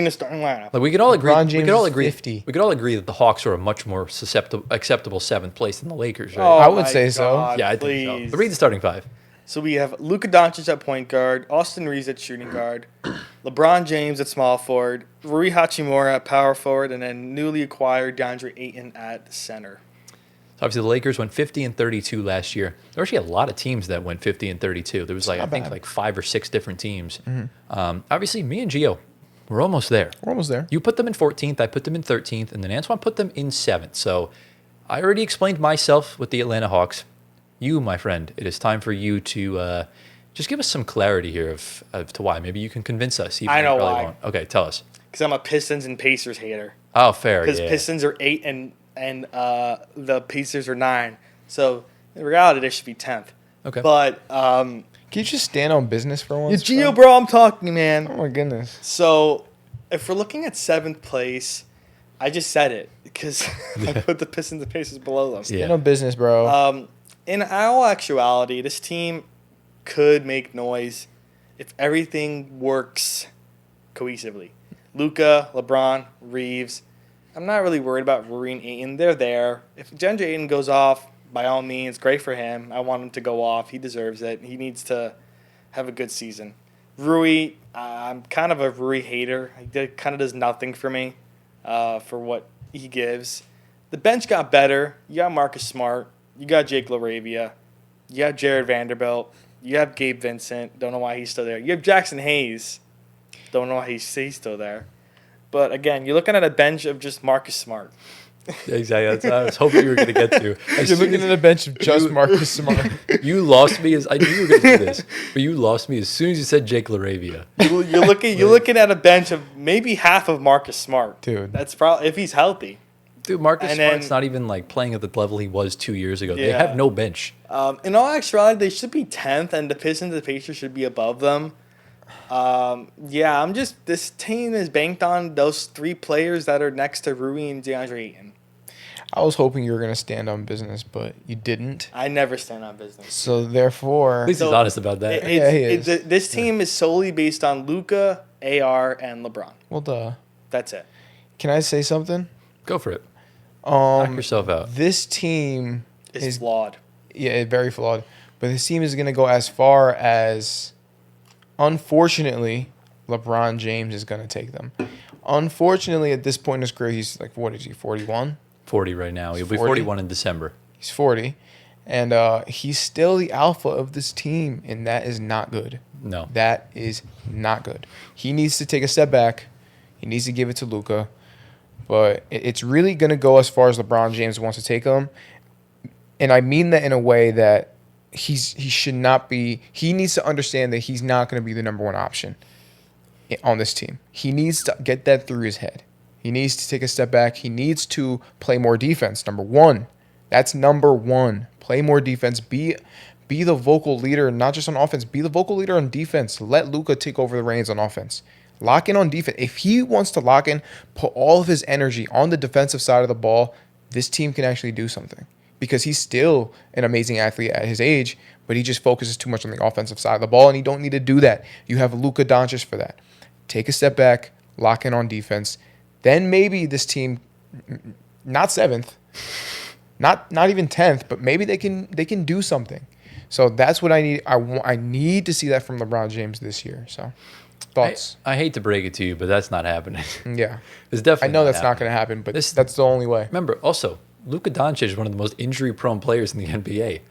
the starting lineup. Like we could all agree. LeBron We James could all is agree. 50. We could all agree that the Hawks are a much more acceptable 7th place than the Lakers, right? I would my say so. God, yeah, I think so. please. But read the starting 5. So we have Luka Doncic at point guard, Austin Reeves at shooting guard, LeBron James at small forward, Rui Hachimura at power forward, and then newly acquired DeAndre Ayton at center. So obviously, the Lakers went 50-32 last year. There were actually a lot of teams that went 50-32. There was I not think bad. 5 or 6 different teams. Obviously, me and Gio, we're almost there. We're almost there. You put them in 14th, I put them in 13th, and then Antoine put them in 7th. So I already explained myself with the Atlanta Hawks. You, my friend, it is time for you to just give us some clarity here of to why. Maybe you can convince us. Even I though you know probably why. won't. Okay, tell us. Because I'm a Pistons and Pacers hater. Oh, fair. Because Yeah. Pistons are 8 and the Pacers are 9. So in reality, they should be 10th. Okay. But Can you just stand on business for once? it's Gio, bro. I'm talking, man. Oh my goodness. So if we're looking at 7th place, I just said it because I put the Pistons and Pacers below them. Yeah. Stand on business, bro. In all actuality, this team could make noise if everything works cohesively. Luka, LeBron, Reeves. I'm not really worried about Rui and Ayton. They're there. If DeAndre Ayton goes off, by all means, great for him. I want him to go off. He deserves it. He needs to have a good season. Rui, I'm kind of a Rui hater. He kind of does nothing for me for what he gives. The bench got better. You got Marcus Smart. You got Jake LaRavia. You have Jared Vanderbilt. You have Gabe Vincent. Don't know why he's still there. You have Jackson Hayes. Don't know why he's still there. But again, you're looking at a bench of just Marcus Smart. Exactly. That's what I was hoping you were going to get to. You're looking at a bench of just Marcus Smart. You lost me as I knew you were going to do this, but you lost me as soon as you said Jake LaRavia. You're looking at a bench of maybe half of Marcus Smart. Dude. That's probably if he's healthy. Dude, Marcus And Smart's then- not even like playing at the level he was 2 years ago. They Yeah. have no bench. In all actuality, they should be 10th, and the Pistons and the Pacers should be above them. This team is banked on those 3 players that are next to Rui and DeAndre Ayton. I was hoping you were going to stand on business, but you didn't. I never stand on business. So therefore, At least he's honest about that. Yeah, he is. This team is solely based on Luka, AR, and LeBron. well, duh. That's it. Can I say something? Go for it. Knock Um, yourself out. this team It's is flawed. very flawed. But this team is going to go as far as, unfortunately, LeBron James is going to take them. Unfortunately, at this point in his career, he's like, what is he, 41? 40 right now. He'll be 40? 41 in December. He's 40. And he's still the alpha of this team, and that is not good. No. That is not good. He needs to take a step back. He needs to give it to Luka. But it's really going to go as far as LeBron James wants to take him. And I mean that in a way that he should not be. He needs to understand that he's not going to be the number 1 option on this team. He needs to get that through his head. He needs to take a step back. He needs to play more defense. Number 1. That's number 1. Play more defense. Be the vocal leader, not just on offense. Be the vocal leader on defense. Let Luka take over the reins on offense. Lock in on defense. If he wants to lock in, put all of his energy on the defensive side of the ball, this team can actually do something. Because he's still an amazing athlete at his age, but he just focuses too much on the offensive side of the ball, and you don't need to do that. You have Luka Doncic for that. Take a step back, lock in on defense. Then maybe this team, not 7th, not even 10th, but maybe they can do something. So that's what I need. I need to see that from LeBron James this year. So, thoughts? I hate to break it to you, but that's not happening. Yeah, It's definitely I know that's not happening. going to happen, but This- that's the only way. Remember, also, Luka Doncic is one of the most injury-prone players in the NBA.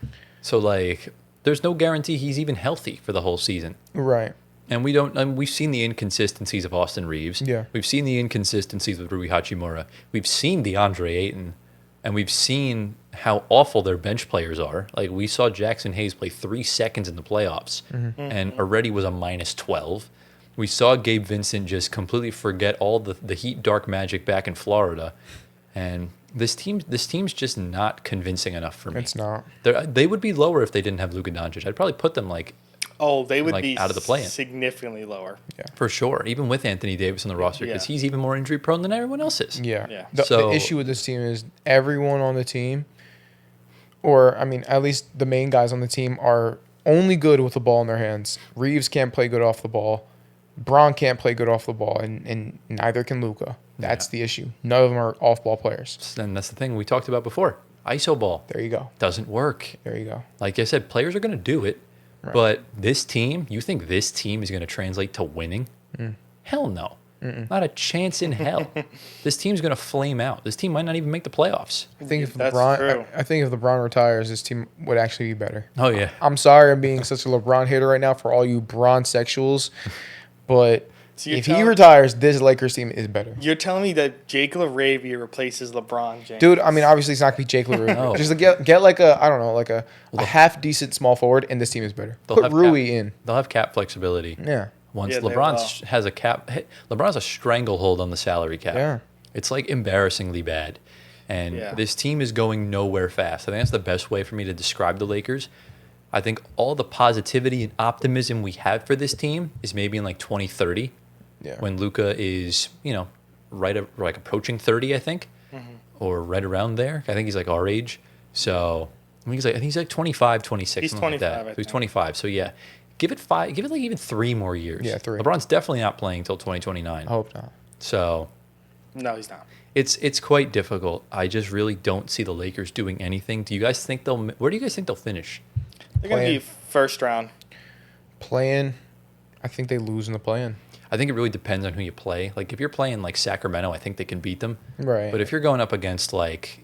So, like, there's no guarantee he's even healthy for the whole season. Right. And we've seen the inconsistencies of Austin Reeves. Yeah. We've seen the inconsistencies with Rui Hachimura. We've seen DeAndre Ayton. And we've seen how awful their bench players are. Like, we saw Jackson Hayes play 3 seconds in the playoffs and already was a minus 12. We saw Gabe Vincent just completely forget all the Heat dark magic back in Florida. And this team's just not convincing enough for me. It's not. They would be lower if they didn't have Luka Doncic. I'd probably put them like They would like, be out of the play-in. significantly lower. for sure, even with Anthony Davis on the roster, because Yeah. he's even more injury prone than everyone else is. Yeah. Yeah. The So- issue with this team is everyone on the team, or I mean, at least the main guys on the team, are only good with the ball in their hands. Reeves can't play good off the ball. Braun can't play good off the ball, and neither can Luka. That's the issue. None of them are off-ball players. And that's the thing we talked about before. ISO ball There you go. doesn't work. There you go. Like I said, players are going to do it, but this team, you think this team is going to translate to winning? Hell no. Not a chance in hell. This team's going to flame out. This team might not even make the playoffs. I think if That's LeBron, true. I think if LeBron retires, this team would actually be better. Oh, yeah. I'm sorry, I'm being such a LeBron hater right now for all you Bron sexuals, but So you're if he telling- retires, this Lakers team is better. You're telling me that Jake LaRavia replaces LeBron James? Dude, I mean, obviously it's not gonna be Jake LaRue. No. Just get like a, I don't know, like a half decent small forward, and this team is better. They'll Put have Rui cap- in. They'll have cap flexibility. Yeah, Once Yeah, they LeBron has a cap, LeBron's a stranglehold on the salary cap. Yeah. It's like embarrassingly bad. And Yeah. this team is going nowhere fast. I think that's the best way for me to describe the Lakers. I think all the positivity and optimism we have for this team is maybe in like 2030 yeah. when Luka is, like approaching 30, I think, or right around there. I think he's like our age. So I think he's like 25, 26, He's something like 25, that. I So he's think. 25. So yeah, give it like even 3 more years. Yeah, 3. LeBron's definitely not playing until 2029. I hope not. So No, he's not. it's quite difficult. I just really don't see the Lakers doing anything. Do you guys think where do you guys think they'll finish? They're going to Play-in. be first round. Playing, I think they lose in the play-in. I think it really depends on who you play. Like if you're playing like Sacramento, I think they can beat them. Right. But if you're going up against like,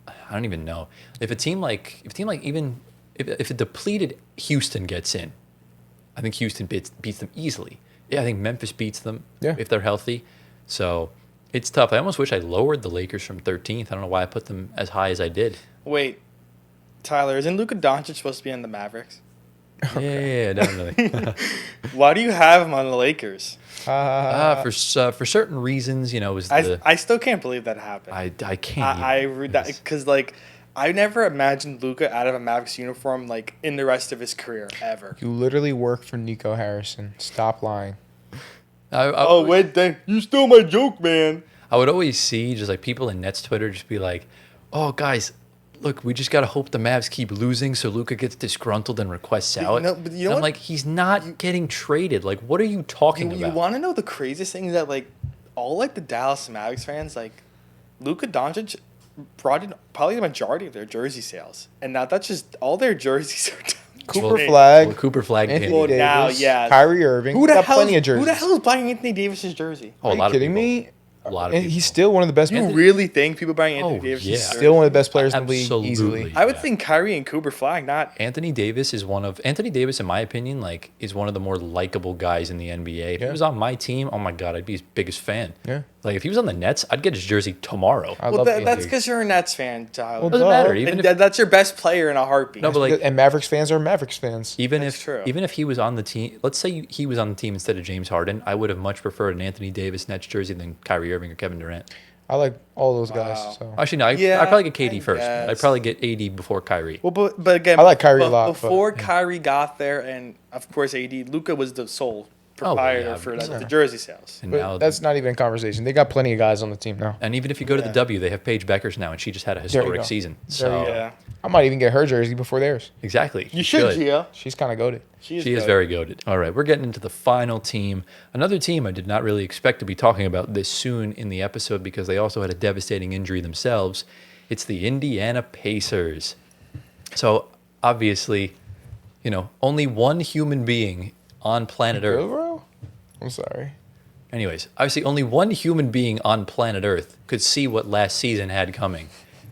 I don't even know. If a team like even if a depleted Houston gets in, I think Houston beats them easily. Yeah, I think Memphis beats them Yeah. if they're healthy. So It's tough. I almost wish I lowered the Lakers from 13th. I don't know why I put them as high as I did. Wait, Tyler, isn't Luka Doncic supposed to be in the Mavericks? Yeah, definitely. Why do you have him on the Lakers? For certain reasons, it was the I still can't believe that happened. I can't. I read that because I never imagined Luka out of a Mavericks uniform in the rest of his career ever. You literally work for Nico Harrison. Stop lying. Wait, then you stole my joke, man. I would always see just like people in Nets Twitter just be like, "Oh, guys, look, we just gotta hope the Mavs keep losing so Luka gets disgruntled and requests out." But you know I'm what? like, he's not getting traded. Like, what are you talking You about? want to know the craziest thing is that all the Dallas Mavericks fans Luka Doncic brought in probably the majority of their jersey sales, and now that's just all their jerseys are down. Cooper Flag, Well, Cooper Flag Anthony came. Davis, now, yeah. Kyrie Irving. Who the got hell? plenty of jerseys. Who the hell is buying Anthony Davis's jersey? Oh, Are a you lot kidding of people. me? A lot of And people. he's still one of the best. You really think people buying Anthony Oh, Davis's yeah. jersey? Still one of the best players in the league, Absolutely. easily. I would Yeah. think Kyrie and Cooper Flag, not. Anthony Davis, in my opinion, is one of the more likable guys in the NBA. If he Yeah. was on my team, oh my God, I'd be his biggest fan. Yeah. Like, if he was on the Nets, I'd get his jersey tomorrow. I Well, love that's Anthony. because you're a Nets fan, Tyler. Well, Doesn't duh. matter. And Even if, that's your best player in a heartbeat. No, but like, And Mavericks fans are Mavericks fans. even That's if true. even if he was on the team, let's say he was on the team instead of James Harden, I would have much preferred an Anthony Davis Nets jersey than Kyrie Irving or Kevin Durant. I like all those guys. Wow. So. Actually, no, Yeah, I'd probably get KD I first. I'd guess. probably get AD before Kyrie. Well, but again, I like Kyrie a lot, but- Before Kyrie got there, and of course AD, Luka was the sole proprietor yeah, for yeah. the jersey sales. And But now, that's not even a conversation. They got plenty of guys on the team now. and even if you go to the Yeah. W, they have Paige Beckers now, and she just had a you historic go. season. There So you go. Yeah, I might even get her jersey before theirs. exactly, you should, Gio. She's kind of goated. She is very goated. All right, we're getting into the final team. Another team I did not really expect to be talking about this soon in the episode because they also had a devastating injury themselves. It's the Indiana Pacers. So obviously, only one human being on planet Really, Earth. bro? I'm sorry. Anyways, obviously only one human being on planet Earth could see what last season had coming.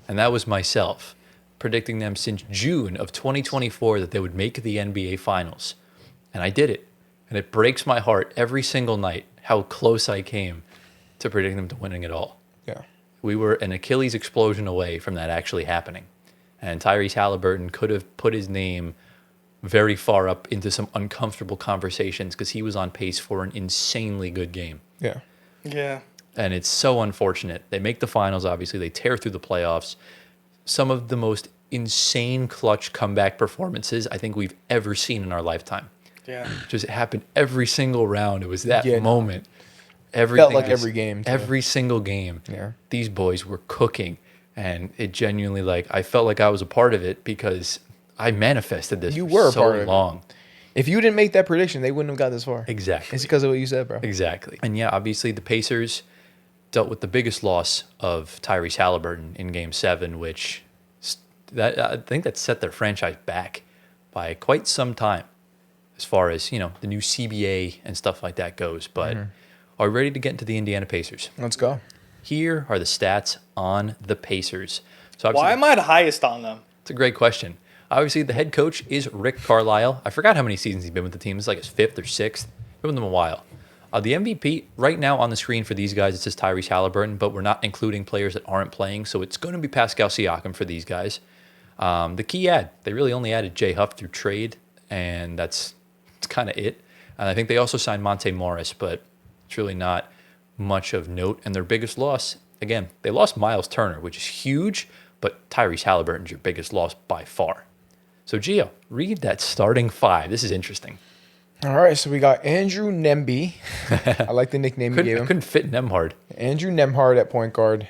And that was myself, predicting them since June of 2024 that they would make the NBA Finals. And I did it. And it breaks my heart every single night how close I came to predicting them to winning it all. Yeah. We were an Achilles explosion away from that actually happening. And Tyrese Halliburton could have put his name very far up into some uncomfortable conversations because he was on pace for an insanely good game. Yeah. Yeah, And it's so unfortunate. They make the finals, obviously. They tear through the playoffs. Some of the most insane clutch comeback performances I think we've ever seen in our lifetime. yeah. Just happened every single round. It was that Yeah, no. moment. Everything like was- every game, too. Every single game. Yeah. These boys were cooking. And it genuinely, I felt like I was a part of it because I manifested this You for were a so part of it. long. If you didn't make that prediction, they wouldn't have got this far. Exactly. It's because of what you said, bro. Exactly. And yeah, obviously the Pacers dealt with the biggest loss of Tyrese Halliburton in Game 7, which I think that set their franchise back by quite some time as far as, the new CBA and stuff like that goes. But are we ready to get into the Indiana Pacers? Let's go. Here are the stats on the Pacers. So obviously, Why am I the highest on them? it's a great question. Obviously, the head coach is Rick Carlisle. I forgot how many seasons he's been with the team. It's like his 5th or 6th. Been with them a while. The MVP right now on the screen for these guys, it says Tyrese Halliburton, but we're not including players that aren't playing, so it's going to be Pascal Siakam for these guys. The key add, they really only added Jay Huff through trade, and that's kind of it. And I think they also signed Monte Morris, but it's really not much of note. And their biggest loss, again, they lost Miles Turner, which is huge, but Tyrese Halliburton's your biggest loss by far. So, Gio, read that starting 5. This is interesting. All right, so we got Andrew Nemby. I like the nickname you gave I him. couldn't fit Nemhard. Andrew Nemhard at point guard.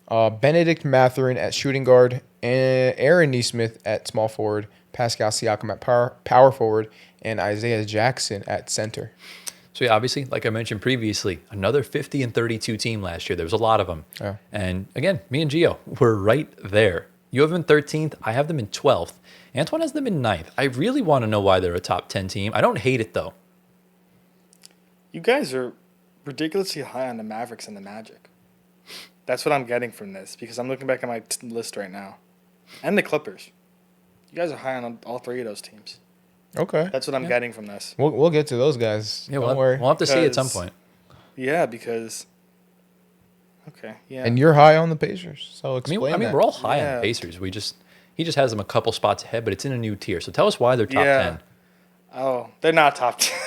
Benedict Mathurin at shooting guard. And Aaron Nesmith at small forward. Pascal Siakam at power forward. And Isaiah Jackson at center. So, yeah, obviously, like I mentioned previously, another 50 and 32 team last year. There was a lot of them. Yeah. And again, me and Gio, we're right there. You have them in 13th. I have them in 12th. Antoine has them in 9th. I really want to know why they're a top 10 team. I don't hate it, though. You guys are ridiculously high on the Mavericks and the Magic. That's what I'm getting from this because I'm looking back at my list right now. And the Clippers. You guys are high on all 3 of those teams. Okay. That's what I'm getting from this. We'll get to those guys. Yeah, Don't worry. we'll have to see at some Because- point. Yeah, because Okay. Yeah. And you're high on the Pacers, so explain I mean, that. we're all high on Yeah. the Pacers. He just has them a couple spots ahead, but it's in a new tier. So tell us why they're top Yeah. 10. Oh, they're not top 10.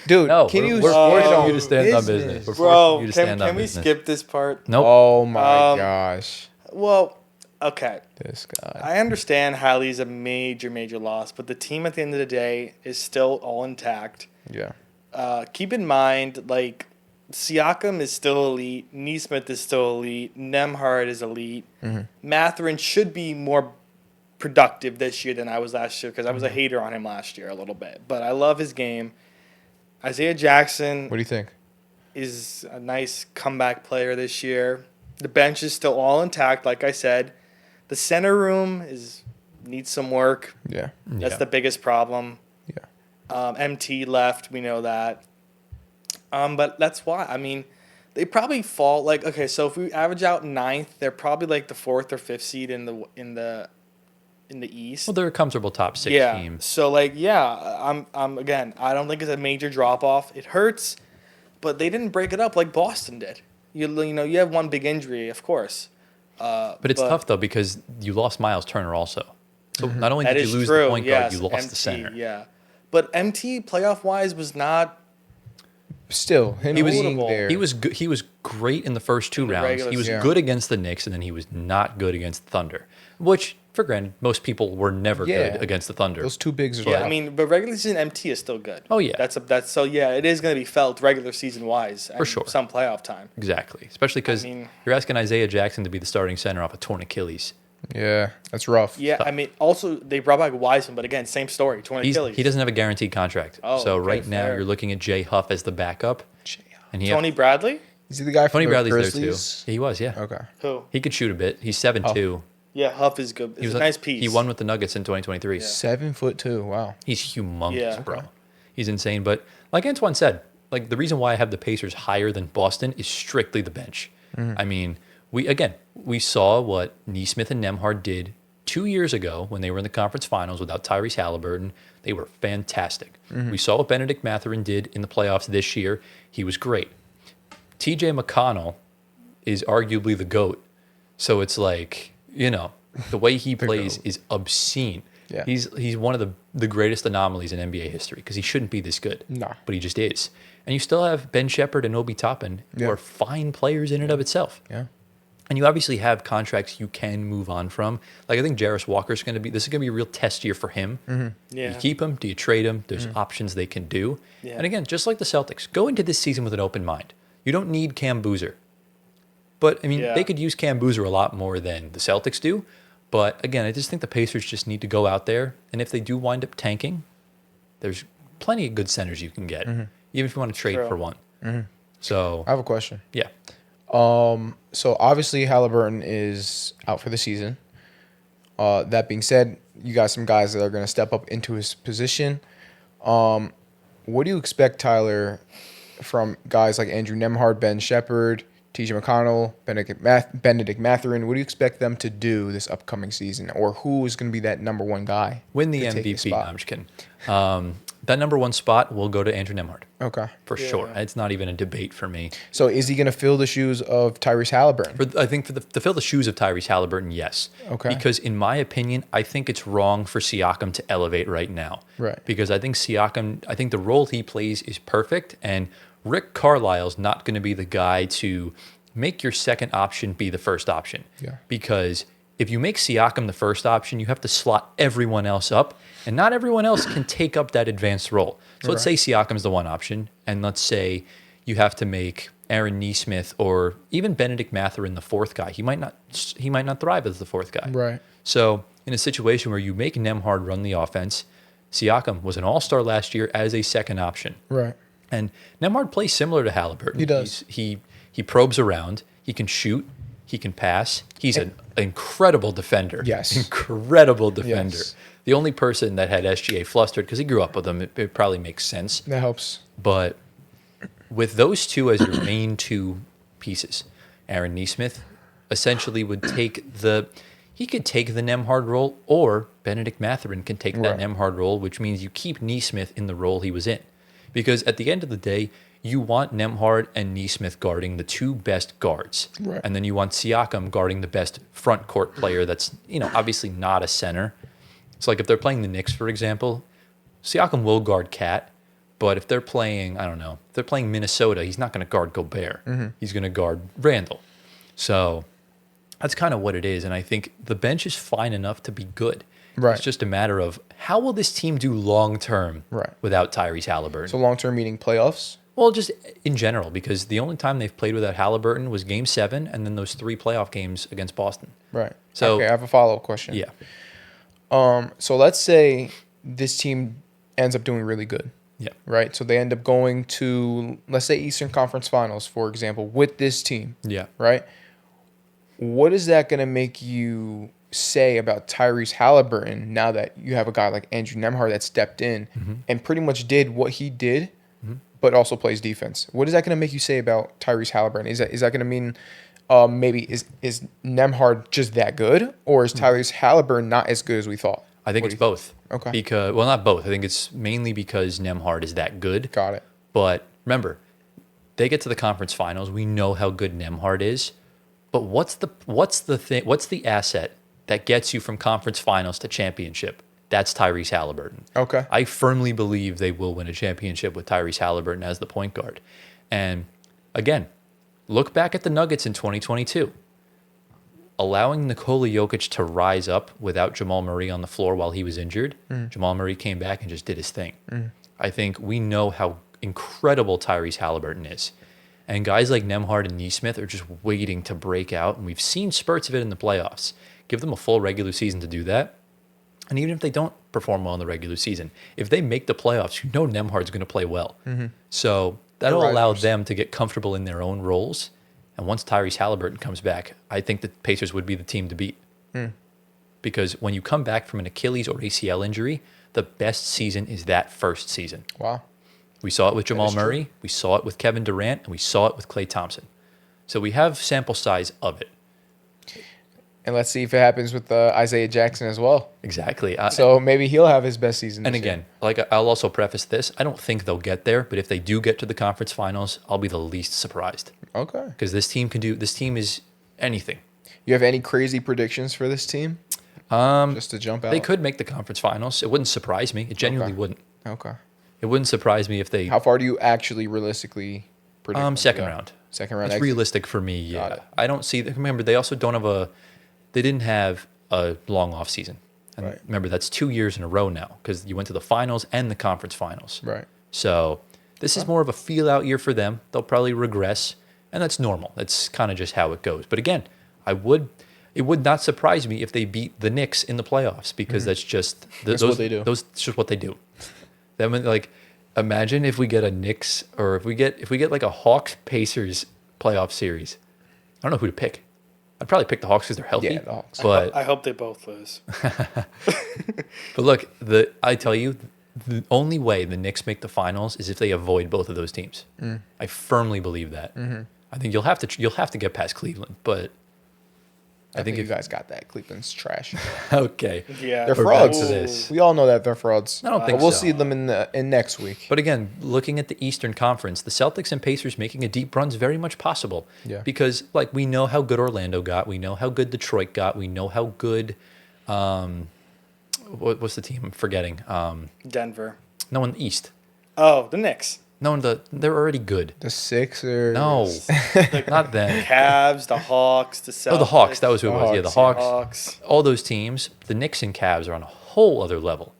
Dude, No, can you we're stand forcing on you to stand on business? business. We're Bro, forcing you to can, stand on can we business. skip this part? Nope. Oh my Um, gosh, Well, okay. this guy. I understand Hallie's a major, major loss, but the team at the end of the day is still all intact. Yeah, Keep in mind, like, Siakam is still elite. Neesmith is still elite. Nemhard is elite. Mathurin should be more productive this year than I was last year because I was a hater on him last year a little bit. But I love his game. Isaiah Jackson what do you think? is a nice comeback player this year. The bench is still all intact, like I said. The center room needs some work. Yeah, That's Yeah. the biggest problem. yeah, MT left, we know that. But that's why. I mean, they probably fall like okay. So if we average out ninth, they're probably like the fourth or fifth seed in the East. Well, they're a comfortable top 6 yeah. team. So like yeah, I'm again. I don't think it's a major drop off. It hurts, but they didn't break it up like Boston did. You know you have one big injury, of course. But it's tough, though, because you lost Miles Turner also. So not only That did is you lose true. the point guard, Yes, you lost MT, the center. Yeah, but MT playoff wise was not. still him He was- being there. He was good. He was great in the first 2 the rounds. regular He was season. good against the Knicks, and then he was not good against the Thunder. Which, for granted, most people were never Yeah. good against the Thunder. Those two bigs are Yeah, tough. I mean, but regular season MT is still good. Oh, yeah. That's so yeah, it is going to be felt regular season wise For sure. Some playoff time. Exactly. Especially because I mean- you're asking Isaiah Jackson to be the starting center off a torn Achilles. yeah, that's rough. Yeah, I mean, also they brought back Wiseman, but again, same story. Torn Achilles. He doesn't have a guaranteed contract. Oh, so okay, right now fair. you're looking at Jay Huff as the backup. And he Tony Bradley. Is he the guy from Tony the Bradley's Grizzlies? there too. Yeah, he was, yeah. Okay. Who? He could shoot a bit. He's 7'2". Yeah, Huff is good. It's a nice piece. He won with the Nuggets in 2023. 7'2". Wow. He's humongous, Yeah. bro. He's insane. But like Antoine said, like the reason why I have the Pacers higher than Boston is strictly the bench. I mean, we saw what Neesmith and Nemhard did 2 years ago when they were in the conference finals without Tyrese Halliburton. They were fantastic. We saw what Benedict Mathurin did in the playoffs this year. He was great. TJ McConnell is arguably the GOAT. So it's like, you know, the way he plays is obscene. Yeah. He's one of the greatest anomalies in NBA history because he shouldn't be this good. Nah. But he just is. And you still have Ben Shepherd and Obi Toppin, who Yeah. are fine players in and of itself. Yeah. And you obviously have contracts you can move on from. Like I think Jarris Walker's going to be. This is going to be a real test year for him. Do Yeah. you keep him? Do you trade him? There's options they can do. Yeah. And again, just like the Celtics, go into this season with an open mind. You don't need Cam Boozer. But I mean, Yeah. they could use Cam Boozer a lot more than the Celtics do. But again, I just think the Pacers just need to go out there, and if they do wind up tanking, there's plenty of good centers you can get, even if you want to trade True. for one. So I have a question. yeah, So obviously Halliburton is out for the season. That being said, you got some guys that are going to step up into his position. What do you expect, Tyler, from guys like Andrew Nemhard, Ben Shepherd, T.J. McConnell, Benedict Mathurin? What do you expect them to do this upcoming season, or who is going to be that number one guy? win the to take his MVP. No, spot? I'm just kidding. That number one spot will go to Andrew Nemhard Okay. for sure. It's not even a debate for me. So is he going to fill the shoes of Tyrese Halliburton? I think to fill the shoes of Tyrese Halliburton, yes. Okay. Because in my opinion, I think it's wrong for Siakam to elevate right now. Right. Because I think I think the role he plays is perfect, and Rick Carlisle's not going to be the guy to make your second option be the first option. Yeah. Because if you make Siakam the first option, you have to slot everyone else up, and not everyone else can take up that advanced role. So let's say Siakam's the one option, and let's say you have to make Aaron Neesmith or even Benedict Mathurin the fourth guy. He might not thrive as the fourth guy. Right. So in a situation where you make Nemhard run the offense, Siakam was an all-star last year as a second option. Right. And Nemhard plays similar to Halliburton. He does. He probes around. He can shoot. He can pass. He's an incredible defender. Yes. Incredible defender. Yes. The only person that had SGA flustered, because he grew up with him, it probably makes sense. That helps. But with those two as your main two pieces, Aaron Neesmith essentially would take the Nemhard role, or Benedict Mathurin can take that Right. Nemhard role, which means you keep Neesmith in the role he was in. Because at the end of the day, you want Nembhard and Nesmith guarding the two best guards. Right. And then you want Siakam guarding the best front court player that's, obviously not a center. It's like if they're playing the Knicks, for example, Siakam will guard Cat, but if they're playing, I don't know, if they're playing Minnesota, he's not going to guard Gobert. Mm-hmm. He's going to guard Randall. So that's kind of what it is. And I think the bench is fine enough to be good. Right. It's just a matter of how will this team do long term Right. without Tyrese Halliburton? So long-term meaning playoffs? Well, just in general, because the only time they've played without Halliburton was Game 7 and then those 3 playoff games against Boston. Right. So- okay, I have a follow-up question. Yeah. So let's say this team ends up doing really good, Yeah. right? So they end up going to, let's say, Eastern Conference Finals, for example, with this team, Yeah. right? What is that going to make you say about Tyrese Halliburton now that you have a guy like Andrew Nembhard that stepped in and pretty much did what he did, but also plays defense? What is that going to make you say about Tyrese Halliburton? Is that going to mean maybe is Nembhard just that good, or is Tyrese Halliburton not as good as we thought? I think What it's do you both. Okay. Because, well, not both. I think it's mainly because Nembhard is that good. Got it. But remember, they get to the conference finals. We know how good Nembhard is. But what's the asset that gets you from conference finals to championship? That's Tyrese Halliburton. Okay. I firmly believe they will win a championship with Tyrese Halliburton as the point guard. And again, look back at the Nuggets in 2022. Allowing Nikola Jokic to rise up without Jamal Murray on the floor while he was injured, Jamal Murray came back and just did his thing. I think we know how incredible Tyrese Halliburton is. And guys like Nembhard and Nesmith are just waiting to break out, and we've seen spurts of it in the playoffs. Give them a full regular season to do that. And even if they don't perform well in the regular season, if they make the playoffs, you know Nembhard's going to play well. So that'll They're allow risers. them to get comfortable in their own roles. And once Tyrese Halliburton comes back, I think the Pacers would be the team to beat. Because when you come back from an Achilles or ACL injury, the best season is that first season. Wow. We saw it with Jamal is true. Murray, we saw it with Kevin Durant, and we saw it with Klay Thompson. So we have sample size of it. And let's see if it happens with Isaiah Jackson as well. Exactly. So maybe he'll have his best season. And this year. again, like I'll also preface this, I don't think they'll get there, but if they do get to the conference finals, I'll be the least surprised. Okay. Because this team is anything. You have any crazy predictions for this team? Just to jump out. They could make the conference finals. It wouldn't surprise me. It genuinely Okay. wouldn't. Okay. It wouldn't surprise me if they How far do you actually realistically predict? them to second go? round. Second round. That's realistic for me. Got Yeah, it. I don't see. Remember, they also don't have they didn't have a long off season. And Right. remember, that's 2 years in a row now because you went to the finals and the conference finals. Right. So this is more of a feel out year for them. They'll probably regress, and that's normal. That's kind of just how it goes. But again, it would not surprise me if they beat the Knicks in the playoffs because that's just That's what they do. That's just what they do. That meant, like, imagine if we get a Knicks or if we get like a Hawks Pacers playoff series. I don't know who to pick. I'd probably pick the Hawks because they're healthy. Yeah, the Hawks. But I hope they both lose. look, I tell you, the only way the Knicks make the finals is if they avoid both of those teams. I firmly believe that. I think you'll have to get past Cleveland, but I think you if- guys got that. Cleveland's trash. okay. Yeah, They're We're back frauds. to this. We all know that they're frauds. I don't think But we'll so. see them in next week. But again, looking at the Eastern Conference, the Celtics and Pacers making a deep run is very much possible. Yeah. Because like we know how good Orlando got, we know how good Detroit got, we know how good what's the team I'm forgetting? Denver. No, in the East. Oh, the Knicks. No, they're already good. The Sixers. No, not them. Cavs, the Hawks, the Celtics. Oh, the Hawks. That was who it was. Yeah, the Hawks. Hawks. All those teams, the Knicks and Cavs are on a whole other level.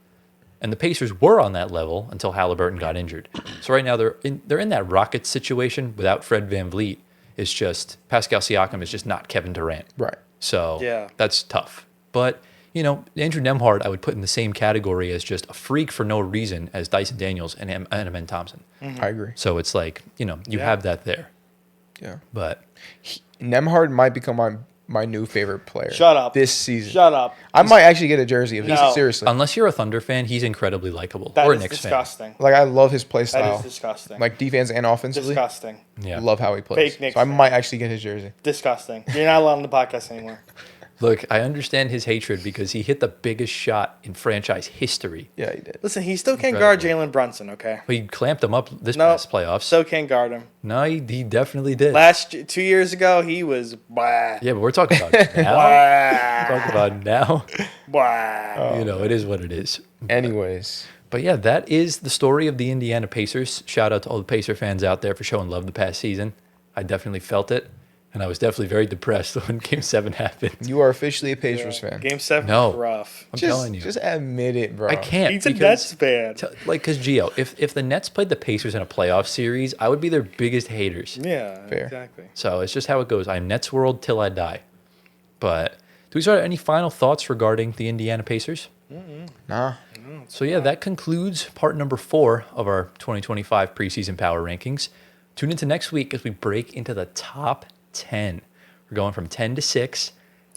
And the Pacers were on that level until Halliburton got injured. So right now they're in that Rockets situation without Fred VanVleet. It's just Pascal Siakam is just not Kevin Durant. Right. So Yeah. that's tough. But, Andrew Nembhard I would put in the same category as just a freak for no reason as Dyson Daniels and Amen Thompson. I agree. So it's like, you Yeah. have that there. Yeah. But Nembhard might become my new favorite player. Shut up. This season. Shut up. I might actually get a jersey of his. No. Seriously. unless you're a Thunder fan, he's incredibly likable. That or a is Knicks disgusting. Like I love his play That style. is disgusting. Like defense and offensively. Disgusting. fan. Yeah. Love how he plays. Fake Knicks So I fan. might actually get his jersey. Disgusting. You're not allowed on the podcast anymore. Look, I understand his hatred because he hit the biggest shot in franchise history. Yeah, he did. Listen, he still can't guard Incredible. Jalen Brunson, okay? He clamped him up this No, past playoffs. still can't guard him. No, he definitely did. 2 years ago, he was blah. Yeah, but we're talking about now. Blah. Talking about now. Blah. It is what it is. Anyways, But yeah, that is the story of the Indiana Pacers. Shout out to all the Pacer fans out there for showing love the past season. I definitely felt it. And I was definitely very depressed when Game 7 happened. you are officially a Pacers fan. Game 7 No. was rough. I'm telling you. Just admit it, bro. I can't. He's a because- Nets fan. Because, Gio, if the Nets played the Pacers in a playoff series, I would be their biggest haters. Yeah, Fair. exactly. So it's just how it goes. I'm Nets world till I die. But do we start any final thoughts regarding the Indiana Pacers? Nah. So yeah, that concludes part number 4 of our 2025 preseason power rankings. Tune into next week as we break into the top 10. We're going from 10 to 6,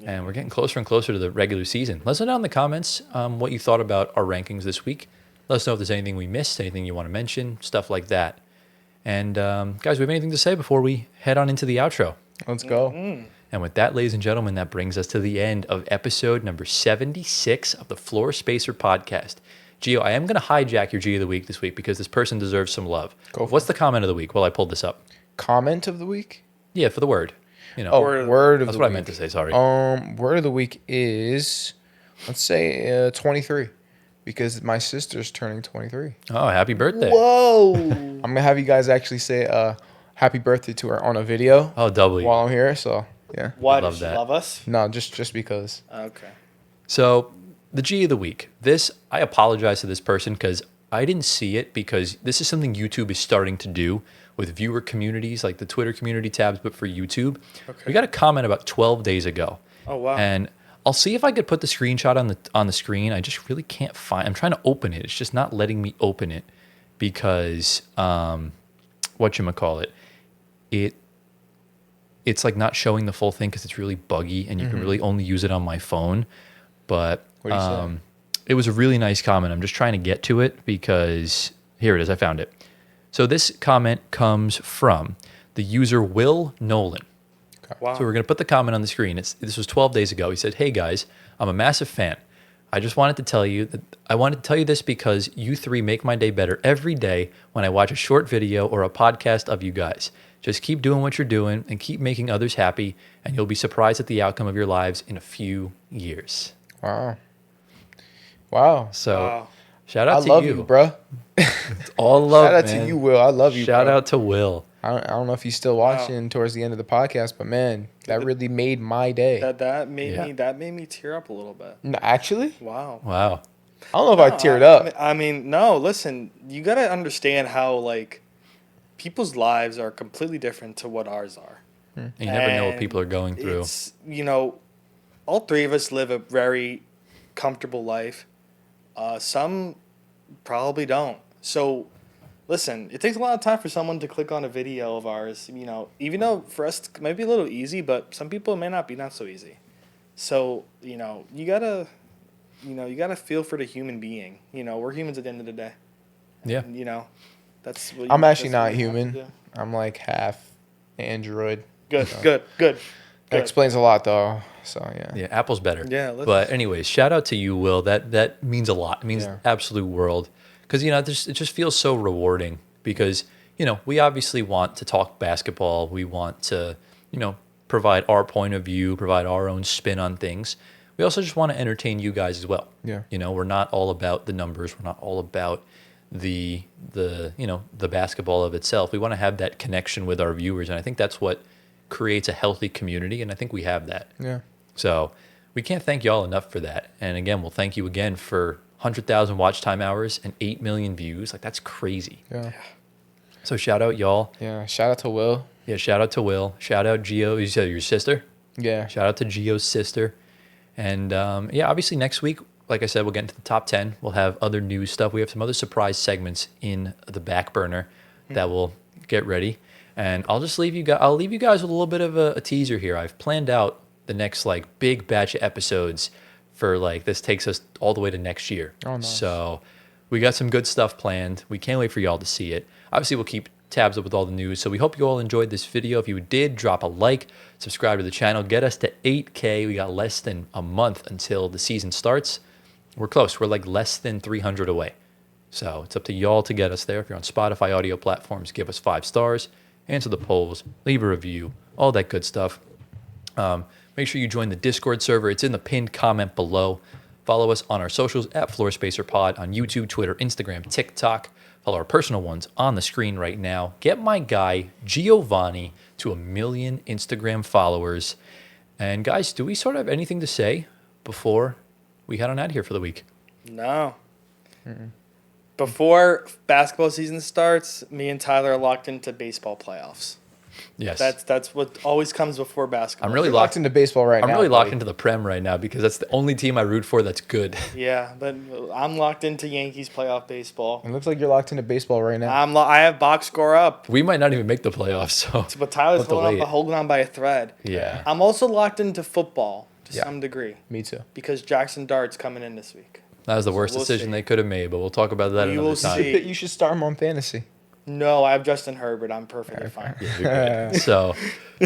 and we're getting closer and closer to the regular season. Let us know down in the comments what you thought about our rankings this week. Let us know if there's anything we missed, anything you want to mention, stuff like that. And guys, we have anything to say before we head on into the outro? Let's go. And with that, ladies and gentlemen, that brings us to the end of episode number 76 of the Floor Spacer podcast. Gio, I am going to hijack your G of the week this week because this person deserves some love. Go for What's the comment of the week while I pulled this up? Comment of the week? Yeah, for the word. Oh, Word of the- word of That's the what week. I meant to say, sorry. Word of the week is, let's say 23, because my sister's turning 23. Oh, happy birthday. Whoa. I'm gonna have you guys actually say happy birthday to her on a video Oh, doubly. while I'm here. So yeah, Why Love does she that. love us? no, just because. Okay. So, the G of the week. This, I apologize to this person because I didn't see it because this is something YouTube is starting to do with viewer communities, like the Twitter community tabs, but for YouTube. Okay. We got a comment about 12 days ago. Oh, wow. And I'll see if I could put the screenshot on the screen. I just really can't find. I'm trying to open it. It's just not letting me open it because whatchamacallit, it's like not showing the full thing because it's really buggy and you can really only use it on my phone. But What do you say? it was a really nice comment. I'm just trying to get to it because here it is. I found it. So this comment comes from the user Will Nolan. Wow. So we're going to put the comment on the screen. This was 12 days ago. He said, "Hey guys, I'm a massive fan. I just wanted to tell you this because you three make my day better every day when I watch a short video or a podcast of you guys. Just keep doing what you're doing and keep making others happy, and you'll be surprised at the outcome of your lives in a few years." Wow. So Wow. shout I out to love you. you, bro. All love, Shout out man. to you, Will. I love you. Shout bro. out to Will. I don't know if he's still watching towards the end of the podcast, but man, that really made my day. That made Yeah. me tear up a little bit. No, actually, Wow. Wow. I don't know if I teared up. I mean, no. Listen, you got to understand how like people's lives are completely different to what ours are. And you never know what And people are going through. It's all three of us live a very comfortable life. Some probably don't. So, listen, it takes a lot of time for someone to click on a video of ours. Even though for us it might be a little easy, but some people it may not be not so easy. So, you gotta feel for the human being. We're humans at the end of the day. Yeah. And, that's what I'm actually that's not what you have to human. do. I'm like half Android. Good. That explains a lot, though. So yeah. Yeah, Apple's better. Yeah, But anyways, shout out to you, Will. That means a lot. It means Yeah. absolute world. Because, it just feels so rewarding because, we obviously want to talk basketball. We want to, provide our point of view, provide our own spin on things. We also just want to entertain you guys as well. Yeah. We're not all about the numbers. We're not all about the basketball of itself. We want to have that connection with our viewers. And I think that's what creates a healthy community. And I think we have that. Yeah. So we can't thank y'all enough for that. And again, we'll thank you again for 100,000 watch time hours and 8 million views. Like, that's crazy. Yeah. So shout out y'all. Yeah. Shout out to Will. Yeah, shout out to Will. Shout out Gio. You said your sister? Yeah. Shout out to Gio's sister. And obviously next week, like I said, we'll get into the top 10. We'll have other news stuff. We have some other surprise segments in the back burner that we'll get ready. And I'll just leave you guys. I'll leave you guys with a little bit of a teaser here. I've planned out the next big batch of episodes for this takes us all the way to next year. Oh, nice. So we got some good stuff planned. We can't wait for y'all to see it. Obviously, we'll keep tabs up with all the news. So we hope you all enjoyed this video. If you did, drop a like, subscribe to the channel, get us to 8K. We got less than a month until the season starts. We're close. We're like less than 300 away. So it's up to y'all to get us there. If you're on Spotify audio platforms, give us 5 stars, answer the polls, leave a review, all that good stuff. Make sure you join the Discord server. It's in the pinned comment below. Follow us on our socials at FloorSpacerPod on YouTube, Twitter, Instagram, TikTok. Follow our personal ones on the screen right now. Get my guy, Giovanni, to 1 million Instagram followers. And guys, do we sort of have anything to say before we head on out of here for the week? No. Before basketball season starts, me and Tyler are locked into baseball playoffs. Yes. That's what always comes before basketball. I'm really You're locked into baseball right now. I'm really locked buddy. into the Prem right now because that's the only team I root for that's good. Yeah, but I'm locked into Yankees playoff baseball. It looks like you're locked into baseball right now. I have box score up. We might not even make the playoffs, so But Tyler's we'll have to wait. holding on by a thread. Yeah. I'm also locked into football to Yeah. some degree Me too. because Jackson Dart's coming in this week. That was the worst we'll decision see. they could have made, but we'll talk about that We another will time. see. You should start him on fantasy. No, I have Justin Herbert. I'm perfectly fine. Yeah, you're good. So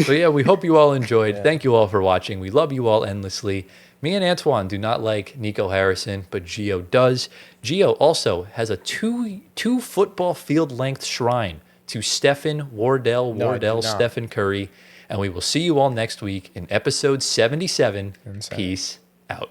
yeah, we hope you all enjoyed. Thank you all for watching. We love you all endlessly. Me and Antoine do not like Nico Harrison, but Gio does. Gio also has a two football field length shrine to Stephen Wardell, No, I do not. Stephen Curry. And we will see you all next week in episode 77. Insane. Peace out.